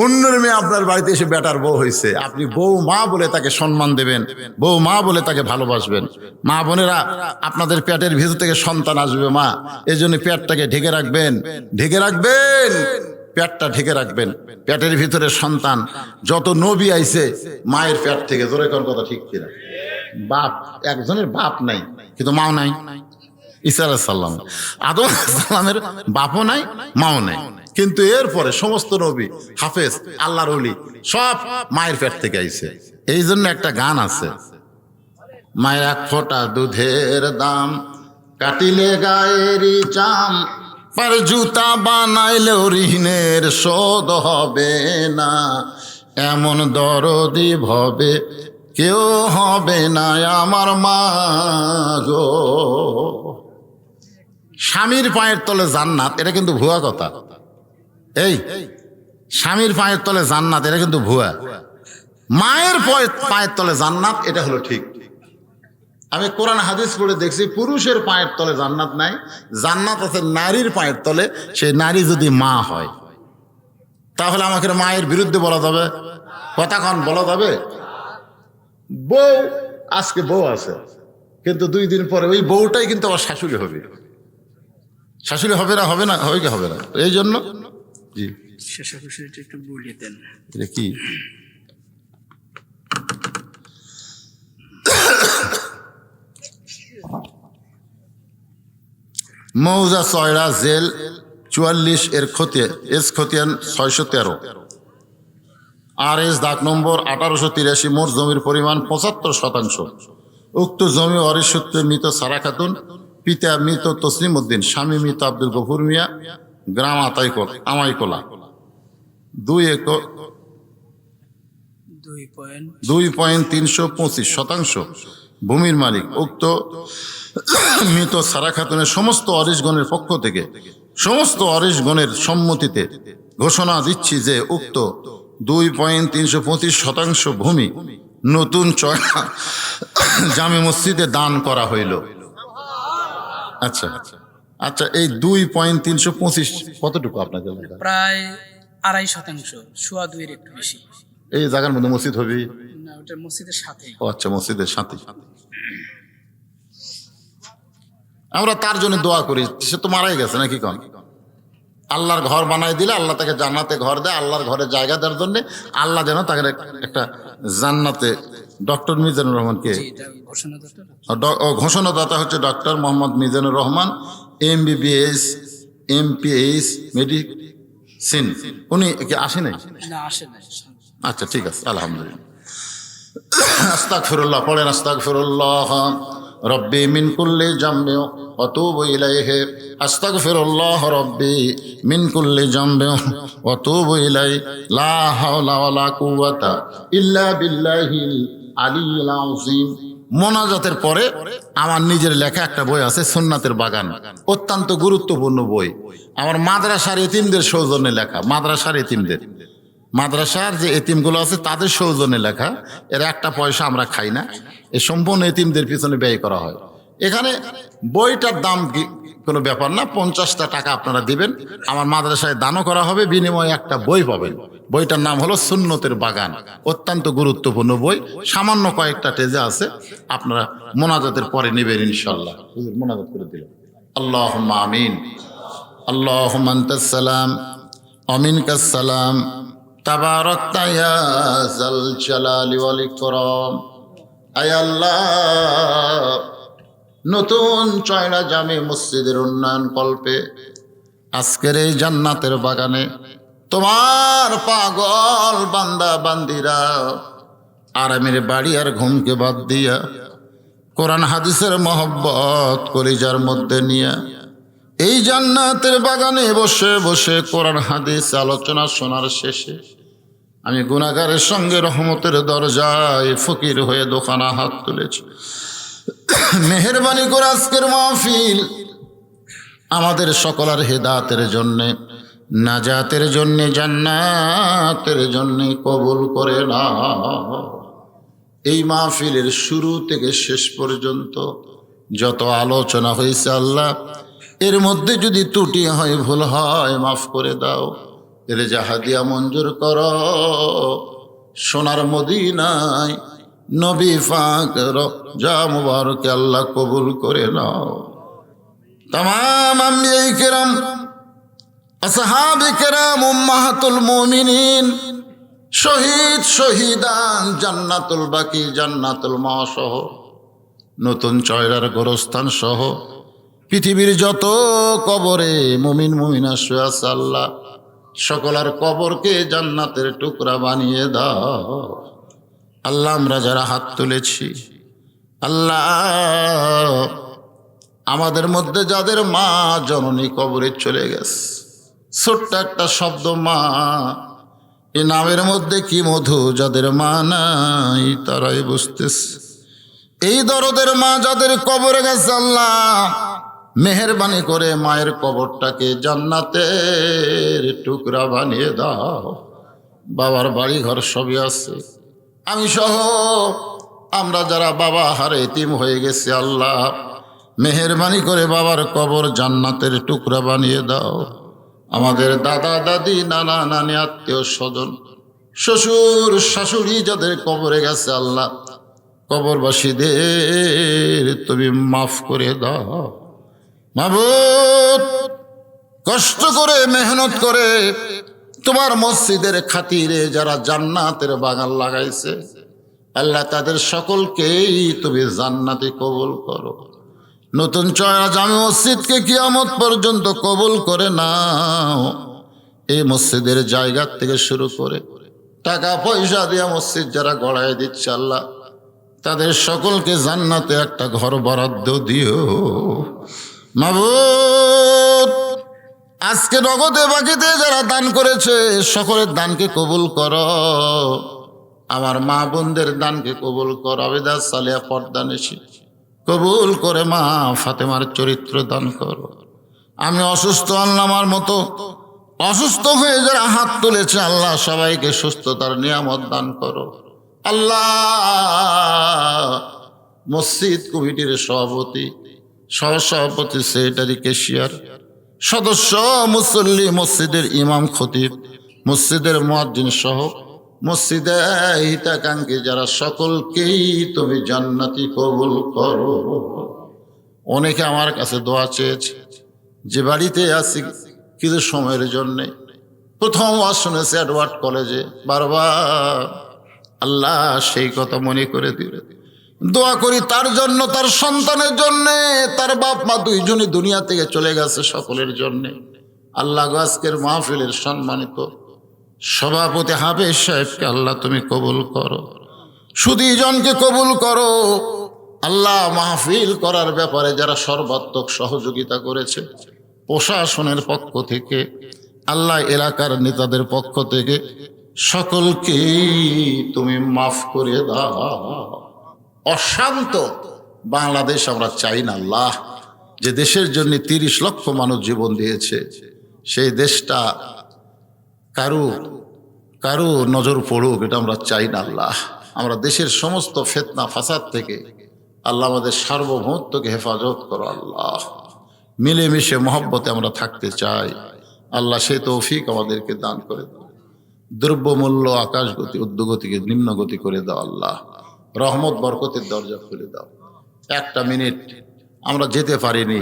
অন্যের মেয়ে আপনার বাড়িতে এসে বেটার বউ হয়েছে, আপনি বউ মা বলে তাকে সম্মান দেবেন, বউ মা বলে তাকে ভালোবাসবেন। মা বোনেরা, আপনাদের পেটের ভিতর থেকে সন্তান আসবে মা, এই জন্য পেটটাকে ঢেকে রাখবেন, ঢেকে রাখবেন, পেটটা ঢেকে রাখবেন। পেটের ভিতরে সন্তান, যত নবী আইছে মায়ের পেট থেকে। জোরে কোন কথা ঠিক কিনা? বাপ একজনের বাপ নাই, কিন্তু মাও নাই। ঈসা আলাইহিস সালাম, আদম আলাইহিস সালামের বাপও নাই, মাও নাই, কিন্তু এরপরে সমস্ত নবী, হাফেজ, আল্লাহর ওলি সব মায়ের পেট থেকে আইছে। এই জন্য একটা গান আছে, মায়ের 1 ফোঁটা দুধের দাম, কাটিলে গায়েরই চাম, পায়ের জুতা বানাইলেও ঋণের শোধ হবে না, এমন দরদি ভবে কেউ হবে না আমার মা গো। স্বামীর পায়ের তলে জান্নাত, এটা কিন্তু ভুয়া কথা। এই স্বামীর পায়ের তলে জান্নাত, এটা কিন্তু ভুয়া। মায়ের পায়ের তলে জান্নাত, এটা হলো ঠিক। আমি কোরআন হাদিস পড়ে দেখছি পুরুষের পায়ের তলে জান্নাত নাই, জান্নাত আছে নারীর পায়ের তলে। সেই নারী যদি মা হয়, তাহলে আমাকে মায়ের বিরুদ্ধে বলা যাবে? কথাক্ষণ বলা যাবে? বউ, আজকে বউ আছে, কিন্তু 2 দিন পরে ওই বউটাই কিন্তু আবার শাশুড়ি হবে। শাশুড়ি হবে না? হবে না? হবে কি হবে না? এই জন্য জি শেষে একটু বলিয়ে দেন। এটা কি মৌজা চয়রা জেল 44 এর খতিয়ান 613 আর এস দাগ নম্বর 1883, মোট জমির পরিমাণ 75%। উক্ত জমি ওয়ারিশ সূত্রে মৃত সারা খাতুন, পিতা মৃত তসলিম উদ্দিন, স্বামী মৃত আব্দুল গফুর মিয়া, গ্রাম আমাইকোলা, 2 একর 2.325 ভূমির মালিক। উক্ত মৃত সারা খাতুনের সমস্ত ওয়ারিশগণের পক্ষ থেকে সমস্ত ওয়ারিশগণের সম্মতিতে ঘোষণা দিচ্ছি যে উক্ত 2.325 ভূমি নতুন চয়না জামে মসজিদে দান করা হইল। আচ্ছা আচ্ছা, এই 2.325 কতটুকু আপনাদের এলাকা? প্রায় 2.5%, সোয়া 2 এর একটু বেশি। এই জায়গার মধ্যে মসজিদ হবে না, ওটা মসজিদের সাথে। ও আচ্ছা, মসজিদের সাথে। আমরা তার জন্য দোয়া করি, সে তো মারাই গেছে নাকি কন? আল্লাহর ঘর বানাই দিলে আল্লাহ তাকে জান্নাতে ঘর দেয়। আল্লাহর ঘরে জায়গা দেওয়ার জন্য আল্লাহ যেন তাকে একটা জান্নাতে। ডক্টর মিজানুর রহমানকে ঘোষণাদাতা হচ্ছে doctor Mohammad Mizanur Rahman, MBBS MPH medicine. উনি কি আসে নাই? না, আসে নাই। আচ্ছা ঠিক আছে, আলহামদুলিল্লাহ। আস্তাগফিরুল্লাহ পড়েন। আস্তাগফিরুল্লাহ রব্বি মিন কুল্লি জামবি ওয়া তুবু ইলাইহি। আস্তাগফিরুল্লাহ রব্বি মিন কুল্লি জামবি ওয়া তুবু ইলাইহি। লা হাওলা ওয়ালা কুওয়াতা ইল্লা বিল্লাহিল আলিয়্যিল আযীম। মোনাজাতের পরে আমার নিজের লেখা একটা বই আছে, সুন্নাতের বাগান, অত্যন্ত গুরুত্বপূর্ণ বই। আমার মাদ্রাসার এতিমদের সৌজন্যে লেখা, মাদ্রাসার যে এতিমগুলো আছে তাদের সৌজন্যে লেখা। এর একটা পয়সা আমরা খাই না, এ সম্পূর্ণ এতিমদের পিছনে ব্যয় করা হয়। এখানে বইটার দাম কোনো ব্যাপার না, 50টা টাকা আপনারা দিবেন, আমার মাদ্রাসায় দানও করা হবে, বিনিময়ে একটা বই পাবেন। বইটার নাম হলো সুন্নতের বাগান, অত্যন্ত গুরুত্বপূর্ণ বই। সামান্য কয়েকটা টেজে আছে, আপনারা মোনাজাতের পরে নেবেন ইনশাল্লাহ। হুজুর মোনাজাত করে দিলেন। আল্লাহুম্মা আমিন। আল্লাহুম্মা আনতাস সালাম ওয়া মিনকাস সালাম, তাবারাকতা ইয়া যাল জালালি ওয়াল ইকরাম। আয় আল্লাহ, নতুন চয়না জামে মসজিদের উন্নয়ন কল্পে আজকের এই জান্নাতের বাগানে তোমার পাগল বান্দা বান্দিরা আরামের বাড়ি আর ঘুমকে বাদ দিয়া কোরআন হাদিসের মহব্বত কলিজার মধ্যে নিয়া এই জান্নাতের বাগানে বসে বসে কোরআন হাদিস আলোচনা শোনার শেষে আমি গুনাহগারের সঙ্গে রহমতের দরজায় ফকির হয়ে দোকানা হাত তুলেছি। মেহেরবানি করে আজকের মাহফিল আমাদের সকলের হেদায়েতের জন্যে, নাজাতের জন্যে, জান্নাতের জন্যে কবুল করে না। এই মাহফিলের শুরু থেকে শেষ পর্যন্ত যত আলোচনা হয়েছে আল্লাহ, এর মধ্যে যদি ত্রুটি হয়, ভুল হয়, মাফ করে দাও। এর জাহাদিয়া মঞ্জুর কর। সোনার মদিনায় নবী পাক রওজা মুবারকে আল্লাহ কবুল করে নাও। तमाम अंबिया किराम, আসহাবে কেরাম, উম্মাহাতুল মুমিনিন, শহীদ শহীদান, জান্নাতুল বাকি, জান্নাতুল মাসহ, নতুন চয়রার গোরস্থান সহ পৃথিবীর যত কবরে মুমিন মুমিনা শুয়ে আছে আল্লাহ, সকলের কবরকে জান্নাতের টুকরা বানিয়ে দাও। আল্লাহ, আমরা যারা হাত তুলেছি আল্লাহ, আমাদের মধ্যে যাদের মা জননী কবরে চলে গেছে, ছোট্ট একটা শব্দ মা, এই নামের মধ্যে কি মধু, যাদের মা নাই তারাই বুঝতেছে। এই দরদের মা যাদের কবরে গেছে, আল্লাহ মেহেরবানি করে মায়ের কবরটাকে জান্নাতের টুকরা বানিয়ে দাও। বাবার বাড়ি ঘর সবই আছে, আমি সহ আমরা যারা বাবা হারে এতিম হয়ে গেছি, আল্লাহ মেহেরবানি করে বাবার কবর জান্নাতের টুকরা বানিয়ে দাও। আমাদের দাদা দাদি নানা নানি আত্মীয় স্বজন শ্বশুর শাশুড়ি যাদের কবরে গেছে, আল্লাহ কবরবাসীদের তুমি মাফ করে দাও। মাবুদ, কষ্ট করে মেহনত করে তোমার মসজিদের খাতিরে যারা জান্নাতের বাগান লাগাইছে, আল্লাহ তাদের সকলকেই তুমি জান্নাতে কবুল করো। নতুন চয়না জামে মসজিদকে কিয়ামত পর্যন্ত কবুল করে নাও। এই মসজিদের জায়গা থেকে শুরু করে টাকা পয়সা দিয়ে মসজিদ যারা গড়ায় দিচ্ছে, আল্লাহ তাদের সকলকে জান্নাতে একটা ঘর বরাদ্দ দিও। মাবুদ, আজকে নগদে বাকিতে যারা দান করেছে সকলের দানকে কবুল করো। আমার মা বোনদের দানকে কবুল করো। আবেদা সালিয়া পর্দানেশী কবুল করে মা ফাতেমার চরিত্র দান করো। আমি অসুস্থ, আল্লাহ আমার মতো অসুস্থ হয়ে যারা হাত তুলেছে, আল্লাহ সবাইকে সুস্থতার নিয়ামত দান করো। আল্লাহ মসজিদ কমিটির সভাপতি, সহসভাপতি, সেক্রেটারি, ক্যাশিয়ার, সদস্য, মুসল্লি, মসজিদের ইমাম, খতিব, মসজিদের মুয়াজ্জিন সহ মসজিদে হিতাকাঙ্ক্ষী যারা সকলকেই তুমি জান্নাতি কবুল করো। অনেকে আমার কাছে দোয়া চেয়েছে, যে বাড়িতে আছি কিছু সময়ের জন্যে, প্রথম ওয়াজ শুনেছে এডওয়ার্ড কলেজে, বারবার আল্লাহ সেই কথা মনে করে দিবে। দোয়া করি তার জন্য, তার সন্তানের জন্যে, তার বাপ মা দুইজনই দুনিয়া থেকে চলে গেছে, সকলের জন্যে। আল্লাহ আজকের মাহফিলের সম্মানিত সভাপতি হাফেজ সাহেবকে আল্লাহ তুমি কবুল করো, সুদীজনকে কবুল করো। আল্লাহ মাহফিল করার ব্যাপারে যারা সর্বাত্মক সহযোগিতা করেছে, প্রশাসনের পক্ষ থেকে, আল্লাহ এলাকার নেতাদের পক্ষ থেকে সকলকেই তুমি মাফ করে দাও। অশান্ত বাংলাদেশ আমরা চাই না আল্লাহ। যে দেশের জন্য 30 লক্ষ মানুষ জীবন দিয়েছে, সেই দেশটা কারো নজর পড়ুক, এটা আমরা চাই না আল্লাহ। আমরা দেশের সমস্ত ফিতনা ফাসাদ থেকে আল্লাহ আমাদের সার্বভৌমত্বকে হেফাজত করো আল্লাহ। মিলেমিশে মহব্বতে আমরা থাকতে চাই আল্লাহ, সেই তৌফিক আমাদেরকে দান করে দাও। দ্রব্যমূল্য আকাশগতি ঊর্ধ্বগতিকে নিম্নগতি করে দাও আল্লাহ। রহমত বরকতের দরজা খুলে দাও। একটা মিনিট আমরা যেতে পারিনি,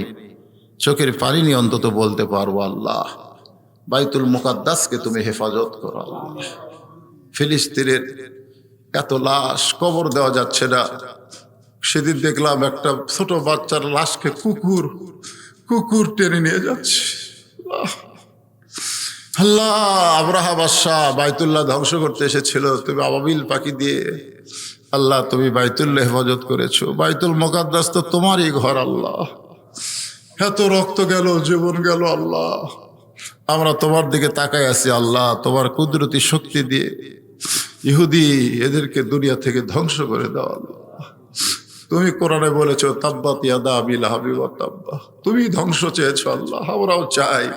চোখের পারিনি, অন্তত বলতে পারবো আল্লাহ বাইতুল মুকাদ্দাসকে তুমি হেফাজত করো আল্লাহ। ফিলিস্তিনের এত লাশ, কবর দেওয়া যাচ্ছে না। সেদিন দেখলাম একটা ছোট বাচ্চার লাশকে কুকুর টেনে নিয়ে যাচ্ছে। আল্লাহ, আব্রাহা বাদশাহ বাইতুল্লাহ ধ্বংস করতে এসেছিল, তুমি আবাবিল পাখি দিয়ে আল্লাহ তুমি বাইতুল্লাহ হেফাজত করেছো। বাইতুল মুকাদ্দাস তো তোমারই ঘর আল্লাহ। এত রক্ত গেল, জীবন গেল আল্লাহ, আমরা তোমার দিকে তাকাই আছি আল্লাহ। তোমার কুদরতি শক্তি দিয়ে ইহুদি এদেরকে দুনিয়া থেকে ধ্বংস করে দাও আল্লাহ। তুমি কোরআনে বলেছো তাব্বাত ইয়াদা আবি লাহাবি ওয়া তাব্বা, তুমি ধ্বংস চেয়েছো আল্লাহ, আমরাও চাই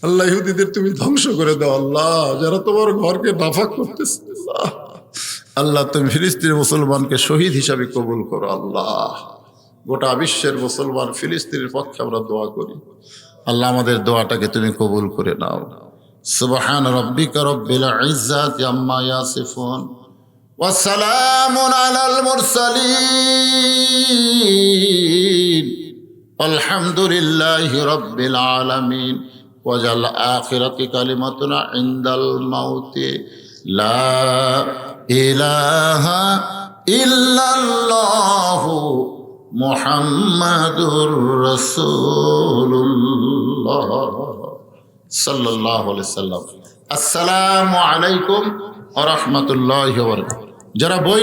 আল্লাহ ইহুদিদের তুমি ধ্বংস করে দাও আল্লাহ, যারা তোমার ঘরকে নাফাক করতেছে আল্লাহ। আল্লাহ তুমি ফিলিস্তিনের মুসলমানকে শহীদ হিসাবে কবুল করো আল্লাহ। গোটা বিশ্বের মুসলমান ফিলিস্তিনের পক্ষে আমরা দোয়া করি আল্লাহ, আমাদের দোয়াটাকে তুমি কবুল করে নাও। সুবহান রাব্বিকা রাব্বিল ইজ্জাতি আম্মা ইয়াসিফুন ওয়া সালামুন আলাল মুরসালিন আলহামদুলিল্লাহি রাব্বিল আলামিন। ওয়াজাল আখিরাতি কালিমাতুনা ইনদাল মাউতি লা ইলাহা ইল্লাল্লাহু মুহাম্মাদুর রাসূলুল্লাহ সাল্লাল্লাহু আলাইহি সাল্লাম। আসসালামু আলাইকুম ওয়া রাহমাতুল্লাহি ওয়া বারাকাতুহু। যারা বই